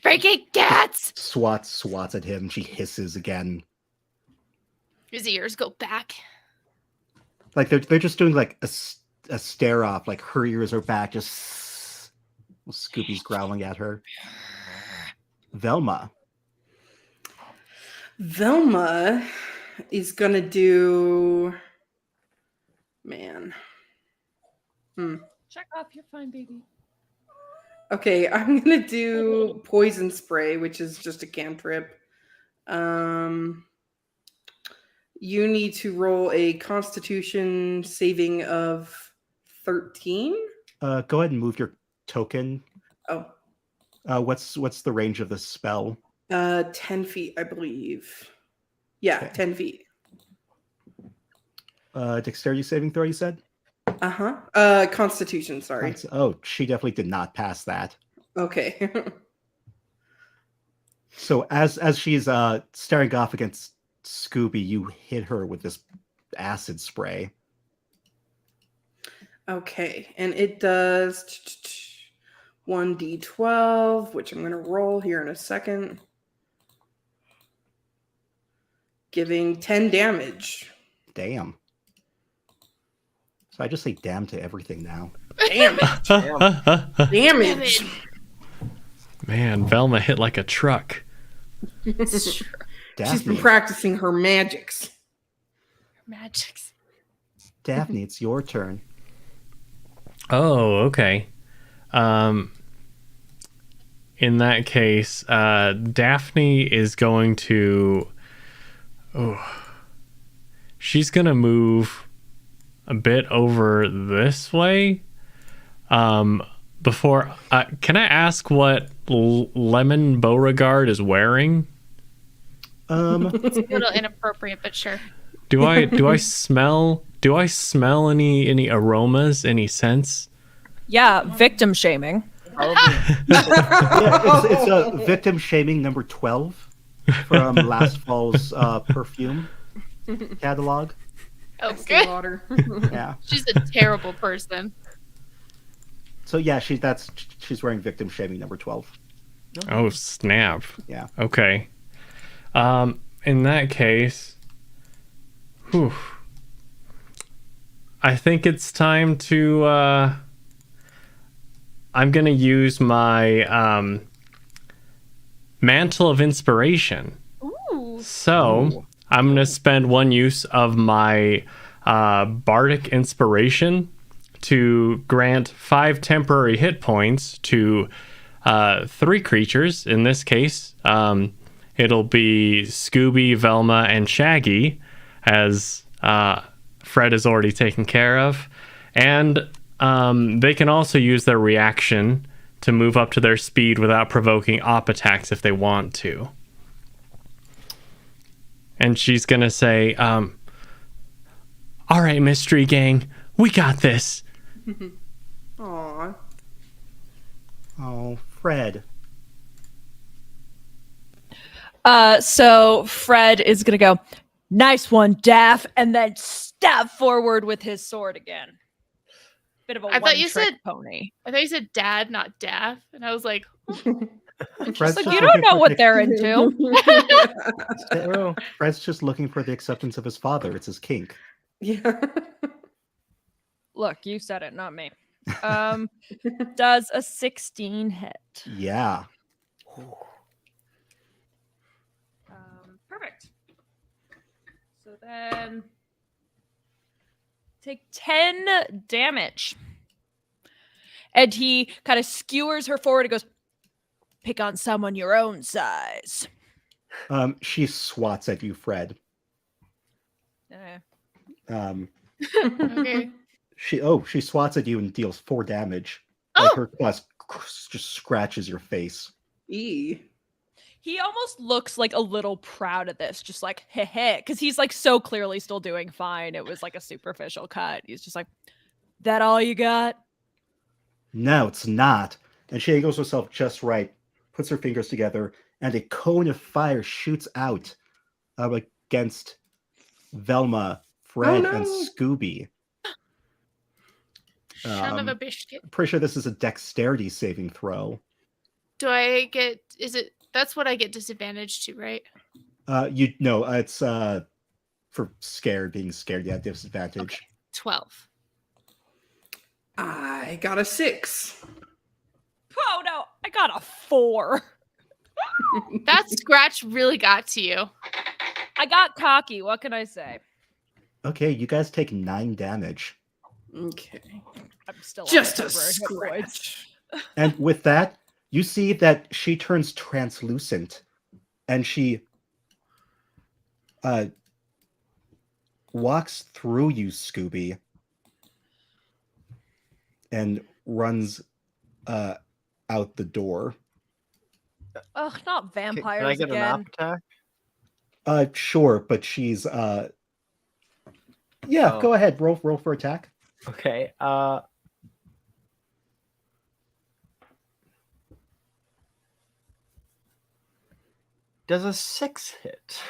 Freaking cats! Swats at him. She hisses again. His ears go back. Like they're just doing like a stare off. Like her ears are back. Just Scooby's growling at her. Velma. Velma is gonna do. Man. Check off, you're fine, baby. Okay, I'm gonna do poison spray, which is just a cantrip. You need to roll a Constitution saving of 13. Go ahead and move your token. Oh, What's the range of the spell? 10 feet, I believe. Yeah, Okay. 10 feet. Dexterity saving throw, you said? Constitution, sorry. Oh, she definitely did not pass that. Okay. So as she's staring off against Scooby, you hit her with this acid spray. Okay, and it does 1d12, which I'm going to roll here in a second. Giving 10 damage. Damn. So I just say damn to everything now. Damn it. Damage. Man, Velma hit like a truck. She's Daphne, been practicing her magics. Magics. Daphne, it's your turn. Oh, okay. In that case, Daphne is going to. She's gonna move a bit over this way. Before, can I ask what Lemon Beauregard is wearing? It's a little inappropriate, but sure. Do I smell any aromas, any scents? Yeah, victim shaming. Yeah, it's a victim shaming number 12 from last fall's perfume catalog. Oh, Estee good. Lauder. Yeah. She's a terrible person. So yeah, she's wearing victim shaming number 12. Oh, snap. Yeah. Okay. In that case, whew, I think it's time to, I'm going to use my Mantle of Inspiration. Ooh. So I'm going to spend one use of my Bardic Inspiration to grant 5 temporary hit points to 3 creatures. In this case, it'll be Scooby, Velma, and Shaggy, as Fred is already taken care of. And they can also use their reaction to move up to their speed without provoking op attacks if they want to. And she's going to say, all right, Mystery Gang, we got this. Aw. Oh, Fred. So Fred is gonna go, nice one, Daff, and then stab forward with his sword again. Bit of a I thought you one-trick said- pony. I thought you said dad, not daff. And I was like, Fred's Like, just you don't looking know for what the- they're into. Fred's just looking for the acceptance of his father. It's his kink. Yeah. Look, you said it, not me. Does a 16 hit? Yeah. Perfect. So then take 10 damage. And he kind of skewers her forward and goes, pick on someone your own size. She swats at you, Fred. Eh. okay. She swats at you and deals 4 damage. Oh! Like her class just scratches your face. E. He almost looks like a little proud of this, just like, heh heh, because he's like so clearly still doing fine. It was like a superficial cut. He's just like, that all you got? No, it's not. And she angles herself just right, puts her fingers together, and a cone of fire shoots out against Velma, Fred, Oh, no. and Scooby. Son of a biscuit. Pretty sure this is a dexterity saving throw. Do I get, that's what I get disadvantage to, right? It's for being scared, you have disadvantage. Okay. 12. I got a 6. Oh no, I got a 4. That scratch really got to you. I got cocky. What can I say? Okay, you guys take 9 damage. Okay. I'm still on Just a temporary hit points. scratch. And with that, you see that she turns translucent and she walks through you, Scooby, and runs out the door. Ugh, not vampires Can I get an again. op attack? Sure, but she's yeah, Oh. go ahead, roll for attack. Okay. Does a 6 hit?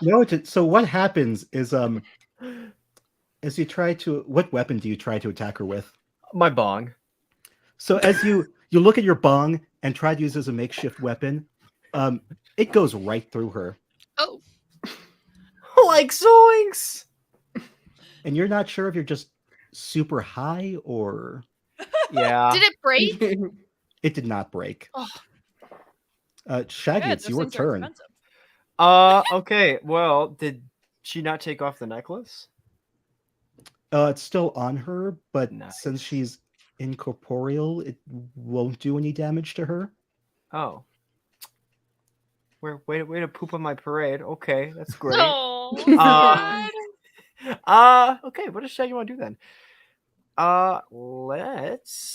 No, so what happens is as you try to, what weapon do you try to attack her with? My bong. So as you look at your bong and try to use it as a makeshift weapon, it goes right through her, Oh, Like zoinks! and you're not sure if you're just super high or Yeah. did it break? it did not break. Oh. Shaggy, Good, it's those your things are turn. expensive. Okay. Well, did she not take off the necklace? It's still on her, but Nice. since she's incorporeal, it won't do any damage to her. Oh. Way to poop on my parade. Okay, that's great. Oh, Uh, God. Okay, what does Shaggy want to do then? Let's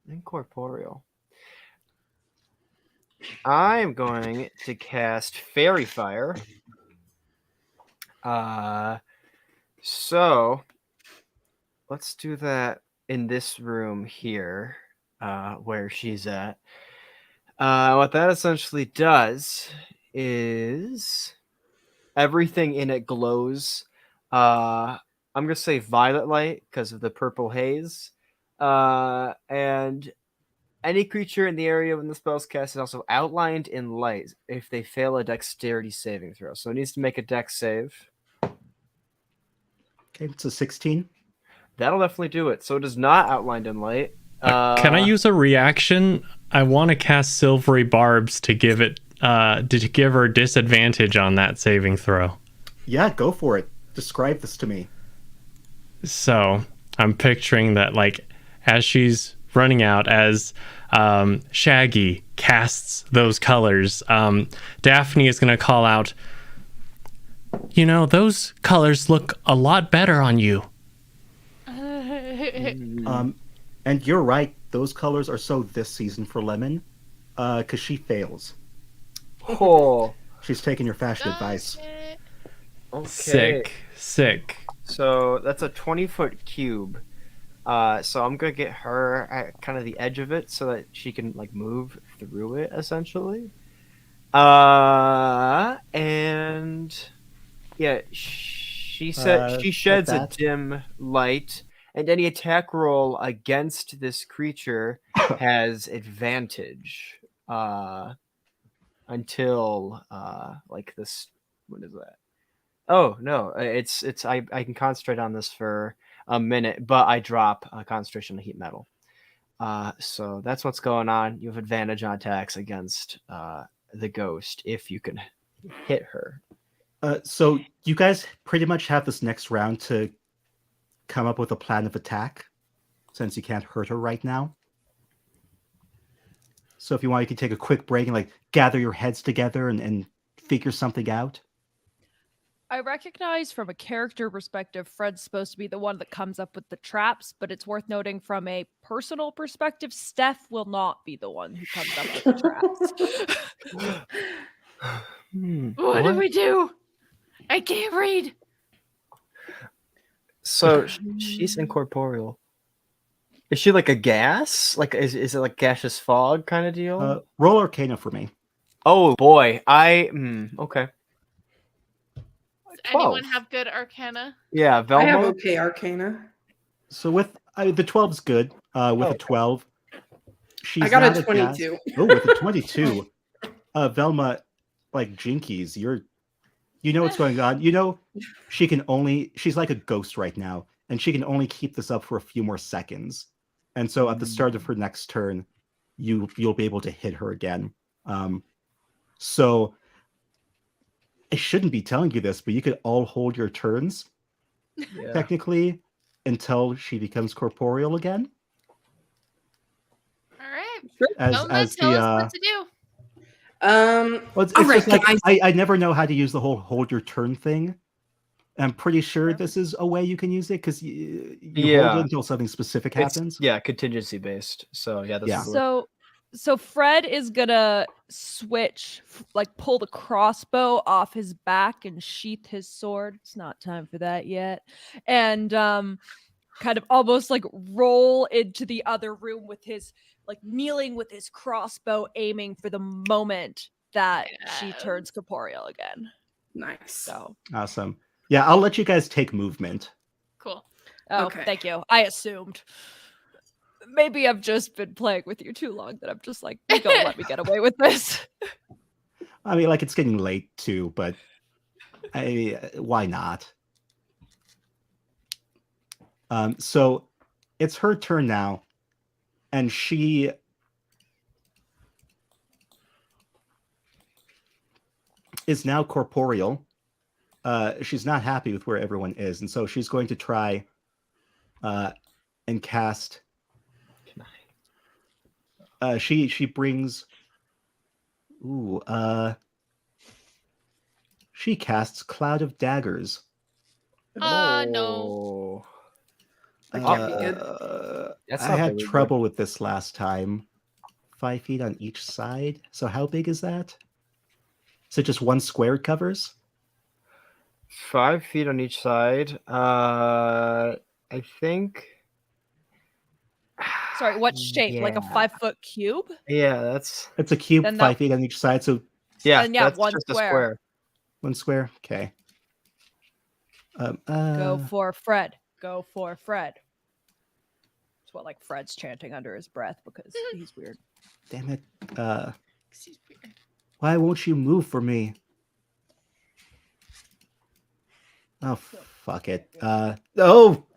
Incorporeal. I'm going to cast Fairy Fire. So let's do that in this room here, where she's at. What that essentially does is everything in it glows. I'm gonna say violet light because of the purple haze. And any creature in the area when the spell's cast is also outlined in light if they fail a dexterity saving throw. So it needs to make a dex save. Okay, it's a 16. That'll definitely do it. So it is not outlined in light. Can I use a reaction? I want to cast Silvery Barbs to give it to give her disadvantage on that saving throw. Yeah, go for it. Describe this to me. So I'm picturing that, like, as she's running out, as Shaggy casts those colors, Daphne is going to call out, "You know, those colors look a lot better on you." And you're right. Those colors are so this season for Lemon, because she fails. Oh, She's taking your fashion advice. okay. Sick. So that's a 20-foot cube. So I'm gonna get her at kind of the edge of it so that she can like move through it essentially. And yeah, she said she sheds a dim light, and any attack roll against this creature has advantage. Until like this. What is that? Oh no, it's I can concentrate on this for a minute, but I drop concentration on heat metal. So that's what's going on. You have advantage on attacks against the ghost if you can hit her. So you guys pretty much have this next round to come up with a plan of attack, since you can't hurt her right now. So if you want, you can take a quick break and like gather your heads together and figure something out. I recognize from a character perspective, Fred's supposed to be the one that comes up with the traps, but it's worth noting from a personal perspective, Steph will not be the one who comes up with the traps. What do we do? I can't read. So she's incorporeal. Is she like a gas? Like is it like gaseous fog kind of deal? Roll Arcana for me. Oh boy, okay. Does anyone have good Arcana? Yeah, Velma. I have okay Arcana. So with the 12's good. With a 12, I got a 22. Oh, with a 22, Velma, like Jinkies, you know what's going on. You know, she's like a ghost right now, and she can only keep this up for a few more seconds. And so at the start of her next turn, you'll be able to hit her again. So I shouldn't be telling you this, but you could all hold your turns, technically, until she becomes corporeal again. All right. As tell us what to do. Well, it's all right, just like guys. I never know how to use the whole hold your turn thing. I'm pretty sure this is a way you can use it because you hold it until something specific happens. It's contingency based. So this is So Fred is gonna switch, like pull the crossbow off his back and sheath his sword. It's not time for that yet. And kind of almost like roll into the other room with his like kneeling with his crossbow, aiming for the moment that she turns corporeal again. Nice. So Awesome. Yeah, I'll let you guys take movement. Cool. Oh, Okay. thank you. I assumed. Maybe I've just been playing with you too long that I'm just like, you don't let me get away with this. I mean, like, it's getting late too, but why not? So it's her turn now, and she is now corporeal. She's not happy with where everyone is, and so she's going to try and cast. She brings. She casts Cloud of Daggers. No. That can't be good. That's I not had very good. trouble with this last time. 5 feet on each side. So how big is that? Is it just one square it covers? 5 feet on each side. I think. Sorry, what shape? Like a Yeah. 5-foot cube? Yeah, that's It's a cube, Then 5 feet on each side. So Then yeah, that's one just square. a square. one square. Okay. Go for Fred. Go for Fred. It's what like Fred's chanting under his breath because he's weird. Damn it. Excuse me. Why won't you move for me? Oh, fuck it. Oh,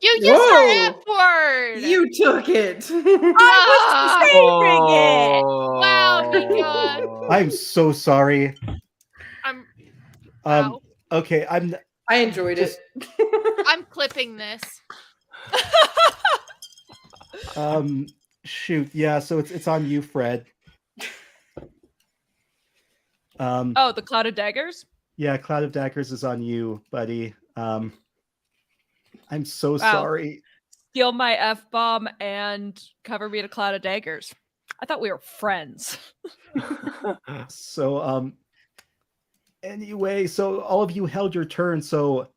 You used your Whoa! F word. You took it. Ah! Saving it! Wow, Nika. I'm so sorry. I'm. Wow. Okay, I enjoyed Just- it. I'm clipping this. shoot. Yeah, so it's on you, Fred. Oh, the cloud of daggers? Yeah, Cloud of Daggers is on you, buddy. I'm so Wow. sorry. Steal my F-bomb and cover me in a cloud of daggers. I thought we were friends. So anyway, so all of you held your turn, so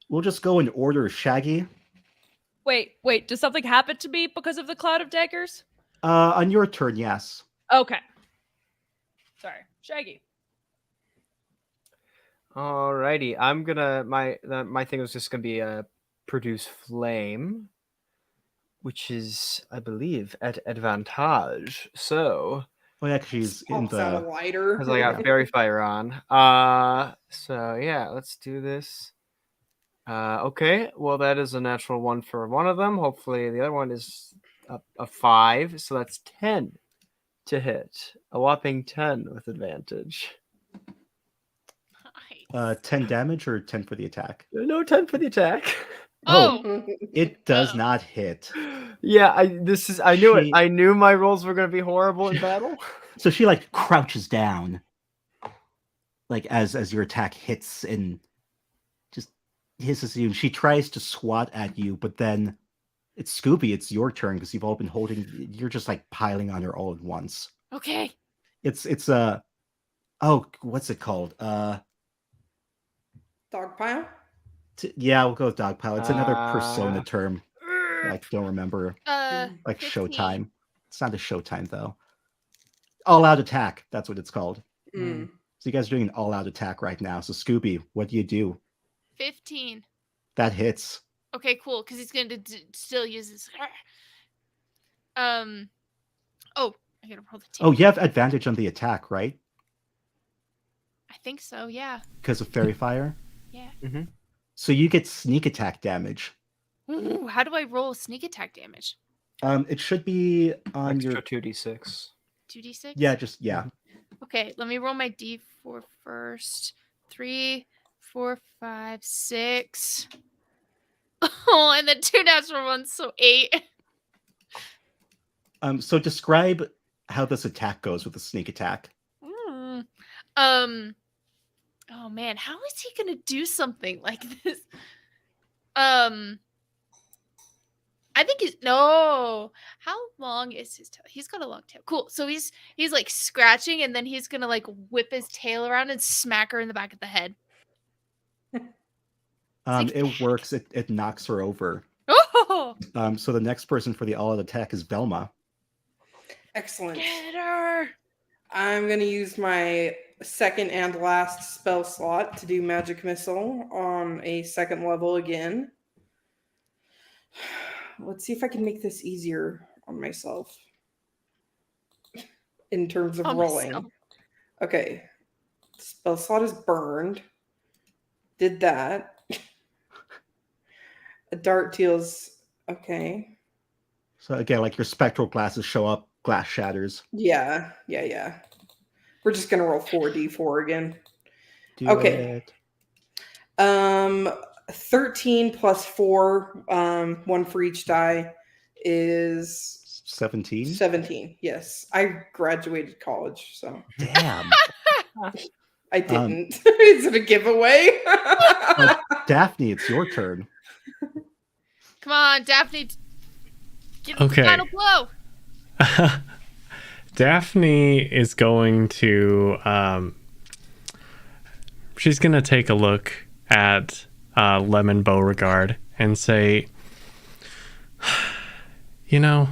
we'll just go in order. Shaggy, Wait, does something happen to me because of the cloud of daggers? on your turn, yes. Okay. Sorry. Shaggy. Alrighty, I'm gonna my thing was just gonna be produce flame, which is I believe at advantage. So Oh yeah, 'cause she's in Pops out a the lighter. because I got fairy fire on. So yeah, let's do this. Okay, well that is a natural 1 for one of them. Hopefully the other one is a 5, so that's 10 to hit. A whopping 10 with advantage. 10 damage or 10 for the attack. No 10 for the attack. Oh. It does Uh-oh. not hit. Yeah, I knew it. She- I knew my rolls were gonna be horrible in battle. So she like crouches down, like as your attack hits and just hisses you. She tries to swat at you, but then it's Scooby. It's your turn because you've all been holding. You're just like piling on her all at once. Okay. It's oh, what's it called? Dogpile? Yeah, we'll go with dogpile. It's another persona Uh, term. I don't remember. Like 15. Showtime. It's not a Showtime though. All out attack. That's what it's called. Mm. So you guys are doing an all out attack right now. So Scooby, what do you do? 15. That hits. Okay, cool. Because he's going to still use his. Oh, I gotta roll the team. Oh, you have advantage on the attack, right? I think so. Yeah. Because of fairy fire. Yeah. Mhm. So you get sneak attack damage. Ooh, how do I roll sneak attack damage? It should be on Extra your 2d6. 2d6. yeah, just yeah. Okay, let me roll my d4 first. 3, 4, 5, 6. Oh, and then 2 natural ones, so 8. So describe how this attack goes with the sneak attack. Oh man, how is he gonna do something like this? I think he's no. How long is his tail? He's got a long tail. Cool. So he's like scratching, and then he's gonna like whip his tail around and smack her in the back of the head. like It works. It knocks her over. Oh, So the next person for the all out attack is Velma. Excellent. get her! I'm going to use my second and last spell slot to do Magic Missile on a second level again. Let's see if I can make this easier on myself in terms of On rolling. myself. Okay. Spell slot is burned. Did that. A dart deals. Okay. So again, like your spectral glasses show up, glass shatters. Yeah. We're just gonna roll 4d4 again. Do Okay. it. 13 plus 4, 1 for each die is 17. 17. Yes, I graduated college, so Damn. I didn't. Is it a giveaway? Daphne, it's your turn. Come on, Daphne. Give Okay. the final blow. Daphne is going to she's gonna take a look at Lemon Beauregard and say, you know,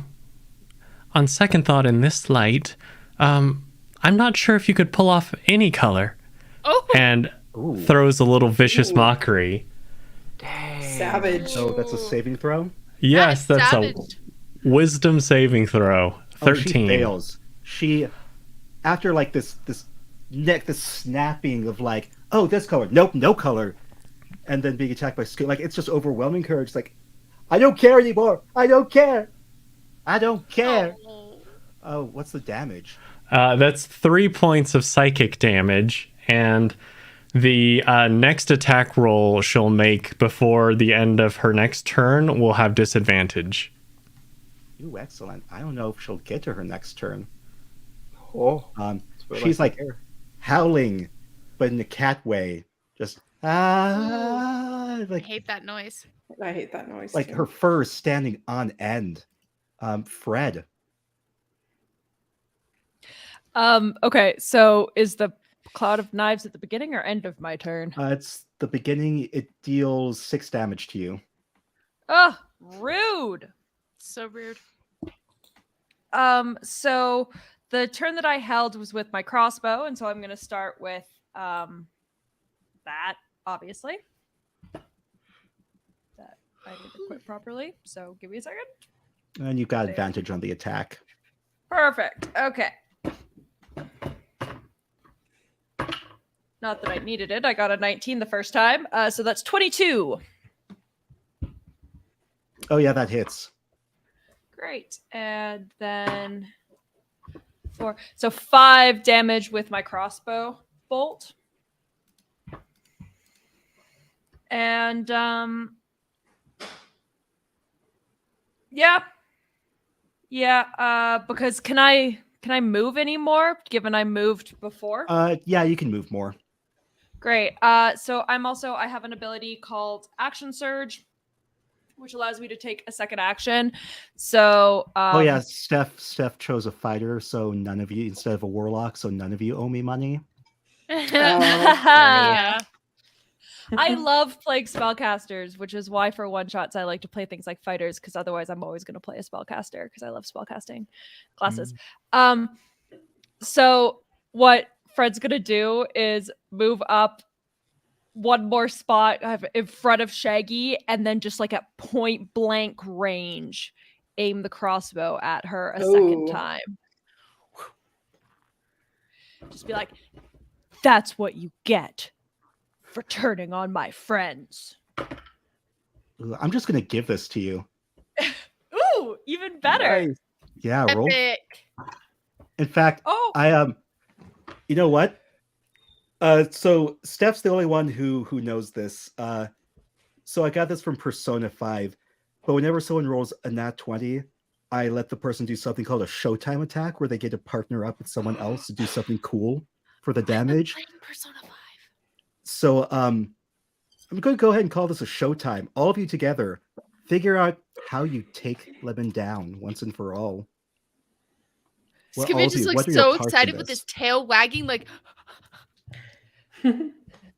on second thought in this light, I'm not sure if you could pull off any color. Oh. And Ooh. throws a little vicious mockery. Savage. So that's a saving throw. Yes, that's savage. a wisdom saving throw. 13. Oh, she fails. She, after like this snapping of like, oh, this color, nope, no color, and then being attacked by Scooby, like it's just overwhelming her. It's like, I don't care anymore. I don't care. I don't care. Oh, what's the damage? That's 3 points of psychic damage, and the next attack roll she'll make before the end of her next turn will have disadvantage. Ooh, excellent. I don't know if she'll get to her next turn. Oh, She's like howling, but in a cat way. Just I like hate that noise. I hate that noise. like too. her fur is standing on end. Fred. Okay, so is the cloud of knives at the beginning or end of my turn? It's the beginning. It deals 6 damage to you. Oh, rude. So rude. So the turn that I held was with my crossbow, and so I'm gonna start with that, obviously. That I need to equip properly, so give me a second. And you've got There. advantage on the attack. Perfect. Okay. Not that I needed it. I got a 19 the first time. So that's 22. Oh yeah, that hits. Great. And then 4. So 5 damage with my crossbow bolt. And yeah, because can I move anymore given I moved before? Yeah, you can move more. Great. So I have an ability called Action Surge, which allows me to take a second action. So Oh yeah, Steph chose a fighter, so none of you, instead of a warlock, so none of you owe me money. Yeah. I love playing spellcasters, which is why for one shots I like to play things like fighters, because otherwise I'm always going to play a spellcaster because I love spellcasting classes. So what Fred's going to do is move up one more spot in front of Shaggy, and then just like at point blank range, aim the crossbow at her a second Ooh. time. Just be like, that's what you get for turning on my friends. Ooh, I'm just gonna give this to you. Ooh, even better. Nice. Yeah, roll. Epic. In fact, Oh, you know what? So Steph's the only one who knows this. So I got this from Persona 5. But whenever someone rolls a nat 20, I let the person do something called a showtime attack, where they get to partner up with someone else to do something cool for the damage. Playing Persona 5. So I'm going to go ahead and call this a showtime. All of you together, figure out how you take Lemon down once and for all. Well, all Scooby of just you, looks what are your so parts in excited with this? his tail wagging, like.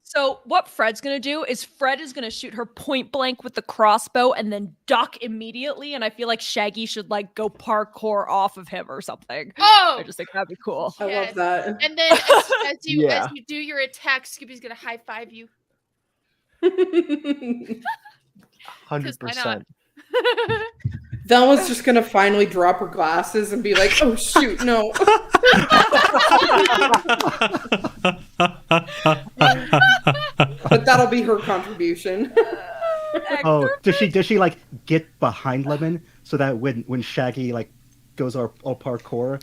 so what Fred's gonna do is Fred is gonna shoot her point blank with the crossbow and then duck immediately. And I feel like Shaggy should like go parkour off of him or something. Oh! I just think that'd be cool. I Yes. love that. And then as you Yeah. do your attack, Scooby's gonna high five you. 100%. Velma's just gonna finally drop her glasses and be like, "Oh shoot, no!" But that'll be her contribution. Oh, does she like get behind Lemon so that when Shaggy like goes all parkour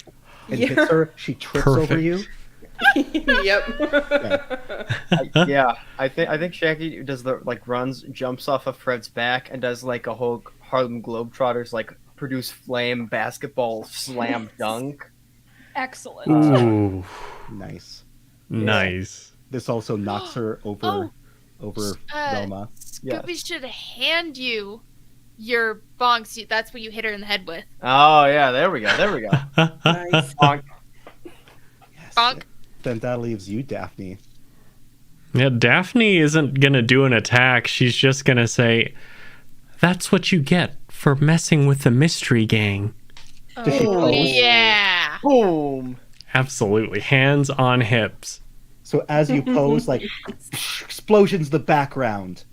and Yeah. hits her, she trips over Perfect. you? Yep. Yeah, I think Shaggy does the like runs, jumps off of Fred's back, and does like a whole Harlem Globetrotters like produce flame basketball slam dunk. Excellent. Ooh, Nice. nice. This also knocks her over Oh, Velma. Scooby should hand you your bonks, that's what you hit her in the head with. Oh yeah, there we go. Nice. Bonk. Yes. Bonk. Then that leaves you, Daphne. Yeah, Daphne isn't going to do an attack. She's just going to say, "That's what you get for messing with the mystery gang." Does she Oh, pose? yeah. Boom. Absolutely. Hands on hips. So as you pose, like explosions in the background.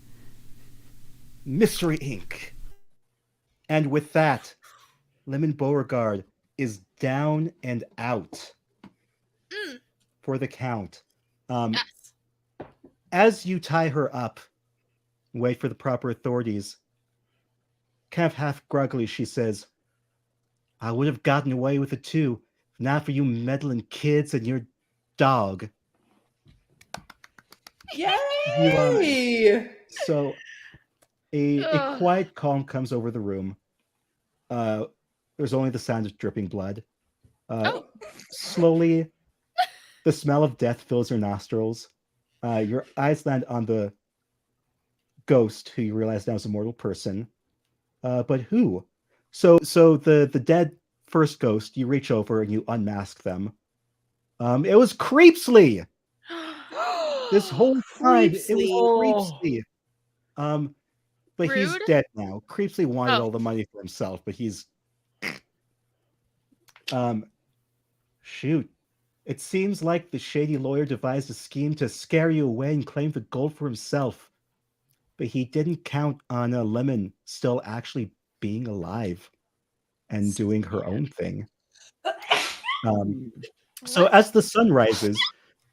Mystery Inc. And with that, Lemon Beauregard is down and out for the count. Yes. As you tie her up, wait for the proper authorities, kind of half groggily, she says, "I would have gotten away with it too, if not for you meddling kids and your dog." Yay! So a Ugh. quiet calm comes over the room. There's only the sound of dripping blood. Slowly, the smell of death fills your nostrils. Your eyes land on the ghost, who you realize now is a mortal person. But who? So the dead first ghost, you reach over and you unmask them. It was Creepsley! This whole time, it was Creepsley. But he's Rude? dead now. Creepsley wanted Oh. all the money for himself, but he's shoot. It seems like the shady lawyer devised a scheme to scare you away and claim the gold for himself. But he didn't count on a Lemon still actually being alive and doing her own thing. So What? as the sun rises,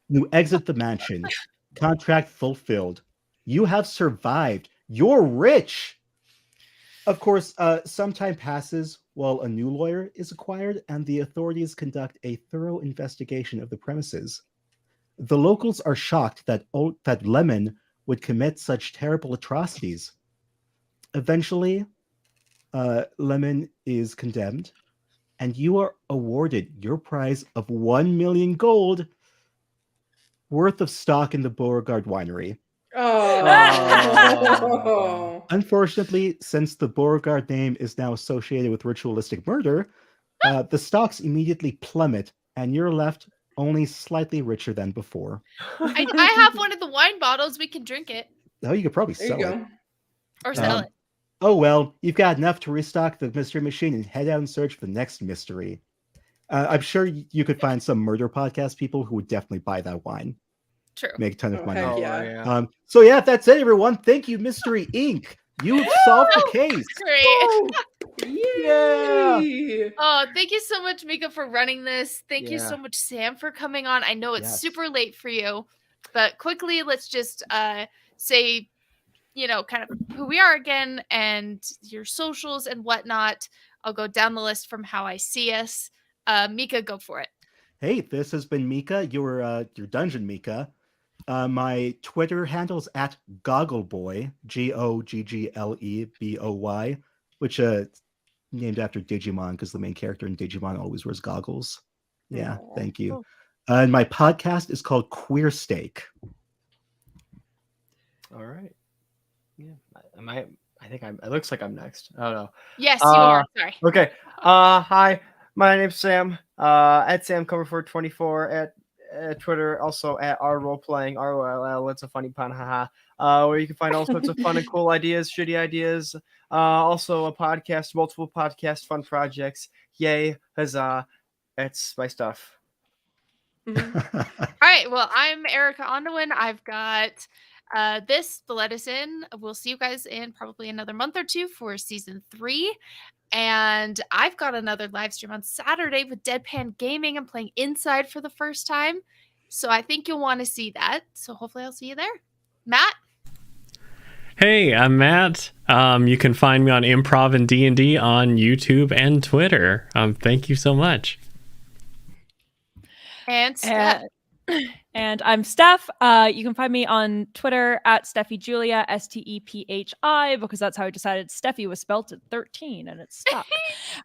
you exit the mansion. Contract fulfilled. You have survived. You're rich. Of course, some time passes while a new lawyer is acquired and the authorities conduct a thorough investigation of the premises. The locals are shocked that Lemon would commit such terrible atrocities. Eventually, Lemon is condemned, and you are awarded your prize of 1 million gold worth of stock in the Beauregard winery. Oh. Unfortunately, since the Beauregard name is now associated with ritualistic murder, the stocks immediately plummet, and you're left only slightly richer than before. I have one of the wine bottles. We can drink it Oh, you could probably There you sell it. go. or sell Um, it. Oh well, you've got enough to restock the mystery machine and head out and search for the next mystery. I'm sure you could find some murder podcast people who would definitely buy that wine, True. make a ton of Oh, money. heck Oh, yeah. yeah. So yeah, that's it, everyone. Thank you, Mystery Inc. You've solved the case. Great. Yay! Oh, thank you so much, Mika, for running this. Thank you Yeah. so much, Sam, for coming on. I know it's Yes. super late for you, but quickly, let's just say, kind of who we are again and your socials and whatnot. I'll go down the list from how I see us. Mika, go for it. Hey, this has been Mika, your dungeon Mika. My Twitter handle's at Goggleboy, Goggleboy, which named after Digimon because the main character in Digimon always wears goggles. Yeah, Aw. thank you. And my podcast is called Queer Steak. All right. Yeah. I think it looks like I'm next. I don't know. Yes, you are. Sorry. Okay. Hi, my name's Sam. At Sam Cummerford 24 at Twitter, also at R Roleplaying, ROLL. It's a funny pun, haha. Where you can find all sorts of fun and cool ideas, shitty ideas. Also a podcast, multiple podcast, fun projects. Yay, huzzah! That's my stuff. All right. Well, I'm Erica Ondwin. I've got the Let Us In. We'll see you guys in probably another month or two for season 3. And I've got another live stream on Saturday with Deadpan Gaming. I'm playing Inside for the first time. So I think you'll want to see that. So hopefully I'll see you there. Matt? Hey, I'm Matt. You can find me on Improv and D&D on YouTube and Twitter. Thank you so much. And Steph. And I'm Steph. You can find me on Twitter at Steffi Julia, STEPHI, because that's how I decided Steffi was spelt at 13 and it's stuck.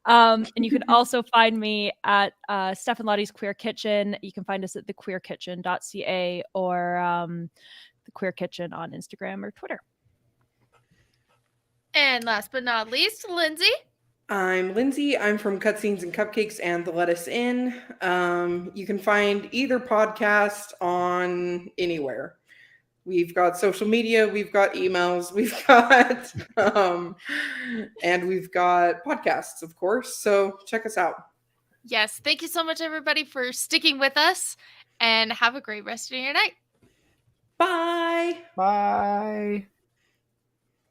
And you can also find me at Steph and Lottie's Queer Kitchen. You can find us at thequeerkitchen.ca or the Queer Kitchen on Instagram or Twitter. And last but not least, Lindsay. I'm Lindsay. I'm from Cutscenes and Cupcakes and The Let Us In. You can find either podcast on anywhere. We've got social media, we've got emails, we've got and we've got podcasts, of course. So check us out. Yes, thank you so much, everybody, for sticking with us, and have a great rest of your night. Bye. Bye.